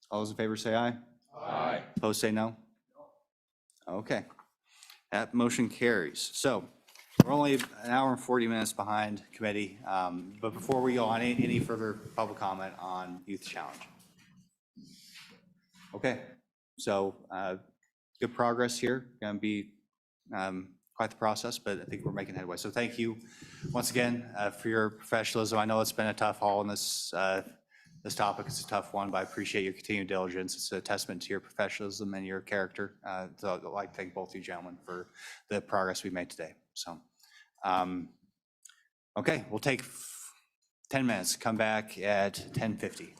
All those in favor say aye. Aye. Opposed, say no. Okay. That motion carries. So we're only an hour and 40 minutes behind committee. But before we go on, any further public comment on Youth Challenge? Okay. So good progress here. Going to be quite the process, but I think we're making headway. So thank you once again for your professionalism. I know it's been a tough haul on this this topic. It's a tough one, but I appreciate your continued diligence. It's a testament to your professionalism and your character. So I'd like to thank both you gentlemen for the progress we made today. So, okay, we'll take 10 minutes. Come back at 10:50.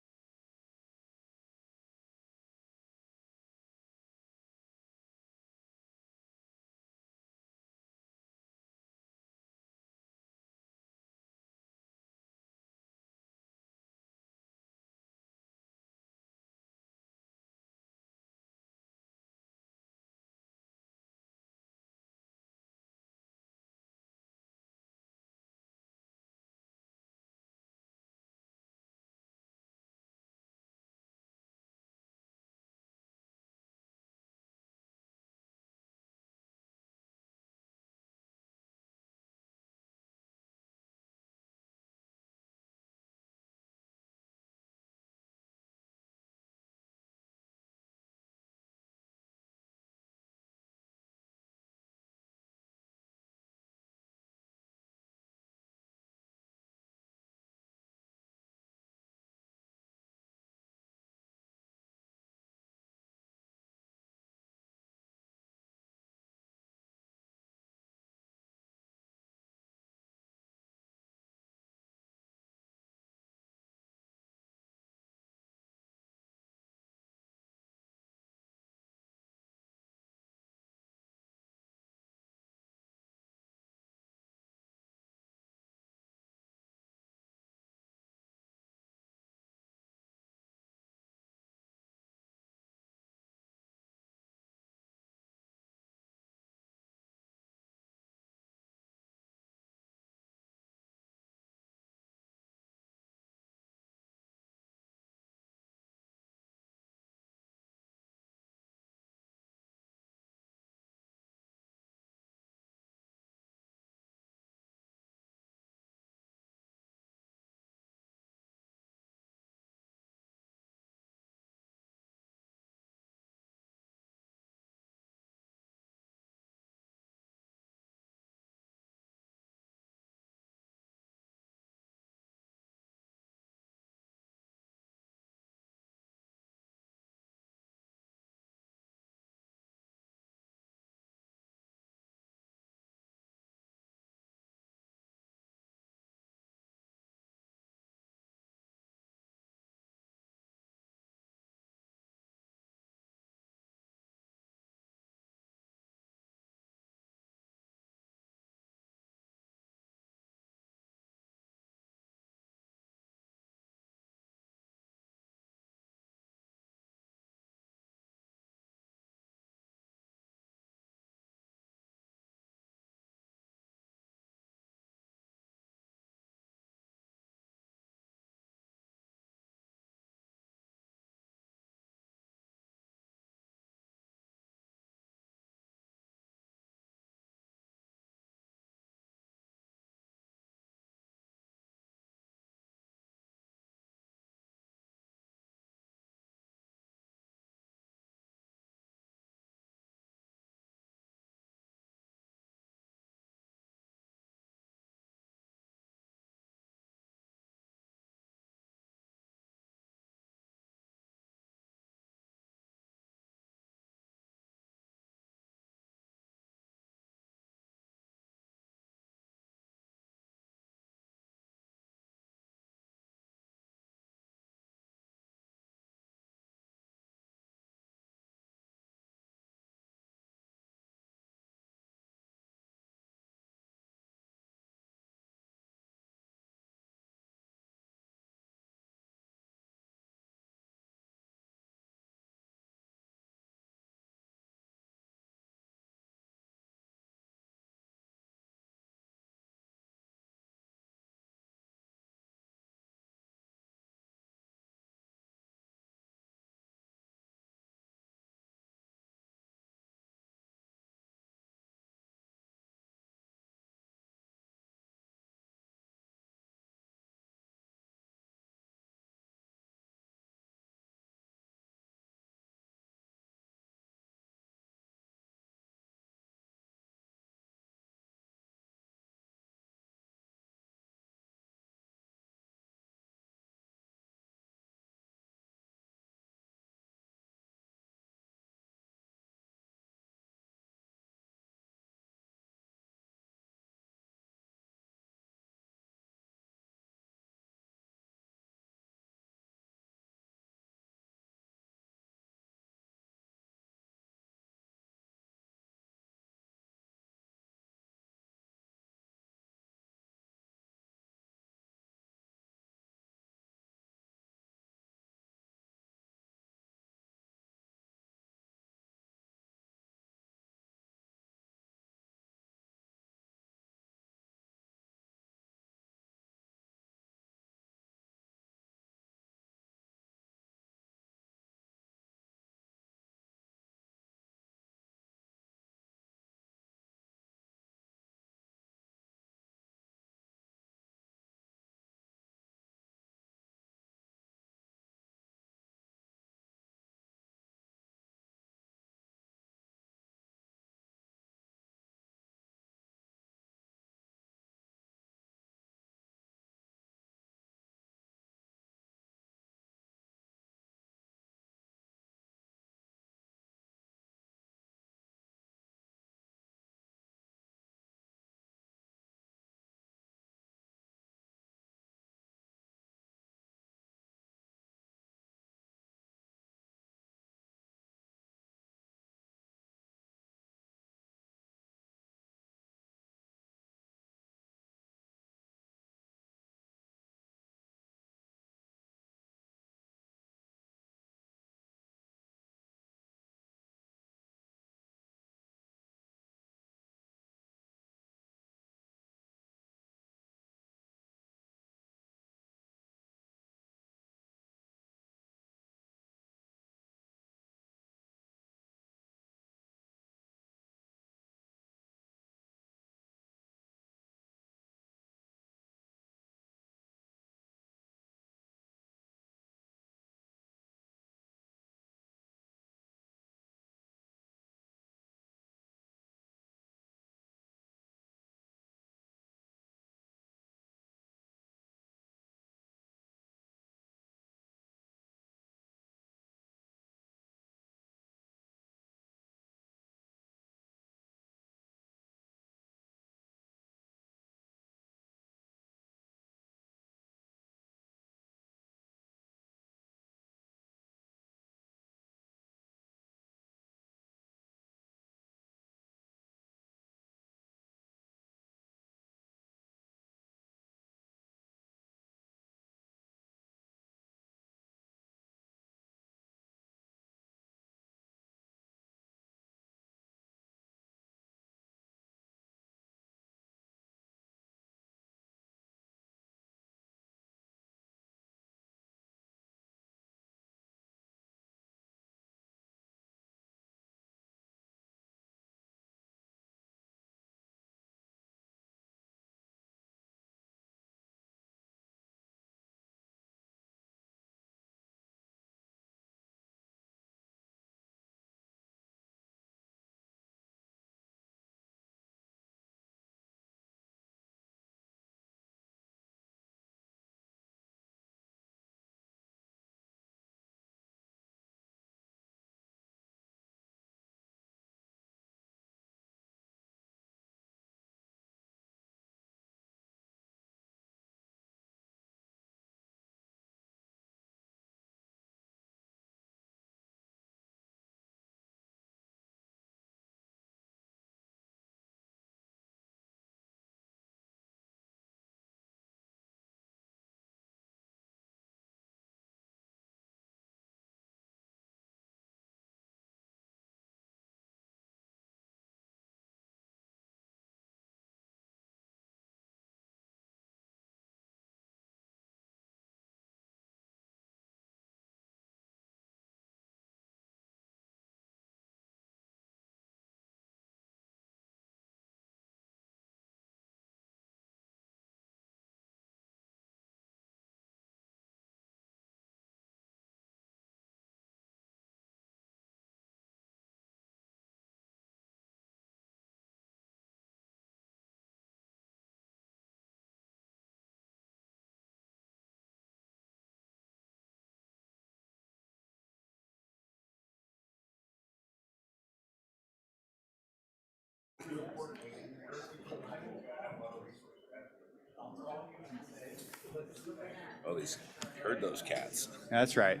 Oh, these, heard those cats. That's right.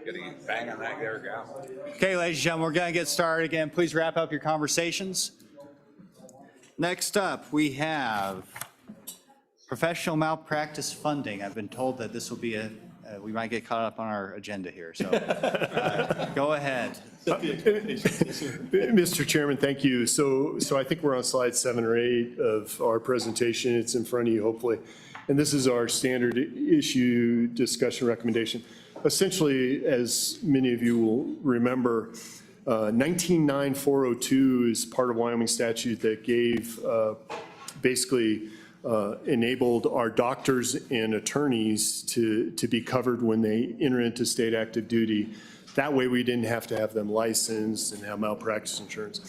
Getting bang on that there, gal. Okay, ladies and gentlemen, we're going to get started again. Please wrap up your conversations. Next up, we have professional malpractice funding. I've been told that this will be we might get caught up on our agenda here, so go ahead. Mr. Chairman, thank you. So I think we're on slide 7 or 8 of our presentation. It's in front of you, hopefully. And this is our standard issue discussion recommendation. Essentially, as many of you will remember, 199402 is part of Wyoming statute that gave, basically enabled our doctors and attorneys to be covered when they enter into state active duty. That way we didn't have to have them licensed and have malpractice insurance.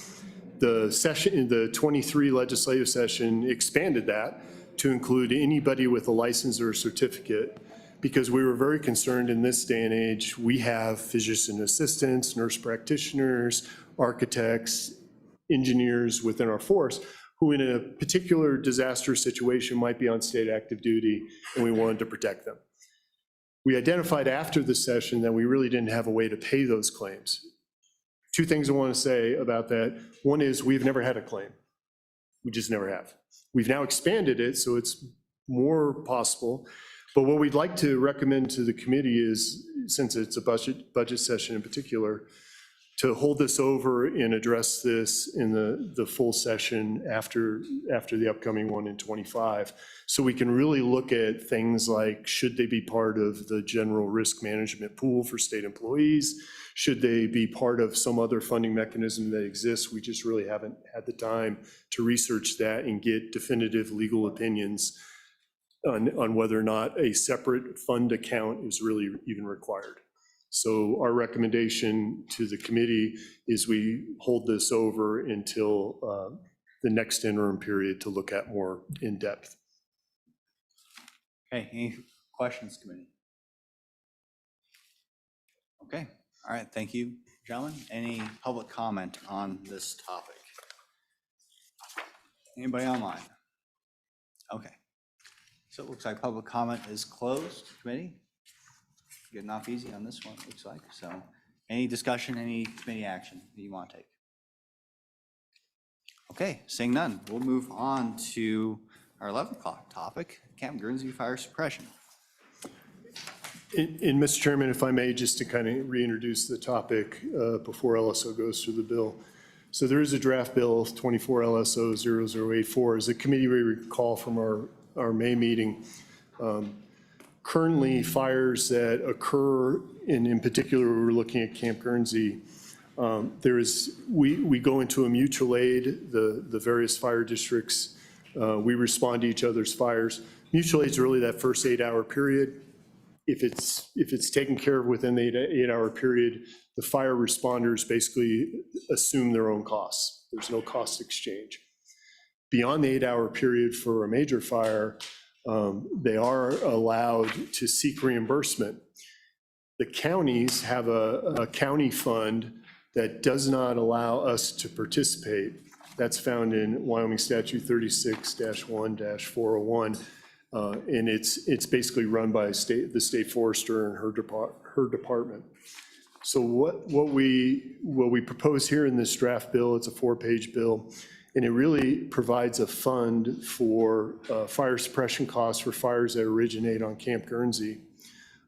The 23 legislative session expanded that to include anybody with a license or a certificate, because we were very concerned in this day and age. We have physician assistants, nurse practitioners, architects, engineers within our force who in a particular disaster situation might be on state active duty, and we wanted to protect them. We identified after the session that we really didn't have a way to pay those claims. Two things I want to say about that. One is we've never had a claim. We just never have. We've now expanded it, so it's more possible. But what we'd like to recommend to the committee is, since it's a budget session in particular, to hold this over and address this in the full session after the upcoming one in 25. So we can really look at things like, should they be part of the general risk management pool for state employees? Should they be part of some other funding mechanism that exists? We just really haven't had the time to research that and get definitive legal opinions on whether or not a separate fund account is really even required. So our recommendation to the committee is we hold this over until the next interim period to look at more in depth. Okay, any questions, committee? Okay, all right, thank you, gentlemen. Any public comment on this topic? Anybody online? Okay, so it looks like public comment is closed, committee. Getting off easy on this one, it looks like. So any discussion, any committee action that you want to take? Okay, seeing none, we'll move on to our 11 o'clock topic, Camp Guernsey fire suppression. And Mr. Chairman, if I may, just to kind of reintroduce the topic before LSO goes through the bill. So there is a draft bill, 24 LSO 0084. As a committee may recall from our May meeting, currently fires that occur, and in particular, we're looking at Camp Guernsey, we go into a mutual aid, the various fire districts, we respond to each other's fires. Mutual aid is really that first 8-hour period. If it's taken care of within the 8-hour period, the fire responders basically assume their own costs. There's no cost exchange. Beyond the 8-hour period for a major fire, they are allowed to seek reimbursement. The counties have a county fund that does not allow us to participate. That's found in Wyoming Statute 36-1-401. And it's basically run by the state forester and her department. So what we propose here in this draft bill, it's a 4-page bill, and it really provides a fund for fire suppression costs for fires that originate on Camp Guernsey,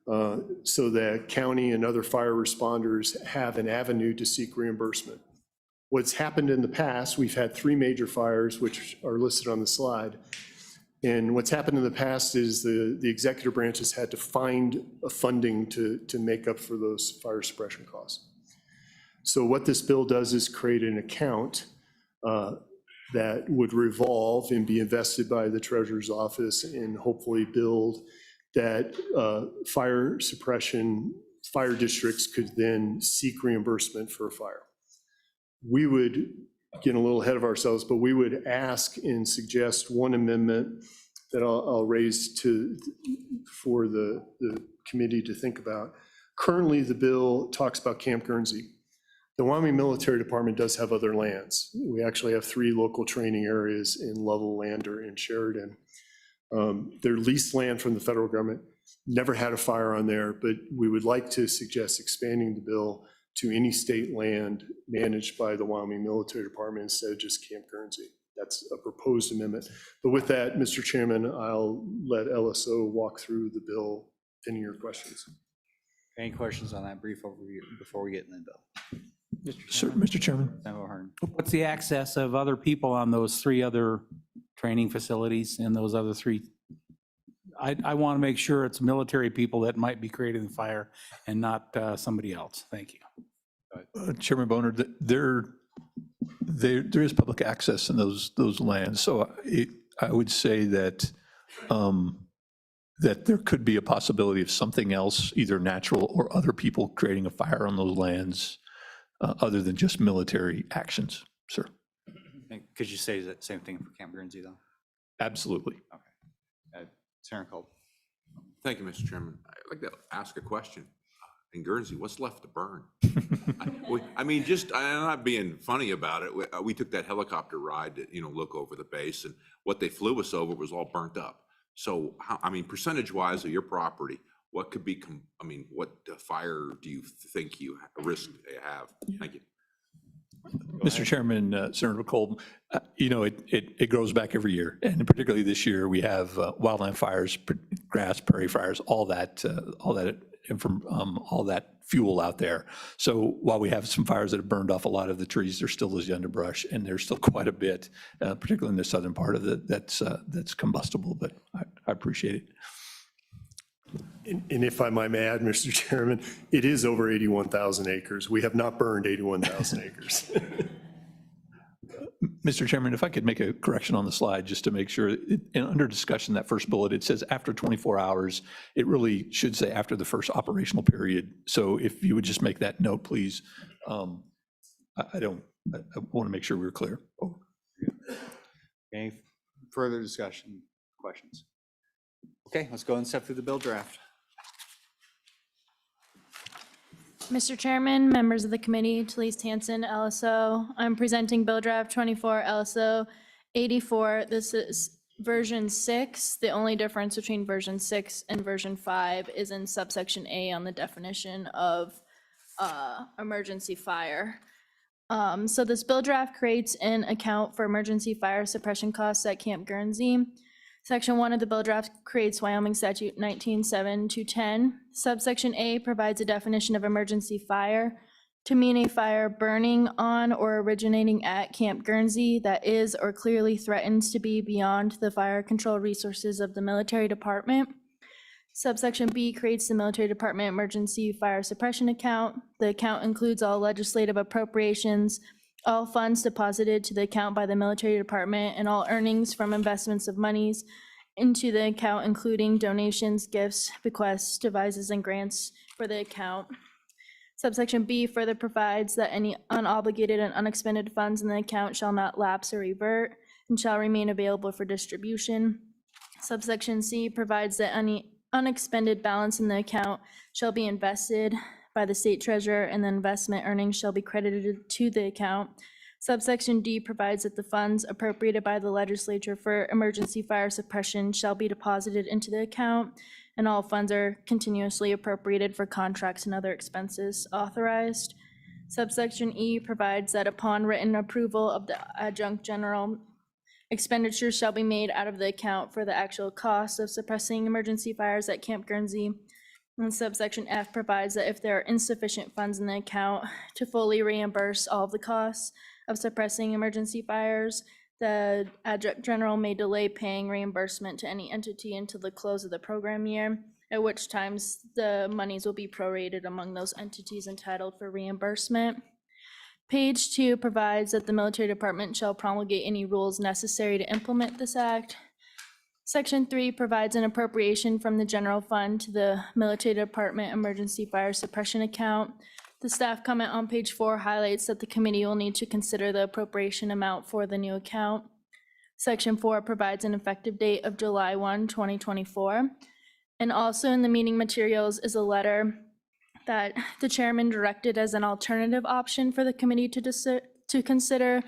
so that county and other fire responders have an avenue to seek reimbursement. What's happened in the past, we've had 3 major fires, which are listed on the slide. And what's happened in the past is the executive branch has had to find a funding to make up for those fire suppression costs. So what this bill does is create an account that would revolve and be invested by the treasurer's office and hopefully build that fire districts could then seek reimbursement for a fire. We would get a little ahead of ourselves, but we would ask and suggest one amendment that I'll raise for the committee to think about. Currently, the bill talks about Camp Guernsey. The Wyoming Military Department does have other lands. We actually have 3 local training areas in Lovell, Lander, and Sheridan. They're leased land from the federal government, never had a fire on there, but we would like to suggest expanding the bill to any state land managed by the Wyoming Military Department instead of just Camp Guernsey. That's a proposed amendment. But with that, Mr. Chairman, I'll let LSO walk through the bill, any of your questions. Any questions on that brief overview before we get in the bill? Mr. Chairman. Member Ahern. What's the access of other people on those 3 other training facilities and those other 3? I want to make sure it's military people that might be creating the fire and not somebody else. Thank you. Chairman Boner, there is public access in those lands. So I would say that that there could be a possibility of something else, either natural or other people creating a fire on those lands, other than just military actions, sir. And could you say that same thing for Camp Guernsey, though? Absolutely. Senator Cole. Thank you, Mr. Chairman. I'd like to ask a question. In Guernsey, what's left to burn? I mean, I'm not being funny about it. We took that helicopter ride to, look over the base, and what they flew us over was all burnt up. So, percentage-wise of your property, what could be, what fire do you think you risk they have? Thank you. Mr. Chairman, Senator Cole, it grows back every year, and particularly this year, we have wildland fires, grass, prairie fires, all that fuel out there. So while we have some fires that have burned off a lot of the trees, there still is the underbrush, and there's still quite a bit, particularly in the southern part of it, that's combustible. But I appreciate it. And if I might add, Mr. Chairman, it is over 81,000 acres. We have not burned 81,000 acres. Mr. Chairman, if I could make a correction on the slide, just to make sure, under discussion, that first bullet, it says after 24 hours. It really should say after the first operational period. So if you would just make that note, please. I want to make sure we're clear. Any further discussion, questions? Okay, let's go and step through the bill draft. Mr. Chairman, members of the committee, Talise Hansen, LSO. I'm presenting Bill Draft 24, LSO 84. This is version 6. The only difference between version 6 and version 5 is in subsection A on the definition of emergency fire. So this bill draft creates an account for emergency fire suppression costs at Camp Guernsey. Section 1 of the bill draft creates Wyoming Statute 19.7.210. Subsection A provides a definition of emergency fire to mean a fire burning on or originating at Camp Guernsey that is or clearly threatens to be beyond the fire control resources of the military department. Subsection B creates the military department emergency fire suppression account. The account includes all legislative appropriations, all funds deposited to the account by the military department, and all earnings from investments of monies into the account, including donations, gifts, bequests, devises, and grants for the account. Subsection B further provides that any unobligated and unexpended funds in the account shall not lapse or revert and shall remain available for distribution. Subsection C provides that any unexpended balance in the account shall be invested by the state treasurer, and the investment earnings shall be credited to the account. Subsection D provides that the funds appropriated by the legislature for emergency fire suppression shall be deposited into the account, and all funds are continuously appropriated for contracts and other expenses authorized. Subsection E provides that upon written approval of the adjunct general, expenditures shall be made out of the account for the actual cost of suppressing emergency fires at Camp Guernsey. And subsection F provides that if there are insufficient funds in the account to fully reimburse all of the costs of suppressing emergency fires, the adjunct general may delay paying reimbursement to any entity until the close of the program year, at which times the monies will be prorated among those entities entitled for reimbursement. Page 2 provides that the military department shall promulgate any rules necessary to implement this act. Section 3 provides an appropriation from the general fund to the military department emergency fire suppression account. The staff comment on page 4 highlights that the committee will need to consider the appropriation amount for the new account. Section 4 provides an effective date of July 1, 2024. And also in the meeting materials is a letter that the chairman directed as an alternative option for the committee to consider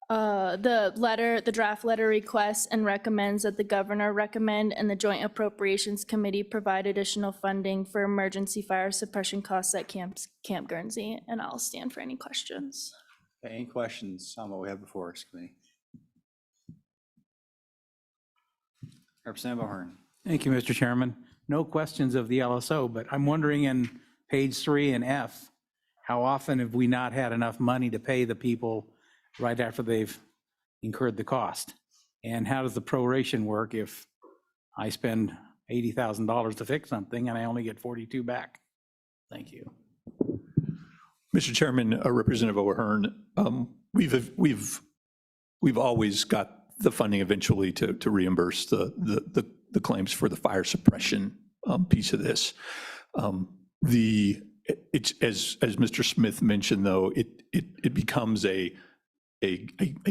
the draft letter requests and recommends that the governor recommend and the Joint Appropriations Committee provide additional funding for emergency fire suppression costs at Camp Guernsey. And I'll stand for any questions. Any questions on what we have before us, committee? Representative O'Hearn. Thank you, Mr. Chairman. No questions of the LSO, but I'm wondering in page 3 and F, how often have we not had enough money to pay the people right after they've incurred the cost? And how does the proration work if I spend $80,000 to fix something and I only get 42 back? Thank you. Mr. Chairman, Representative O'Hearn, we've always got the funding eventually to reimburse the claims for the fire suppression piece of this. It's as Mr. Smith mentioned, though, it becomes a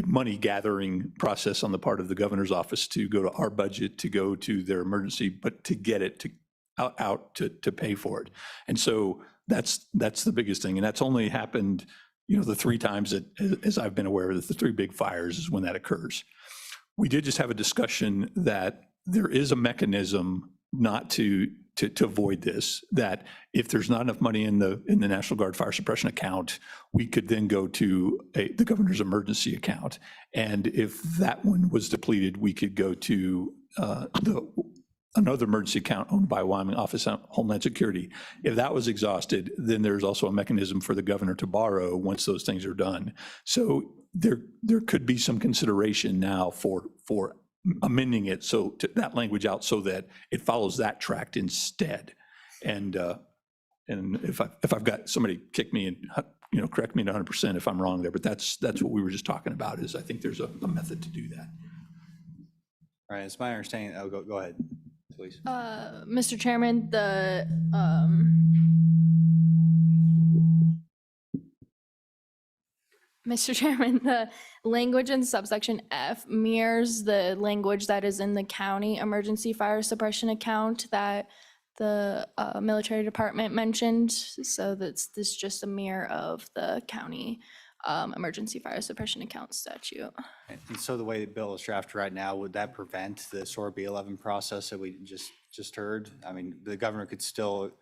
money gathering process on the part of the governor's office to go to our budget, to go to their emergency, but to get it out to pay for it. And so that's the biggest thing. And that's only happened, the 3 times that, as I've been aware of, the 3 big fires is when that occurs. We did just have a discussion that there is a mechanism not to avoid this, that if there's not enough money in the National Guard fire suppression account, we could then go to the governor's emergency account. And if that one was depleted, we could go to another emergency account owned by Wyoming Office of Homeland Security. If that was exhausted, then there's also a mechanism for the governor to borrow once those things are done. So there could be some consideration now for amending it so that language out so that it follows that tract instead. And if I've got somebody kick me and correct me 100% if I'm wrong there, but that's what we were just talking about. Is I think there's a method to do that. All right, it's my understanding. Oh, go ahead, please. Mr. Chairman, Mr. Chairman, the language in subsection F mirrors the language that is in the county emergency fire suppression account that the military department mentioned. So that's just a mirror of the county emergency fire suppression account statute. And so the way the bill is drafted right now, would that prevent the SOAR B11 process that we just heard? I mean, the governor could still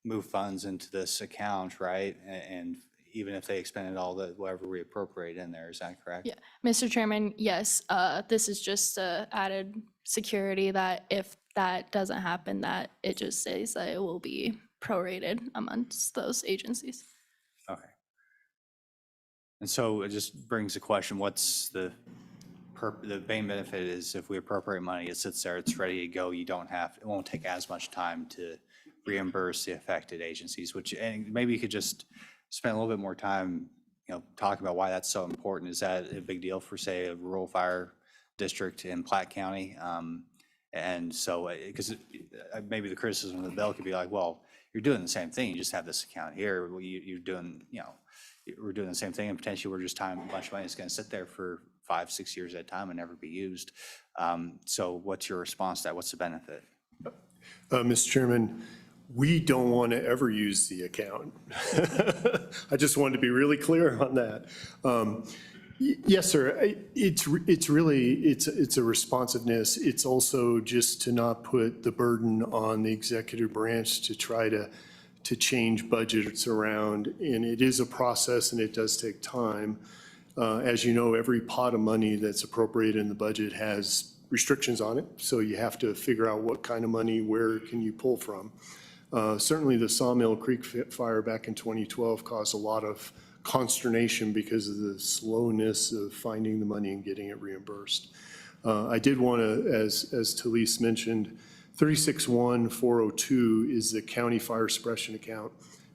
move funds into this account, right? And even if they expended all whatever we appropriate in there, is that correct? Yeah, Mr. Chairman, yes, this is just added security that if that doesn't happen, that it just says that it will be prorated amongst those agencies. Okay. And so it just brings the question, what's the main benefit is if we appropriate money, it sits there, it's ready to go. It won't take as much time to reimburse the affected agencies, and maybe you could just spend a little bit more time, talking about why that's so important. Is that a big deal for, say, a rural fire district in Platte County? And so, because maybe the criticism of the bill could be like, well, you're doing the same thing. You just have this account here. Well, you're doing, we're doing the same thing, and potentially we're just time a bunch of money that's going to sit there for 5-6 years at a time and never be used. So what's your response to that? What's the benefit? Mr. Chairman, we don't want to ever use the account. I just wanted to be really clear on that. Yes, sir. It's a responsiveness. It's also just to not put the burden on the executive branch to try to change budgets around. And it is a process and it does take time. As you know, every pot of money that's appropriated in the budget has restrictions on it. So you have to figure out what kind of money, where can you pull from. Certainly the Sawmill Creek fire back in 2012 caused a lot of consternation because of the slowness of finding the money and getting it reimbursed. I did want to, as Talise mentioned, 361402 is the county fire suppression account.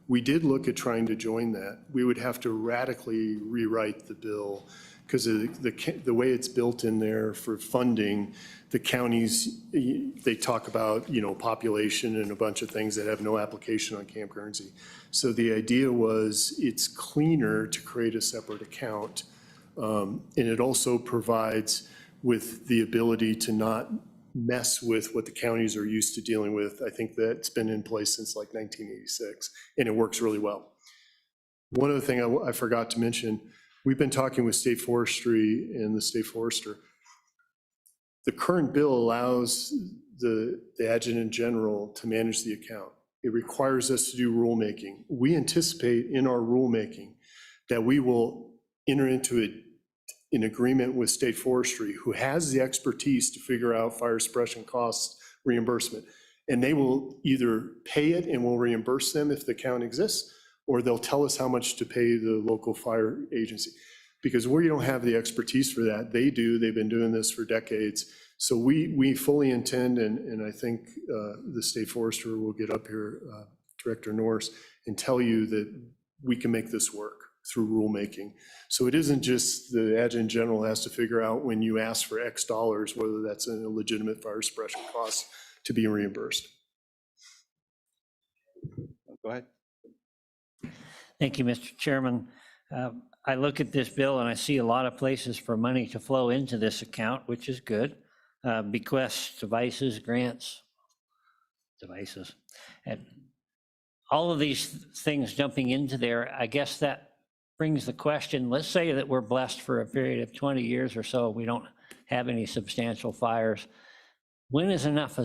We did look at trying to join that. We would have to radically rewrite the bill because the way it's built in there for funding, the counties, they talk about, population and a bunch of things that have no application on Camp Guernsey. So the idea was it's cleaner to create a separate account. And it also provides with the ability to not mess with what the counties are used to dealing with. I think that's been in place since like 1986, and it works really well. One other thing I forgot to mention, we've been talking with State Forestry and the State Forester. The current bill allows the Adjutant General to manage the account. It requires us to do rulemaking. We anticipate in our rulemaking that we will enter into an agreement with State Forestry, who has the expertise to figure out fire suppression costs reimbursement. And they will either pay it and we'll reimburse them if the account exists, or they'll tell us how much to pay the local fire agency. Because we don't have the expertise for that. They do. They've been doing this for decades. So we fully intend, and I think the State Forester will get up here, Director Norris, and tell you that we can make this work through rulemaking. So it isn't just the Adjutant General has to figure out when you ask for X dollars, whether that's a legitimate fire suppression cost to be reimbursed. Go ahead. Thank you, Mr. Chairman. I look at this bill and I see a lot of places for money to flow into this account, which is good. Bequests, devices, grants, devices. And all of these things jumping into there, I guess that brings the question, let's say that we're blessed for a period of 20 years or so, we don't have any substantial fires. When is enough?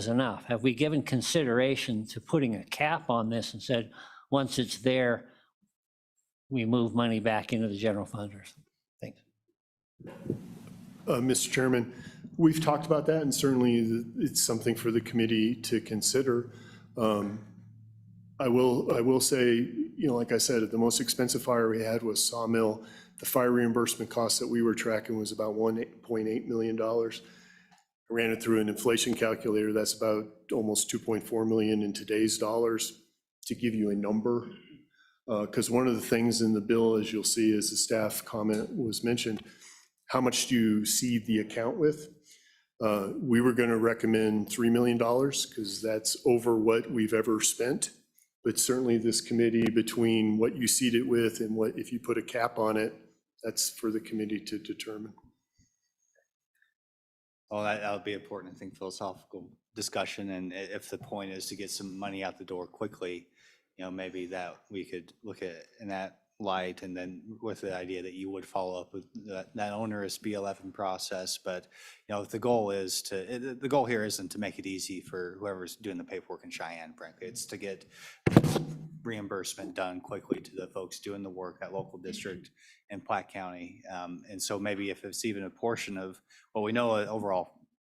Have we given consideration to putting a cap on this and said, once it's there, we move money back into the general fund? Thanks. Mr. Chairman, we've talked about that, and certainly it's something for the committee to consider. I will say, like I said, the most expensive fire we had was Sawmill. The fire reimbursement cost that we were tracking was about $1.8 million. I ran it through an inflation calculator. That's about almost $2.4 million in today's dollars, to give you a number. Because one of the things in the bill, as you'll see, as the staff comment was mentioned, how much do you seed the account with? We were going to recommend $3 million because that's over what we've ever spent. But certainly this committee, between what you seed it with and what, if you put a cap on it, that's for the committee to determine. Well, that would be important, I think, philosophical discussion. And if the point is to get some money out the door quickly, maybe that we could look at it in that light, and then with the idea that you would follow up with that onerous B11 process. But, if the goal is the goal here isn't to make it easy for whoever's doing the paperwork in Cheyenne, frankly. It's to get reimbursement done quickly to the folks doing the work at local district and Platte County. And so maybe if it's even a portion of what we know an overall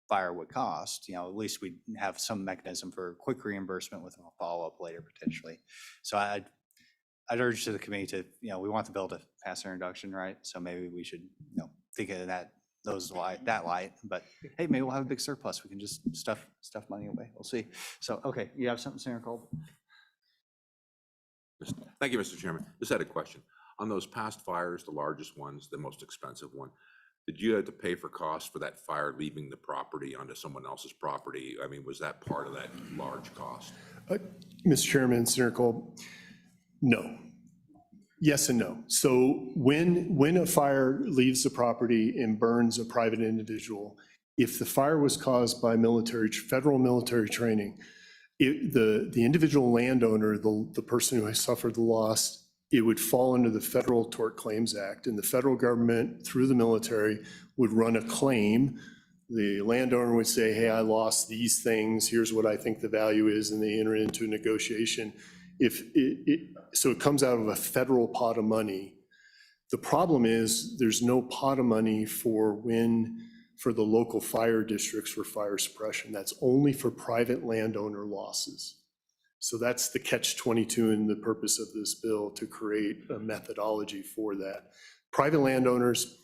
fire would cost, at least we have some mechanism for quick reimbursement with a follow-up later potentially. So I'd urge to the committee to, we want the bill to pass introduction, right? So maybe we should, think of that light, but hey, maybe we'll have a big surplus. We can just stuff money away. We'll see. So, okay, you have something, Senator Cole? Thank you, Mr. Chairman. Just had a question. On those past fires, the largest ones, the most expensive one, did you have to pay for costs for that fire leaving the property onto someone else's property? I mean, was that part of that large cost? Mr. Chairman, Senator Cole, no. Yes and no. So when a fire leaves the property and burns a private individual, if the fire was caused by federal military training, the individual landowner, the person who has suffered the loss, it would fall under the Federal Tort Claims Act, and the federal government, through the military, would run a claim. The landowner would say, hey, I lost these things, here's what I think the value is, and they enter into a negotiation. So it comes out of a federal pot of money. The problem is there's no pot of money for the local fire districts for fire suppression. That's only for private landowner losses. So that's the catch-22 and the purpose of this bill, to create a methodology for that. Private landowners,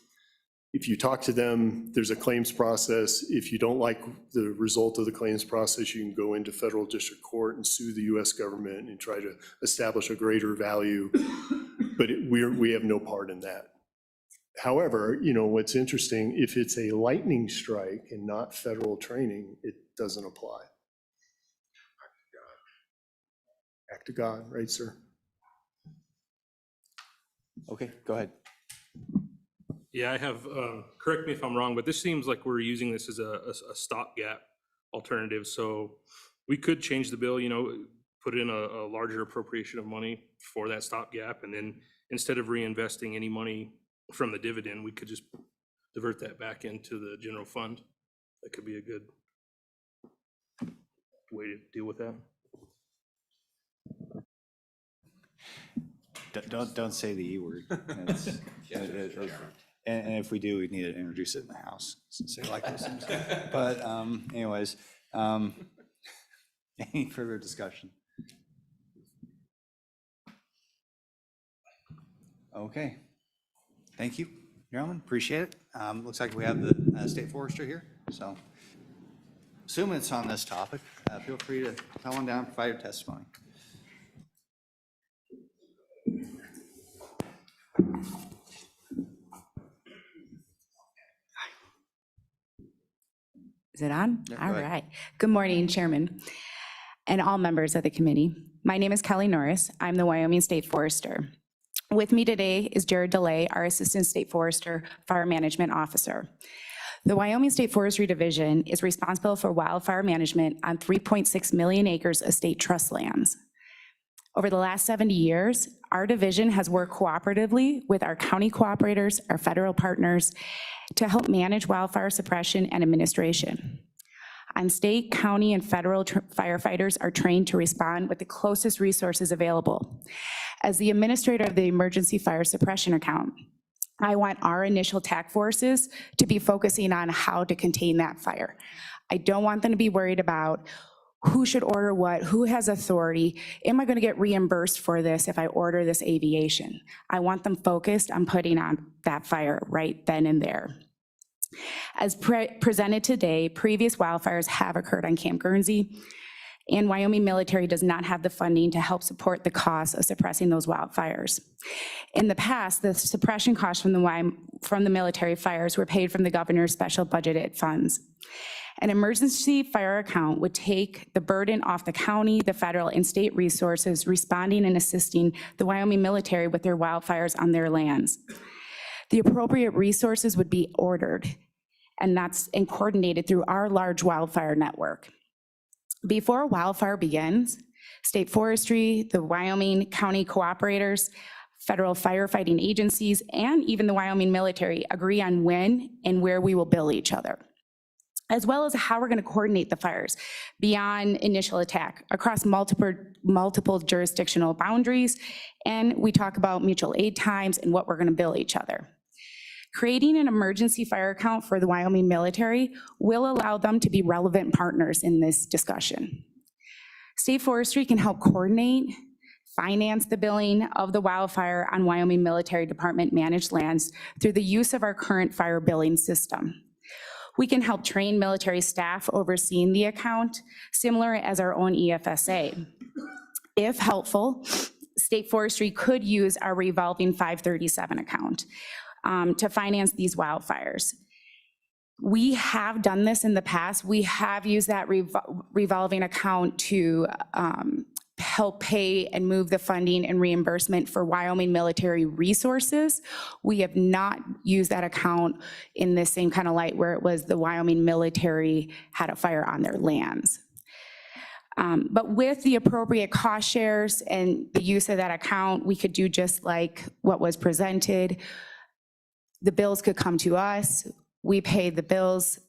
if you talk to them, there's a claims process. If you don't like the result of the claims process, you can go into federal district court and sue the US government and try to establish a greater value. But we have no part in that. However, what's interesting, if it's a lightning strike and not federal training, it doesn't apply. Act of God, right, sir? Okay, go ahead. Yeah, I have, correct me if I'm wrong, but this seems like we're using this as a stopgap alternative. So we could change the bill, put in a larger appropriation of money for that stopgap. And then instead of reinvesting any money from the dividend, we could just divert that back into the general fund. That could be a good way to deal with that. Don't say the E word. And if we do, we need to introduce it in the House, since they like those things. But anyways, any further discussion? Okay. Thank you, gentlemen. Appreciate it. Looks like we have the State Forester here, so assuming it's on this topic, feel free to come on down, provide your testimony. Is it on? Yeah, go All ahead. right. Good morning, Chairman, and all members of the committee. My name is Kelly Norris. I'm the Wyoming State Forester. With me today is Jared DeLay, our Assistant State Forester, Fire Management Officer. The Wyoming State Forestry Division is responsible for wildfire management on 3.6 million acres of state trust lands. Over the last 70 years, our division has worked cooperatively with our county cooperators, our federal partners, to help manage wildfire suppression and administration. And state, county, and federal firefighters are trained to respond with the closest resources available. As the administrator of the Emergency Fire Suppression Account, I want our initial task forces to be focusing on how to contain that fire. I don't want them to be worried about who should order what, who has authority, am I going to get reimbursed for this if I order this aviation? I want them focused on putting on that fire right then and there. As presented today, previous wildfires have occurred on Camp Guernsey, and Wyoming Military does not have the funding to help support the cost of suppressing those wildfires. In the past, the suppression costs from the military fires were paid from the governor's special budgeted funds. An emergency fire account would take the burden off the county, the federal, and state resources responding and assisting the Wyoming military with their wildfires on their lands. The appropriate resources would be ordered, and coordinated through our large wildfire network. Before a wildfire begins, state forestry, the Wyoming county cooperators, federal firefighting agencies, and even the Wyoming military agree on when and where we will bill each other, as well as how we're going to coordinate the fires beyond initial attack across multiple jurisdictional boundaries. And we talk about mutual aid times and what we're going to bill each other. Creating an emergency fire account for the Wyoming military will allow them to be relevant partners in this discussion. State Forestry can help coordinate, finance the billing of the wildfire on Wyoming Military Department managed lands through the use of our current fire billing system. We can help train military staff overseeing the account, similar as our own EFSA. If helpful, State Forestry could use our revolving 537 account to finance these wildfires. We have done this in the past. We have used that revolving account to help pay and move the funding and reimbursement for Wyoming military resources. We have not used that account in the same kind of light where it was the Wyoming military had a fire on their lands. But with the appropriate cost shares and the use of that account, we could do just like what was presented. The bills could come to us, we pay the bills,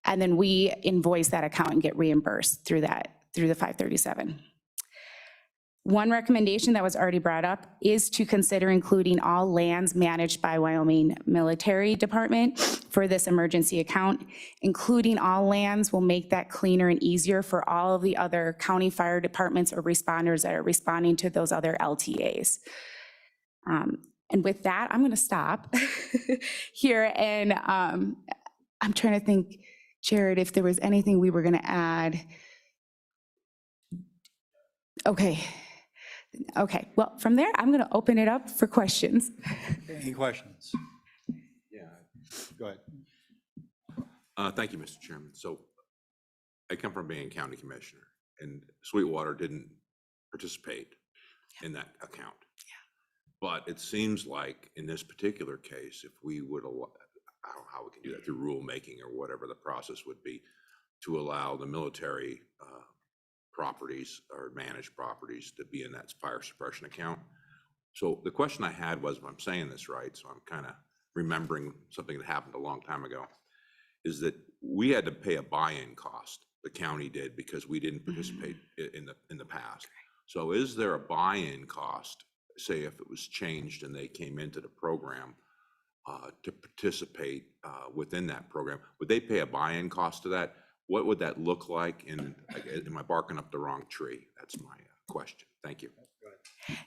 and then we invoice that account and get reimbursed through the 537. One recommendation that was already brought up is to consider including all lands managed by Wyoming Military Department for this emergency account. Including all lands will make that cleaner and easier for all of the other county fire departments or responders that are responding to those other LTAs. And with that, I'm going to stop here. And I'm trying to think, Jared, if there was anything we were going to add. Okay. Well, from there, I'm going to open it up for questions. Any questions? Yeah, go ahead. Thank you, Mr. Chairman. So I come from being county commissioner, and Sweetwater didn't participate in that account. But it seems like in this particular case, if we would allow, I don't know how we can do that through rulemaking or whatever the process would be, to allow the military properties or managed properties to be in that fire suppression account. So the question I had was, if I'm saying this right, so I'm kind of remembering something that happened a long time ago, is that we had to pay a buy-in cost, the county did, because we didn't participate in the past. So is there a buy-in cost, say if it was changed and they came into the program to participate within that program, would they pay a buy-in cost to that? What would that look like? And am I barking up the wrong tree? That's my question. Thank you.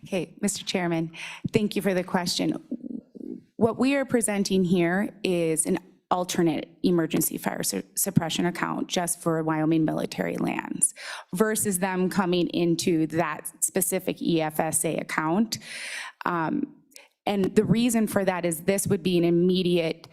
Okay, Mr. Chairman, thank you for the question. What we are presenting here is an alternate emergency fire suppression account just for Wyoming military lands versus them coming into that specific EFSA account. And the reason for that is this would be an immediate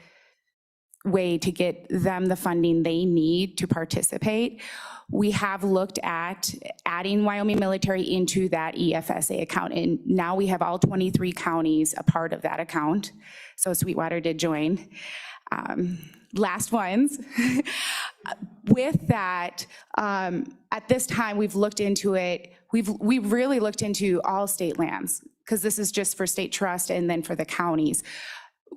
way to get them the funding they need to participate. We have looked at adding Wyoming military into that EFSA account, and now we have all 23 counties a part of that account. So Sweetwater did join. Last ones. With that, at this time, we've looked into it. We've really looked into all state lands because this is just for state trust and then for the counties.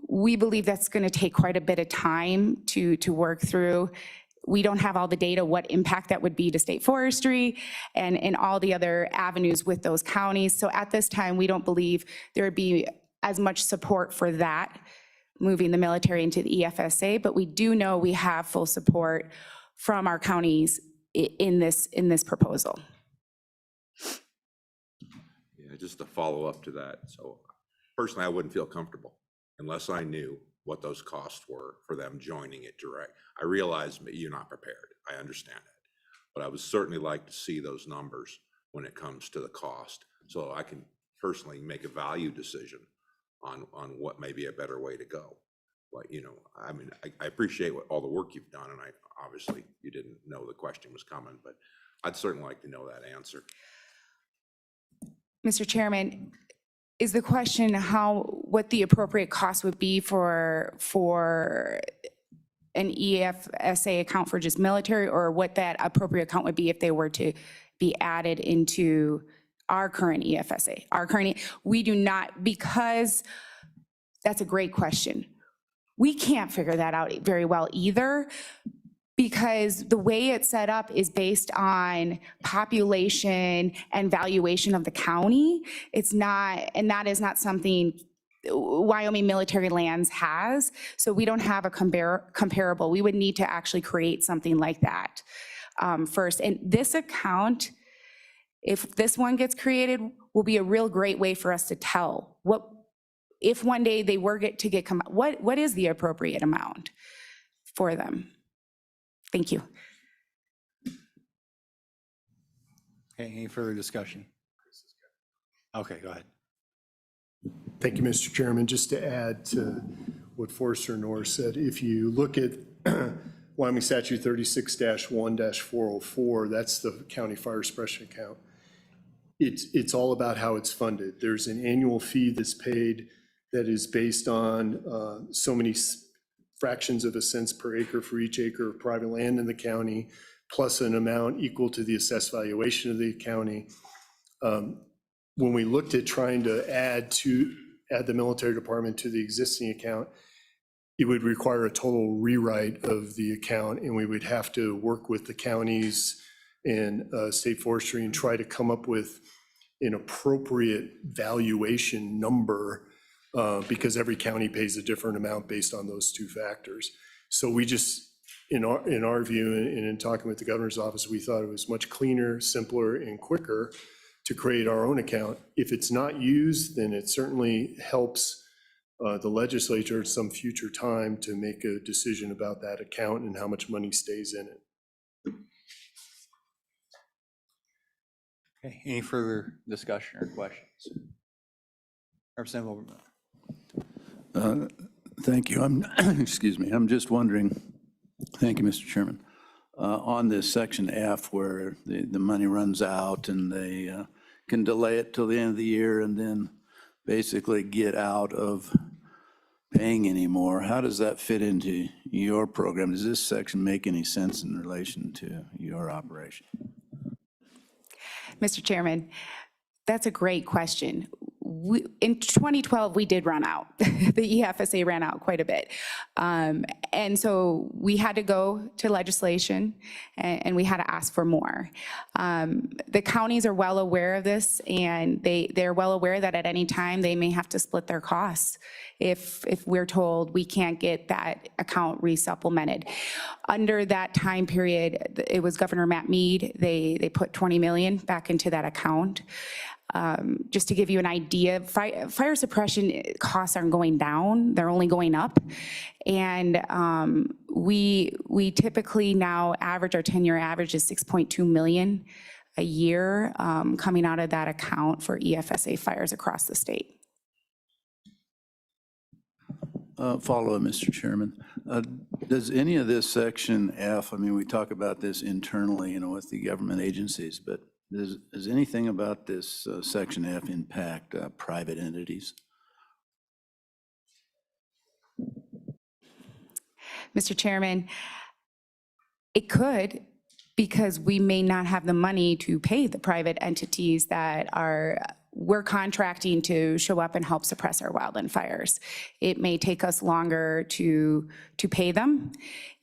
We believe that's going to take quite a bit of time to work through. We don't have all the data, what impact that would be to state forestry and all the other avenues with those counties. So at this time, we don't believe there would be as much support for that, moving the military into the EFSA, but we do know we have full support from our counties in this proposal. Yeah, just to follow up to that. So personally, I wouldn't feel comfortable unless I knew what those costs were for them joining it direct. I realize you're not prepared. I understand that. But I would certainly like to see those numbers when it comes to the cost, so I can personally make a value decision on what may be a better way to go. But, you know, I mean, I appreciate all the work you've done, and obviously you didn't know the question was coming, but I'd certainly like to know that answer. Mr. Chairman, is the question what the appropriate cost would be for an EFSA account for just military, or what that appropriate account would be if they were to be added into our current EFSA? We do not, because that's a great question. We can't figure that out very well either, because the way it's set up is based on population and valuation of the county. It's not, and that is not something Wyoming military lands has. So we don't have a comparable. We would need to actually create something like that first. And this account, if this one gets created, will be a real great way for us to tell if one day they were to get what is the appropriate amount for them. Thank you. Okay, any further discussion? Okay, go ahead. Thank you, Mr. Chairman. Just to add to what Forester Norris said, if you look at Wyoming Statute 36-1-404, that's the county fire suppression account. It's all about how it's funded. There's an annual fee that's paid that is based on so many fractions of a cents per acre for each acre of private land in the county, plus an amount equal to the assessed valuation of the county. When we looked at trying to add the military department to the existing account, it would require a total rewrite of the account, and we would have to work with the counties and state forestry and try to come up with an appropriate valuation number, because every county pays a different amount based on those two factors. So we just, in our view, and in talking with the governor's office, we thought it was much cleaner, simpler, and quicker to create our own account. If it's not used, then it certainly helps the legislature at some future time to make a decision about that account and how much money stays in it. Okay, any further discussion or questions? Representative Overman. Thank you. Excuse me. I'm just wondering, thank you, Mr. Chairman, on this section F where the money runs out and they can delay it till the end of the year and then basically get out of paying anymore. How does that fit into your program? Does this section make any sense in relation to your operation? Mr. Chairman, that's a great question. In 2012, we did run out. The EFSA ran out quite a bit. And so we had to go to legislation and we had to ask for more. The counties are well aware of this, and they're well aware that at any time they may have to split their costs if we're told we can't get that account resupplemented. Under that time period, it was Governor Matt Mead. They put 20 million back into that account. Just to give you an idea, fire suppression costs aren't going down, they're only going up. And we typically now average, our 10-year average is 6.2 million a year coming out of that account for EFSA fires across the state. Follow-up, Mr. Chairman. Does any of this section F, I mean, we talk about this internally, with the government agencies, but does anything about this section F impact private entities? Mr. Chairman, it could, because we may not have the money to pay the private entities that we're contracting to show up and help suppress our wildland fires. It may take us longer to pay them.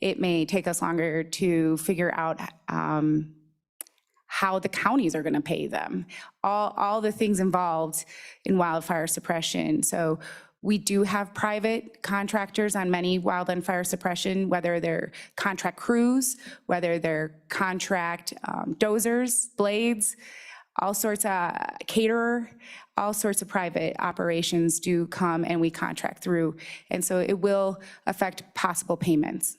It may take us longer to figure out how the counties are going to pay them, all the things involved in wildfire suppression. So we do have private contractors on many wildland fire suppression, whether they're contract crews, whether they're contract dozers, blades, all sorts of caterer, all sorts of private operations do come and we contract through. And so it will affect possible payments.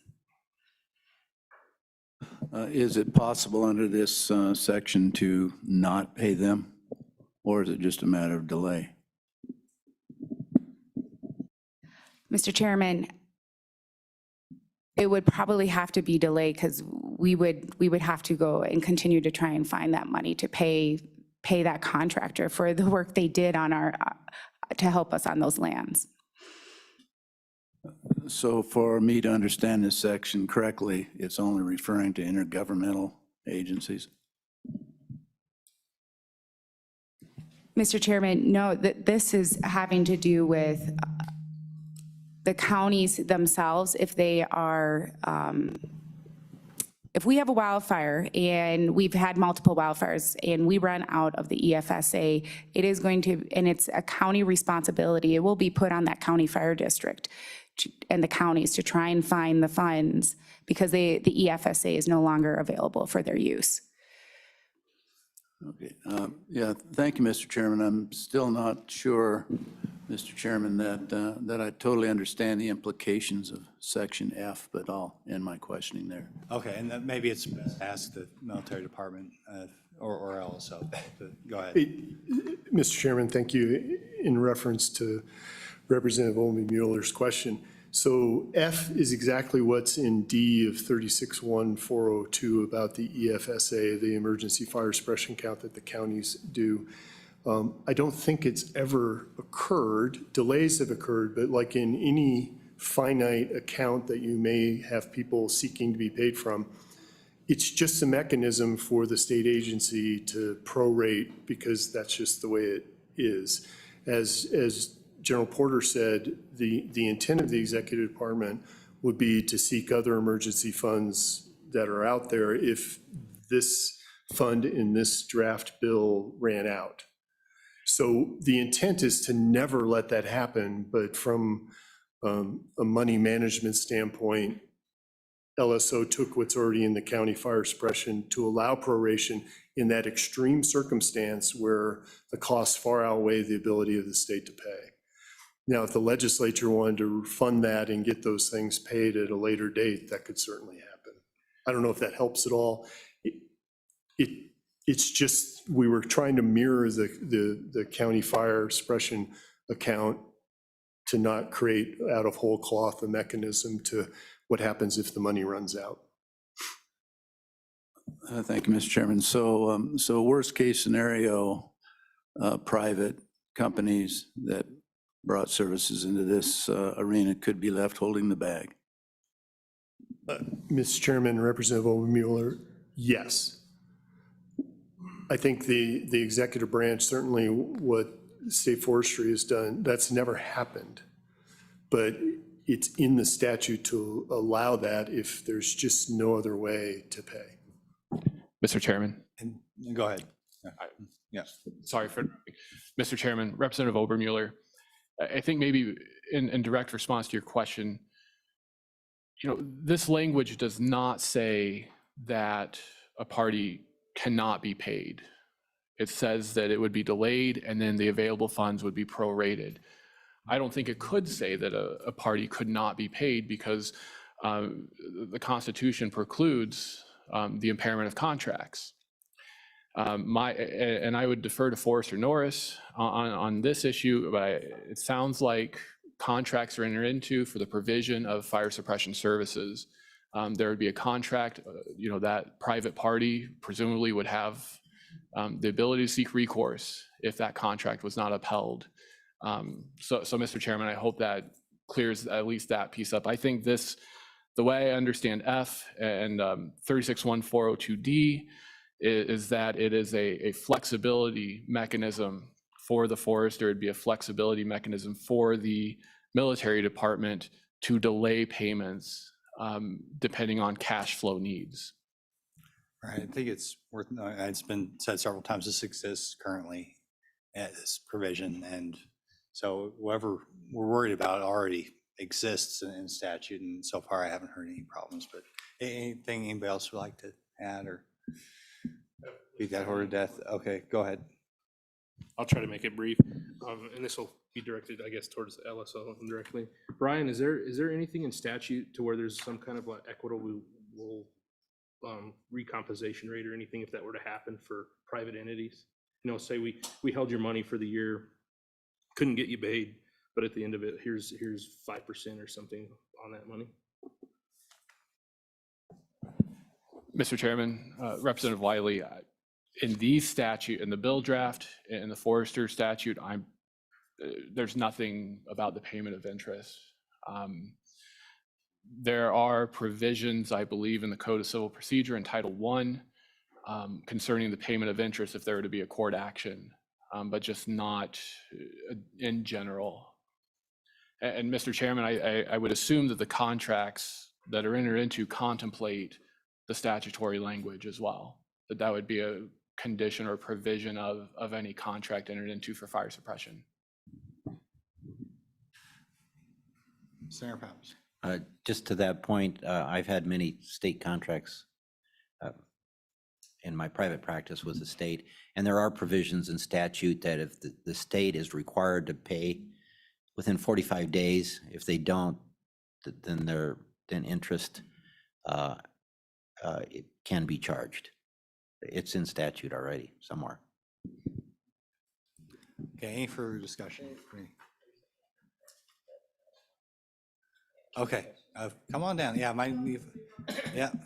Is it possible under this section to not pay them, or is it just a matter of delay? Mr. Chairman, it would probably have to be delayed because we would have to go and continue to try and find that money to pay that contractor for the work they did on to help us on those lands. So for me to understand this section correctly, it's only referring to intergovernmental agencies? Mr. Chairman, no, this is having to do with the counties themselves. If they are, if we have a wildfire and we've had multiple wildfires and we run out of the EFSA, it is going to, and it's a county responsibility, it will be put on that county fire district and the counties to try and find the funds because the EFSA is no longer available for their use. Okay. Yeah, thank you, Mr. Chairman. I'm still not sure, Mr. Chairman, that I totally understand the implications of section F, but I'll end my questioning there. Okay, and then maybe it's best to ask the military department or LSO. Go ahead. Mr. Chairman, thank you. In reference to Representative Olney Mueller's question, so F is exactly what's in D of 361402 about the EFSA, the emergency fire suppression count that the counties do. I don't think it's ever occurred. Delays have occurred, but like in any finite account that you may have people seeking to be paid from, it's just a mechanism for the state agency to prorate because that's just the way it is. As General Porter said, the intent of the executive department would be to seek other emergency funds that are out there if this fund in this draft bill ran out. So the intent is to never let that happen, but from a money management standpoint, LSO took what's already in the county fire suppression to allow proration in that extreme circumstance where the costs far outweigh the ability of the state to pay. Now, if the legislature wanted to fund that and get those things paid at a later date, that could certainly happen. I don't know if that helps at all. It's just, we were trying to mirror the county fire suppression account to not create out of whole cloth a mechanism to what happens if the money runs out. Thank you, Mr. Chairman. So worst case scenario, private companies that brought services into this arena could be left holding the bag. Mr. Chairman, Representative Obermueller, yes. I think the executive branch, certainly what state forestry has done, that's never happened. But it's in the statute to allow that if there's just no other way to pay. Mr. Chairman. And go ahead. Yes. Sorry for, Mr. Chairman, Representative Obermueller, I think maybe in direct response to your question, this language does not say that a party cannot be paid. It says that it would be delayed and then the available funds would be prorated. I don't think it could say that a party could not be paid because the Constitution precludes the impairment of contracts. And I would defer to Forrester Norris on this issue, but it sounds like contracts are entered into for the provision of fire suppression services. There would be a contract, that private party presumably would have the ability to seek recourse if that contract was not upheld. So Mr. Chairman, I hope that clears at least that piece up. I think the way I understand F and 361402D is that it is a flexibility mechanism for the forester. It'd be a flexibility mechanism for the military department to delay payments depending on cash flow needs. Right, I think it's worth, it's been said several times, this exists currently at this provision. And so whatever we're worried about already exists in statute. And so far I haven't heard any problems, but anything anybody else would like to add or beat that horse to death? Okay, go ahead. I'll try to make it brief, and this will be directed, I guess, towards the LSO indirectly. Brian, is there anything in statute to where there's some kind of like equitable recomposition rate or anything if that were to happen for private entities? Say we held your money for the year, couldn't get you paid, but at the end of it, here's 5% or something on that money. Mr. Chairman, Representative Wiley, in these statute, in the bill draft, in the forester statute, there's nothing about the payment of interest. There are provisions, I believe, in the Code of Civil Procedure in Title I concerning the payment of interest if there were to be a court action, but just not in general. And Mr. Chairman, I would assume that the contracts that are entered into contemplate the statutory language as well, that would be a condition or provision of any contract entered into for fire suppression. Senator Powers. Just to that point, I've had many state contracts in my private practice with the state, and there are provisions in statute that if the state is required to pay within 45 days, if they don't, then interest it can be charged. It's in statute already somewhere. Okay, any further discussion? Okay, come on down. Yeah,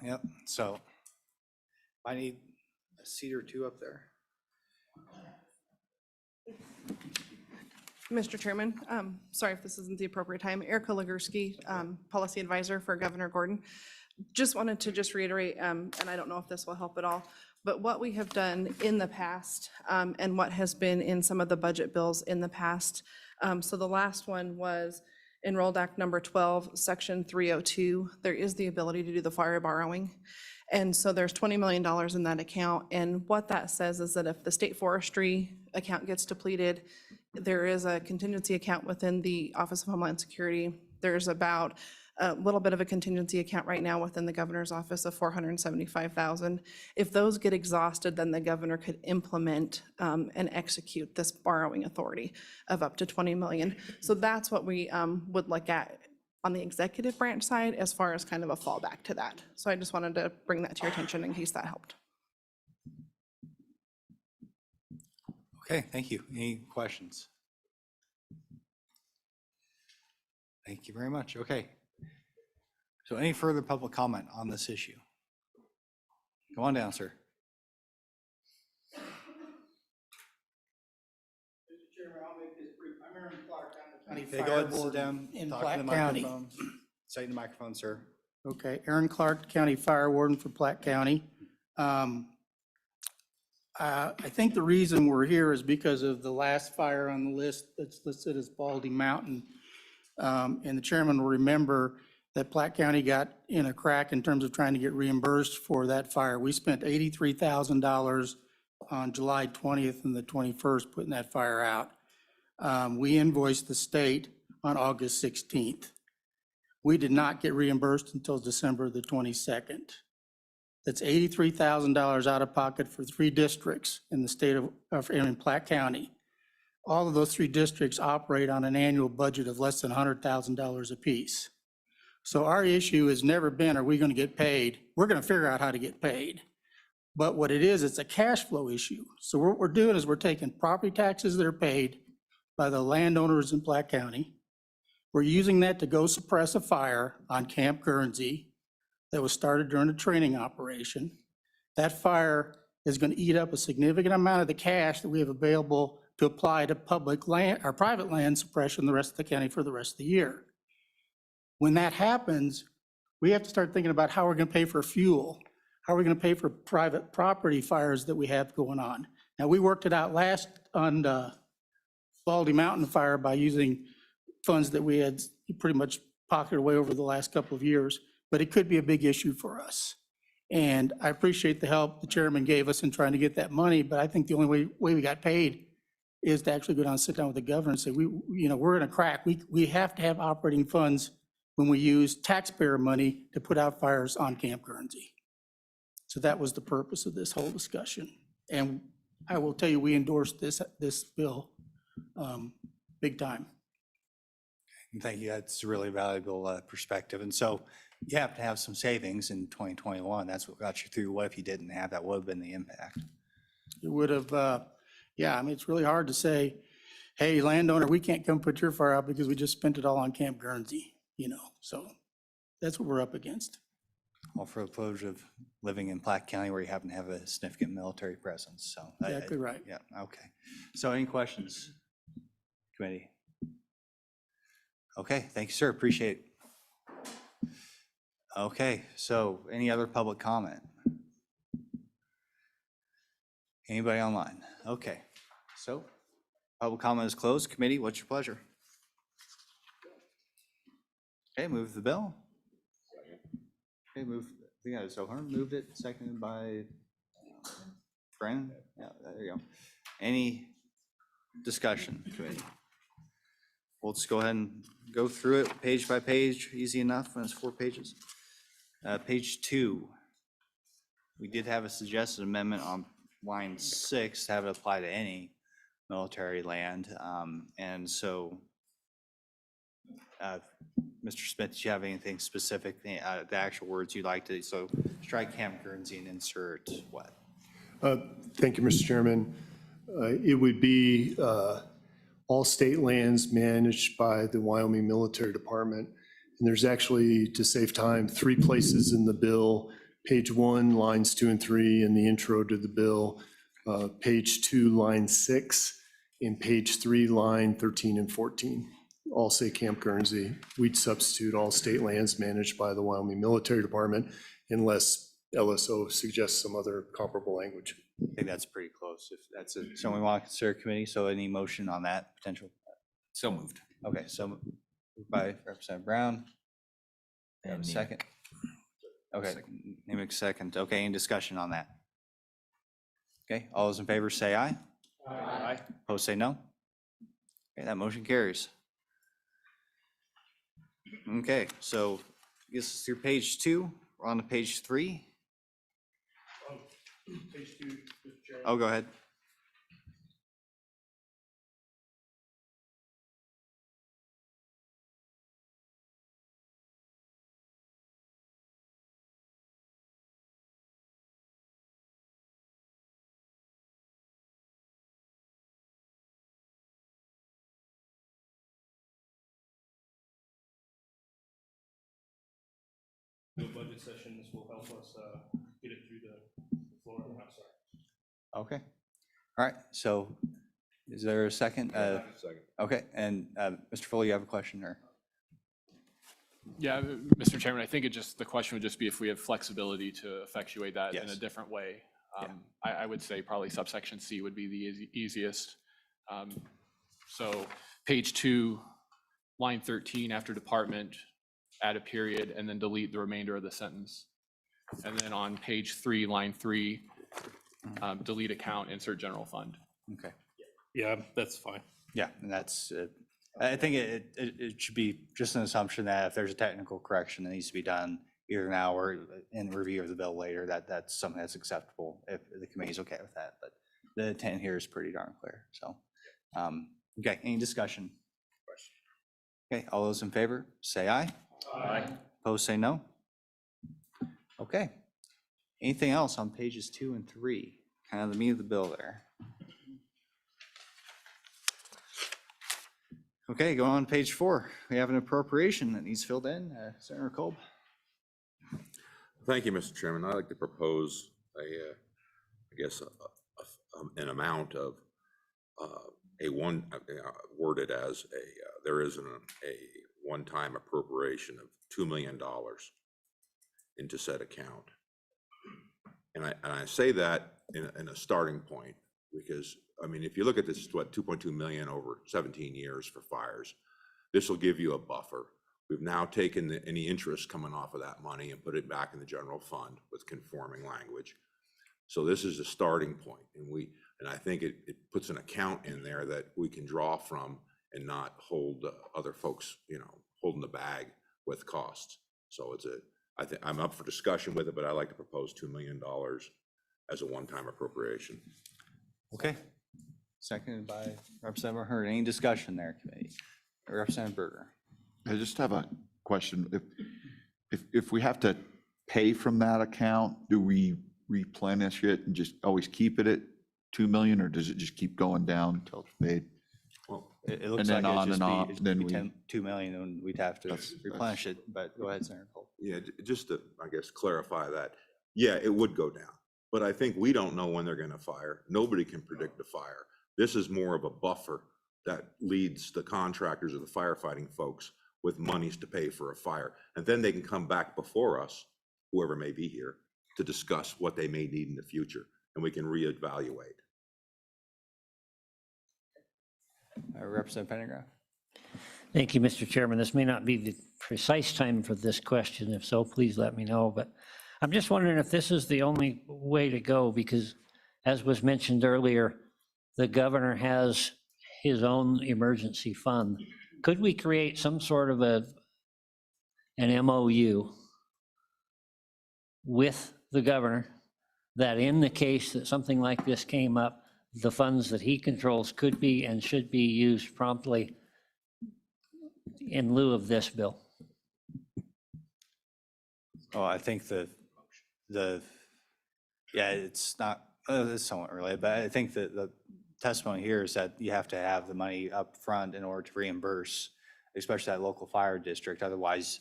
yep. So I need a seat or two up there. Mr. Chairman, sorry if this isn't the appropriate time. Erica Legursky, Policy Advisor for Governor Gordon. Just wanted to reiterate, and I don't know if this will help at all, but what we have done in the past and what has been in some of the budget bills in the past. So the last one was Enrolled Act number 12, section 302. There is the ability to do the fire borrowing. And so there's $20 million in that account. And what that says is that if the state forestry account gets depleted, there is a contingency account within the Office of Homeland Security. There's about a little bit of a contingency account right now within the governor's office of $475,000. If those get exhausted, then the governor could implement and execute this borrowing authority of up to $20 million. So that's what we would look at on the executive branch side as far as kind of a fallback to that. So I just wanted to bring that to your attention in case that helped. Okay, thank you. Any questions? Thank you very much. Okay. So any further public comment on this issue? Come on down, sir. Mr. Chairman, I'll make this brief. I'm Aaron Clark. I'm the County Okay, go Fire ahead and sit Warden down. in Talk to the Platte County. microphone. Say in the microphone, sir. Okay, Aaron Clark, County Fire Warden for Platte County. I think the reason we're here is because of the last fire on the list that's listed as Baldy Mountain. And the chairman will remember that Platte County got in a crack in terms of trying to get reimbursed for that fire. We spent $83,000 on July 20th and the 21st putting that fire out. We invoiced the state on August 16th. We did not get reimbursed until December the 22nd. That's $83,000 out of pocket for 3 districts in the state in Platte County. All of those 3 districts operate on an annual budget of less than $100,000 apiece. So our issue has never been, are we going to get paid? We're going to figure out how to get paid. But what it is, it's a cash flow issue. So what we're doing is we're taking property taxes that are paid by the landowners in Platte County. We're using that to go suppress a fire on Camp Guernsey that was started during a training operation. That fire is going to eat up a significant amount of the cash that we have available to apply to public land or private land suppression the rest of the county for the rest of the year. When that happens, we have to start thinking about how we're going to pay for fuel. How are we going to pay for private property fires that we have going on? Now, we worked it out last on the Baldy Mountain fire by using funds that we had pretty much pocketed away over the last couple of years, but it could be a big issue for us. And I appreciate the help the chairman gave us in trying to get that money, but I think the only way we got paid is to actually go down and sit down with the governor and say, we're in a crack. We have to have operating funds when we use taxpayer money to put out fires on Camp Guernsey. So that was the purpose of this whole discussion. And I will tell you, we endorsed this bill big time. Thank you. That's a really valuable perspective. And so you have to have some savings in 2021. That's what got you through. What if you didn't have that? What would have been the impact? It would have, yeah, I mean, it's really hard to say, hey, landowner, we can't come put your fire out because we just spent it all on Camp Guernsey, so that's what we're up against. All for the privilege of living in Platte County where you happen to have a significant military presence. So Exactly right. Yeah, okay. So any questions, committee? Okay, thank you, sir. Appreciate it. Okay, so any other public comment? Anybody online? Okay, so public comment is closed. Committee, what's your pleasure? Okay, move the bill. Okay, O'Hearn moved it, seconded by Brennan. Yeah, there you go. Any discussion, committee? We'll just go ahead and go through it page by page, easy enough, when it's 4 pages. Page 2, we did have a suggested amendment on line 6 to have it apply to any military land. And so, Mr. Smith, do you have anything specific, the actual words you'd like to, so strike Camp Guernsey and insert what? Thank you, Mr. Chairman. It would be all state lands managed by the Wyoming Military Department. And there's actually, to save time, 3 places in the bill. Page 1, lines 2 and 3 in the intro to the bill. Page 2, line 6, and page 3, line 13 and 14. All say Camp Guernsey. We'd substitute all state lands managed by the Wyoming Military Department unless LSO suggests some other comparable language. I think that's pretty close. If that's something we want to consider, committee. So any motion on that potential? So moved. Okay, so moved by Representative Brown. And second. Okay, Nemick second. Okay, any discussion on that? Okay, all those in favor say aye. Aye. Opposed say no. Okay, that motion carries. Okay, so I guess through page 2, we're on to page 3. Page 2, Mr. Chair. Oh, go ahead. No budget sessions will help us get it through the floor of the House. Okay. All right, so is there a second? Okay, and Mr. Foley, you have a question, or? Yeah, Mr. Chairman, I think the question would just be if we have flexibility to effectuate that in a different way. I would say probably subsection C would be the easiest. So page 2, line 13, after department, add a period, and then delete the remainder of the sentence. And then on page 3, line 3, delete account, insert general fund. Okay. Yeah, that's fine. Yeah, and that's, I think it should be just an assumption that if there's a technical correction that needs to be done either now or in review of the bill later, that's something that's acceptable if the committee's okay with that. But the intent here is pretty darn clear, so. Okay, any discussion? Okay, all those in favor, say aye. Aye. Opposed, say no. Okay. Anything else on pages 2 and 3? Kind of the meat of the bill there. Okay, going on to page 4. We have an appropriation that needs filled in. Senator Kolb. Thank you, Mr. Chairman. I'd like to propose an amount of worded as there is a one-time appropriation of $2 million into said account. And I say that in a starting point because, I mean, if you look at this, it's what, 2.2 million over 17 years for fires. This will give you a buffer. We've now taken any interest coming off of that money and put it back in the general fund with conforming language. So this is a starting point, and I think it puts an account in there that we can draw from and not hold other folks, holding the bag with costs. So I think I'm up for discussion with it, but I'd like to propose $2 million as a one-time appropriation. Okay. Seconded by Representative Hurd. Any discussion there, committee? Representative Berger. I just have a question. If we have to pay from that account, do we replenish it and just always keep it at 2 million, or does it just keep going down until it's paid? Well, it looks And then like on and on, it'd then be we- 2 million, and we'd have to replenish it, but go ahead, Senator Cole. Yeah, just to, I guess, clarify that, yeah, it would go down. But I think we don't know when they're gonna fire. Nobody can predict a fire. This is more of a buffer that leads the contractors or the firefighting folks with monies to pay for a fire. And then they can come back before us, whoever may be here, to discuss what they may need in the future, and we can reevaluate. Representative Pendergraft. Thank you, Mr. Chairman. This may not be the precise time for this question. If so, please let me know. But I'm just wondering if this is the only way to go, because as was mentioned earlier, the governor has his own emergency fund. Could we create some sort of an MOU with the governor that in the case that something like this came up, the funds that he controls could be and should be used promptly in lieu of this bill? Oh, I think it's not, it's somewhat related, but I think that the testimony here is that you have to have the money up front in order to reimburse, especially that local fire district. Otherwise,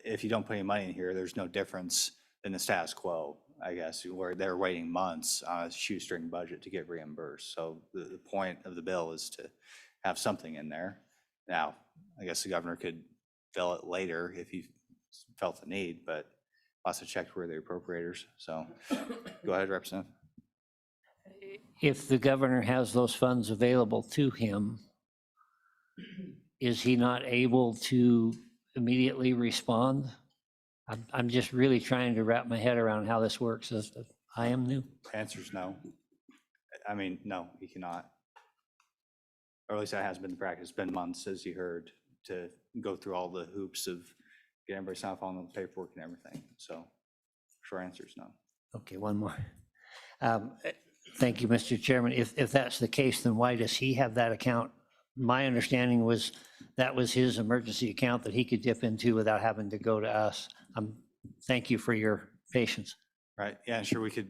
if you don't put any money in here, there's no difference in the status quo, I guess, where they're waiting months on a shoestring budget to get reimbursed. So the point of the bill is to have something in there. Now, I guess the governor could fill it later if he felt the need, but also checked where the appropriators. So go ahead, Representative. If the governor has those funds available to him, is he not able to immediately respond? I'm just really trying to wrap my head around how this works, as I am new. Answer's no. I mean, no, he cannot. Or at least that has been the practice. It's been months, as you heard, to go through all the hoops of getting everybody signed off on the paperwork and everything. So short answer is no. Okay, one more. Thank you, Mr. Chairman. If that's the case, then why does he have that account? My understanding was that was his emergency account that he could dip into without having to go to us. Thank you for your patience. Right, yeah, and sure, we could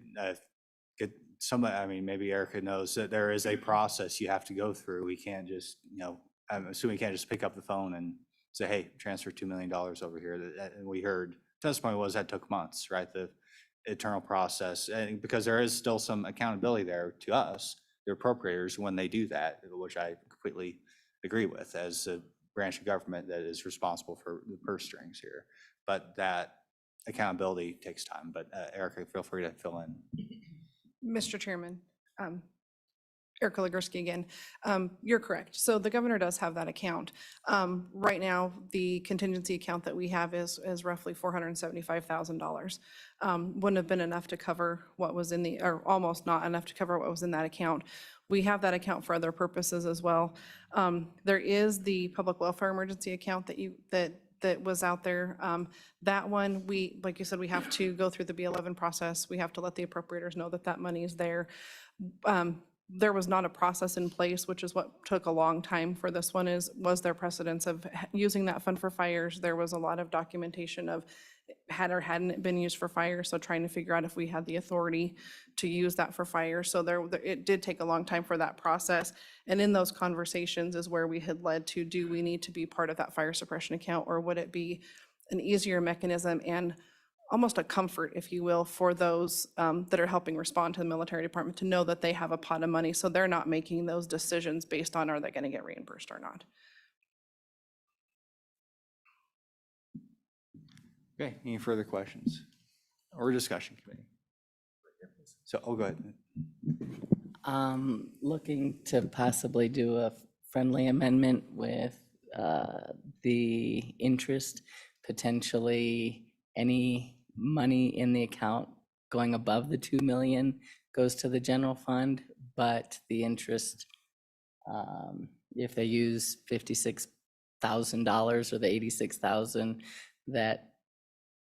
get somebody, I mean, maybe Erica knows that there is a process you have to go through. We can't just, I'm assuming we can't just pick up the phone and say, hey, transfer $2 million over here. And we heard testimony was that took months, right? The internal process, and because there is still some accountability there to us, the appropriators, when they do that, which I completely agree with as a branch of government that is responsible for the purse strings here. But that accountability takes time. But Erica, feel free to fill in. Mr. Chairman, Erica Legursky again. You're correct. So the governor does have that account. Right now, the contingency account that we have is roughly $475,000. Wouldn't have been enough to cover what was in the, or almost not enough to cover what was in that account. We have that account for other purposes as well. There is the public welfare emergency account that was out there. That one, like you said, we have to go through the B11 process. We have to let the appropriators know that that money is there. There was not a process in place, which is what took a long time for this one was there precedence of using that fund for fires. There was a lot of documentation of had or hadn't it been used for fire. So trying to figure out if we had the authority to use that for fire. So it did take a long time for that process. And in those conversations is where we had led to, do we need to be part of that fire suppression account, or would it be an easier mechanism and almost a comfort, if you will, for those that are helping respond to the military department to know that they have a pot of money, so they're not making those decisions based on are they going to get reimbursed or not. Okay, any further questions or discussion committee? So, go ahead. Looking to possibly do a friendly amendment with the interest, potentially any money in the account going above the 2 million goes to the general fund, but the interest, if they use $56,000 or the 86,000, that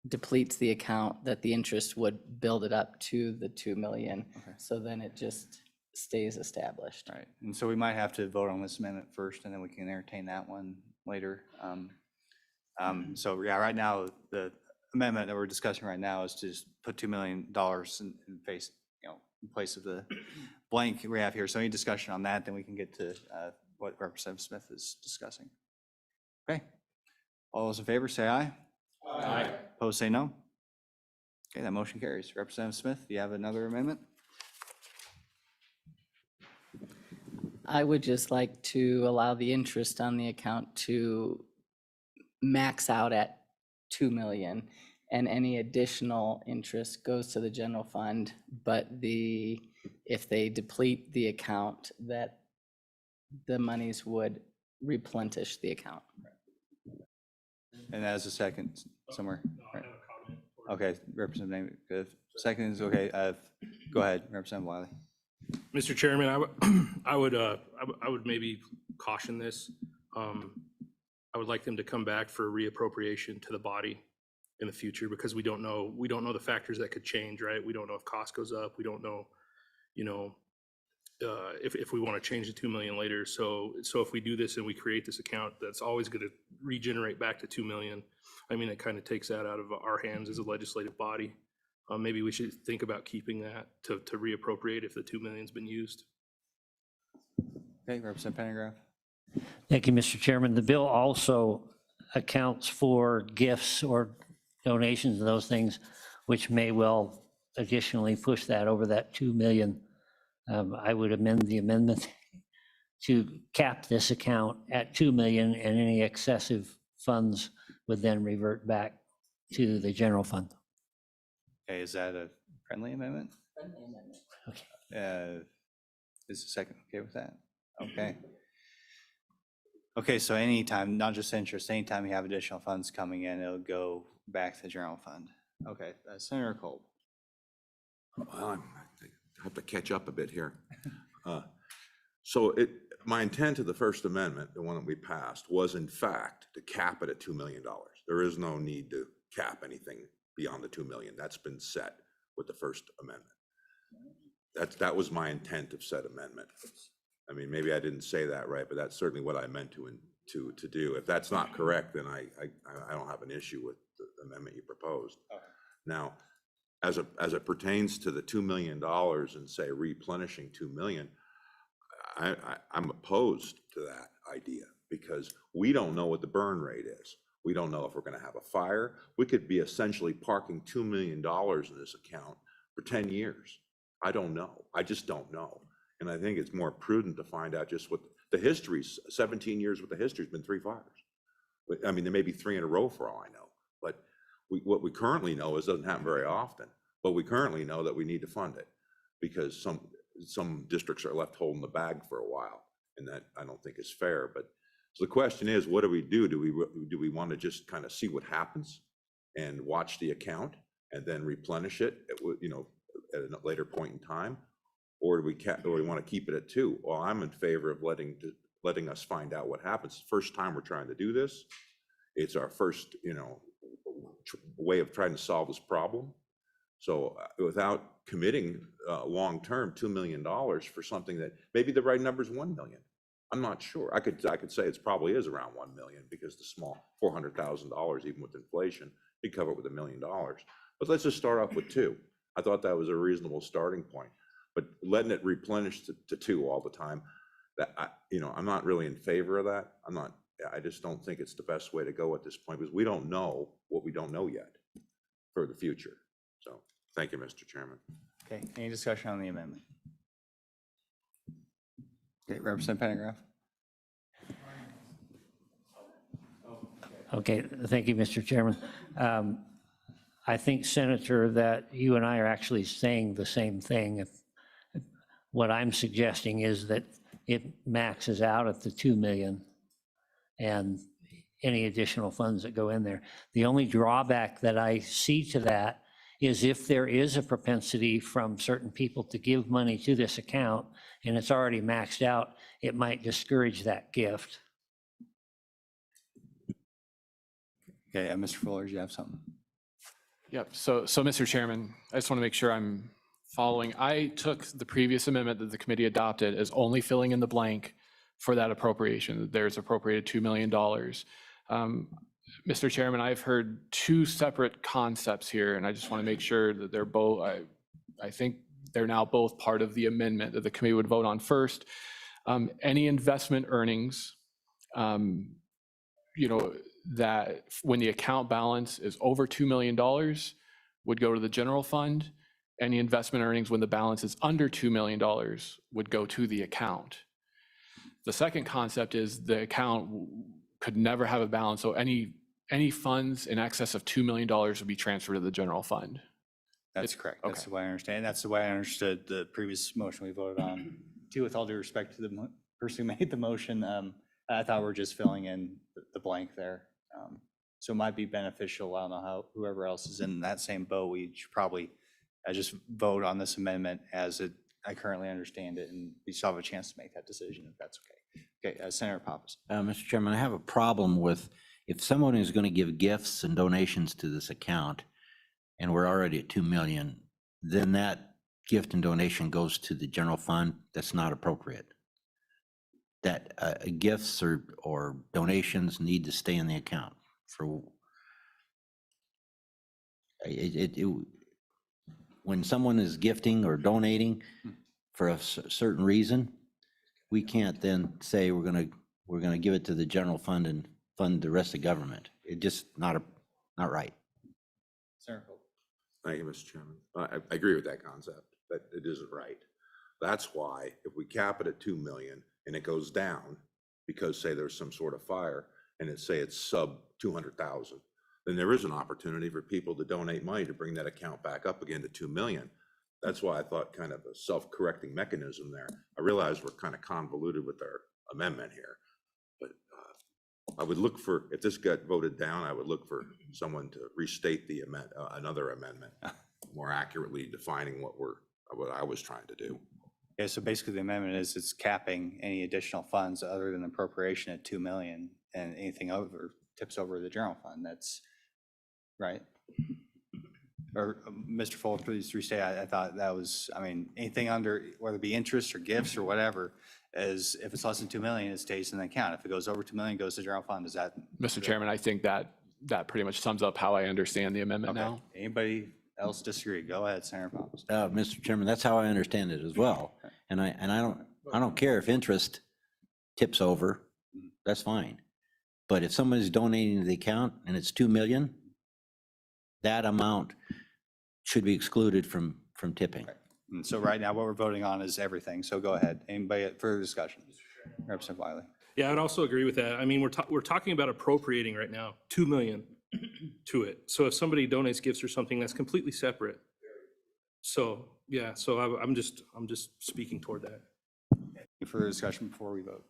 depletes the account, that the interest would build it up to the 2 million. Okay. So then it just stays established. All right, and so we might have to vote on this amendment first, and then we can entertain that one later. So yeah, right now, the amendment that we're discussing right now is to just put $2 million in place of the blank we have here. So any discussion on that, then we can get to what Representative Smith is discussing. Okay, all those in favor say aye. Aye. Opposed say no. Okay, that motion carries. Representative Smith, do you have another amendment? I would just like to allow the interest on the account to max out at 2 million, and any additional interest goes to the general fund, but if they deplete the account, that the monies would replenish the account. And as a second somewhere, right? Okay, Representative, good. Second is okay. Go ahead, Representative Wiley. Mr. Chairman, I would maybe caution this. I would like them to come back for reappropriation to the body in the future, because we don't know the factors that could change, right? We don't know if cost goes up. We don't know, if we want to change the 2 million later. So if we do this and we create this account, that's always going to regenerate back to 2 million. I mean, it kind of takes that out of our hands as a legislative body. Maybe we should think about keeping that to reappropriate if the 2 million's been used. Okay, Representative Pendergraft. Thank you, Mr. Chairman. The bill also accounts for gifts or donations and those things, which may well additionally push that over that 2 million. I would amend the amendment to cap this account at 2 million, and any excessive funds would then revert back to the general fund. Okay, is that a friendly amendment? Friendly amendment. Okay. Is the second okay with that? Okay. Okay, so anytime, not just interest, anytime you have additional funds coming in, it'll go back to the general fund. Okay, Senator Kolb. Well, I have to catch up a bit here. My intent of the First Amendment, the one that we passed, was in fact to cap it at $2 million. There is no need to cap anything beyond the 2 million. That's been set with the First Amendment. That was my intent of said amendment. I mean, maybe I didn't say that right, but that's certainly what I meant to do. If that's not correct, then I don't have an issue with the amendment you proposed. Now, as it pertains to the $2 million and say replenishing 2 million, I'm opposed to that idea, because we don't know what the burn rate is. We don't know if we're going to have a fire. We could be essentially parking $2 million in this account for 10 years. I don't know. I just don't know. And I think it's more prudent to find out just what the history's, 17 years with the history's been 3 fires. I mean, there may be 3 in a row for all I know, but what we currently know is it doesn't happen very often, but we currently know that we need to fund it because some districts are left holding the bag for a while, and that I don't think is fair. But so the question is, what do we do? Do we want to just kind of see what happens and watch the account and then replenish it at, at a later point in time? Or do we want to keep it at 2? Well, I'm in favor of letting us find out what happens. First time we're trying to do this. It's our first, way of trying to solve this problem. So without committing long-term $2 million for something that maybe the right number is 1 million. I'm not sure. I could say it probably is around 1 million because the small $400,000, even with inflation, you cover it with $1 million. But let's just start off with 2. I thought that was a reasonable starting point. But letting it replenish to 2 all the time, I'm not really in favor of that. I just don't think it's the best way to go at this point because we don't know what we don't know yet for the future. So thank you, Mr. Chairman. Okay, any discussion on the amendment? Okay, Representative Pendergraph. Okay, thank you, Mr. Chairman. I think, Senator, that you and I are actually saying the same thing. What I'm suggesting is that it maxes out at the 2 million and any additional funds that go in there. The only drawback that I see to that is if there is a propensity from certain people to give money to this account and it's already maxed out, it might discourage that gift. Okay, Mr. Fuller, do you have something? Yep. So Mr. Chairman, I just want to make sure I'm following. I took the previous amendment that the committee adopted as only filling in the blank for that appropriation. There's appropriated $2 million. Mr. Chairman, I've heard 2 separate concepts here, and I just want to make sure that they're both, I think they're now both part of the amendment that the committee would vote on first. Any investment earnings, that when the account balance is over $2 million would go to the general fund. Any investment earnings when the balance is under $2 million would go to the account. The second concept is the account could never have a balance, so any funds in excess of $2 million would be transferred to the general fund. That's correct. That's the way I understand. That's the way I understood the previous motion we voted on. Too, with all due respect to the person who made the motion, I thought we were just filling in the blank there. So it might be beneficial. I don't know how whoever else is in that same boat, we should probably just vote on this amendment as I currently understand it, and we still have a chance to make that decision if that's okay. Okay, Senator Pappas. Mr. Chairman, I have a problem with if someone is going to give gifts and donations to this account, and we're already at 2 million, then that gift and donation goes to the general fund. That's not appropriate. That gifts or donations need to stay in the account for when someone is gifting or donating for a certain reason, we can't then say we're going to give it to the general fund and fund the rest of government. It just not right. Senator. Thank you, Mr. Chairman. I agree with that concept, that it isn't right. That's why if we cap it at 2 million and it goes down because say there's some sort of fire and it's sub 200,000, then there is an opportunity for people to donate money to bring that account back up again to 2 million. That's why I thought kind of a self-correcting mechanism there. I realize we're kind of convoluted with our amendment here, but I would look for, if this got voted down, I would look for someone to restate the another amendment, more accurately defining what I was trying to do. Yeah, so basically the amendment is it's capping any additional funds other than appropriation at 2 million, and anything over tips over the general fund. That's right. Or Mr. Fuller, please restate. I thought that was, anything under, whether it be interest or gifts or whatever, is if it's less than 2 million, it stays in the account. If it goes over 2 million, it goes to general fund. Is that? Mr. Chairman, I think that pretty much sums up how I understand the amendment now. Anybody else disagree? Go ahead, Senator Pappas. Mr. Chairman, that's how I understand it as well. And I don't care if interest tips over, that's fine. But if somebody's donating to the account and it's 2 million, that amount should be excluded from tipping. And so right now, what we're voting on is everything. So go ahead. Anybody further discussion? Representative Wiley. Yeah, I'd also agree with that. I mean, we're talking about appropriating right now, 2 million to it. So if somebody donates gifts or something, that's completely separate. So, yeah, so I'm just speaking toward that. Any further discussion before we vote?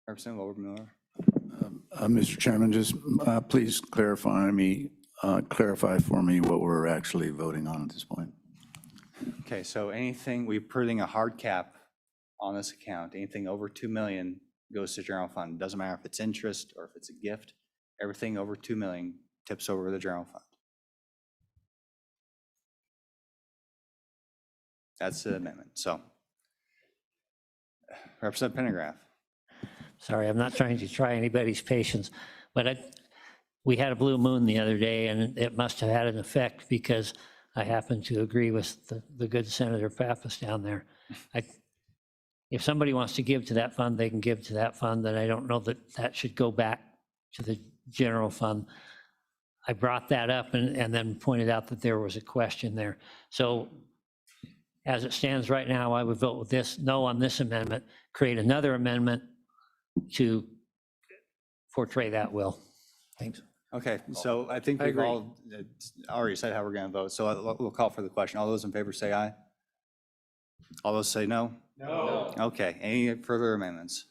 Representative Obermiller. Mr. Chairman, just please clarify for me what we're actually voting on at this point. Okay, so anything, we're putting a hard cap on this account. Anything over 2 million goes to general fund. Doesn't matter if it's interest or if it's a gift. Everything over 2 million tips over the general fund. That's the amendment. So Representative Pendergraft. Sorry, I'm not trying to try anybody's patience, but we had a blue moon the other day, and it must have had an effect because I happen to agree with the good Senator Pappas down there. If somebody wants to give to that fund, they can give to that fund, and I don't know that that should go back to the general fund. I brought that up and then pointed out that there was a question there. So as it stands right now, I would vote with this, no on this amendment, create another amendment to portray that will. Thanks. Okay, so I think we've all already said how we're going to vote. So we'll call for the question. All those in favor say aye. All those say no? No. Okay, any further amendments?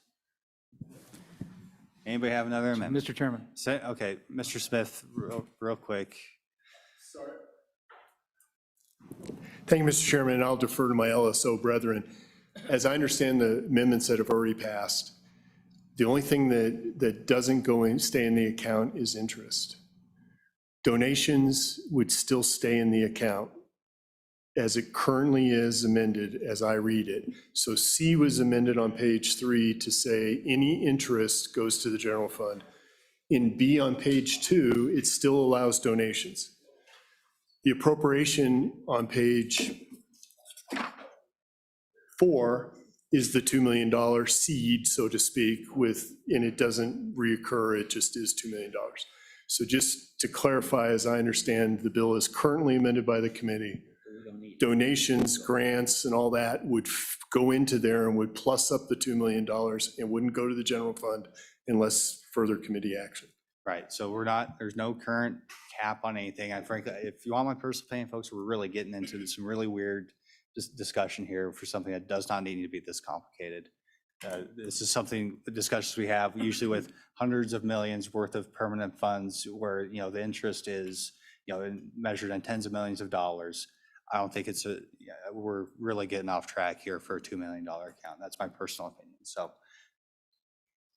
Anybody have another amendment? Mr. Chairman. Okay, Mr. Smith, real quick. Thank you, Mr. Chairman, and I'll defer to my LSO brethren. As I understand the amendments that have already passed, the only thing that doesn't stay in the account is interest. Donations would still stay in the account as it currently is amended as I read it. So C was amended on page 3 to say any interest goes to the general fund. In B on page 2, it still allows donations. The appropriation on page 4 is the $2 million seed, so to speak, and it doesn't reoccur, it just is $2 million. So just to clarify, as I understand, the bill is currently amended by the committee. Donations, grants, and all that would go into there and would plus up the $2 million and wouldn't go to the general fund unless further committee action. Right, so there's no current cap on anything. And frankly, if you want my personal opinion, folks, we're really getting into some really weird discussion here for something that does not need to be this complicated. This is something, the discussions we have usually with hundreds of millions worth of permanent funds where, the interest is, measured in tens of millions of dollars. I don't think we're really getting off track here for a $2 million account. That's my personal opinion. So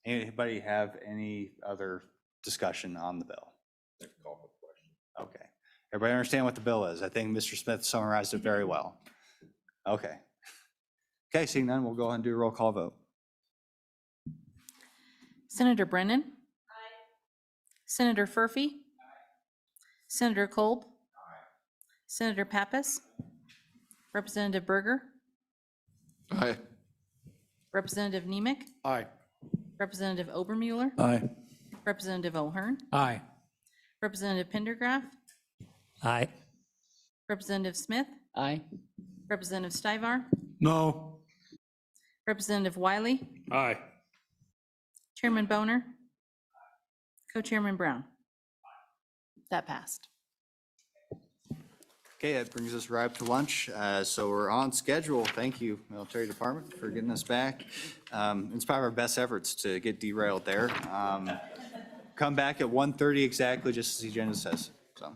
anybody have any other discussion on the bill? Okay. Everybody understand what the bill is? I think Mr. Smith summarized it very well. Okay. Okay, seeing none, we'll go ahead and do a roll call vote. Senator Brennan? Aye. Senator Furphy? Aye. Senator Kolb? Aye. Senator Pappas? Representative Berger? Aye. Representative Nemec? Aye. Representative Obermuller? Aye. Representative O'Hearn? Aye. Representative Pendergraft? Aye. Representative Smith? Aye. Representative Stivar? No. Representative Wiley? Aye. Chairman Boner? Co-Chairman Brown? That passed. Okay, that brings us right up to lunch. So we're on schedule. Thank you, Military Department, for getting us back. In spite of our best efforts to get derailed there. Come back at 1:30 exactly, just as the agenda says. So.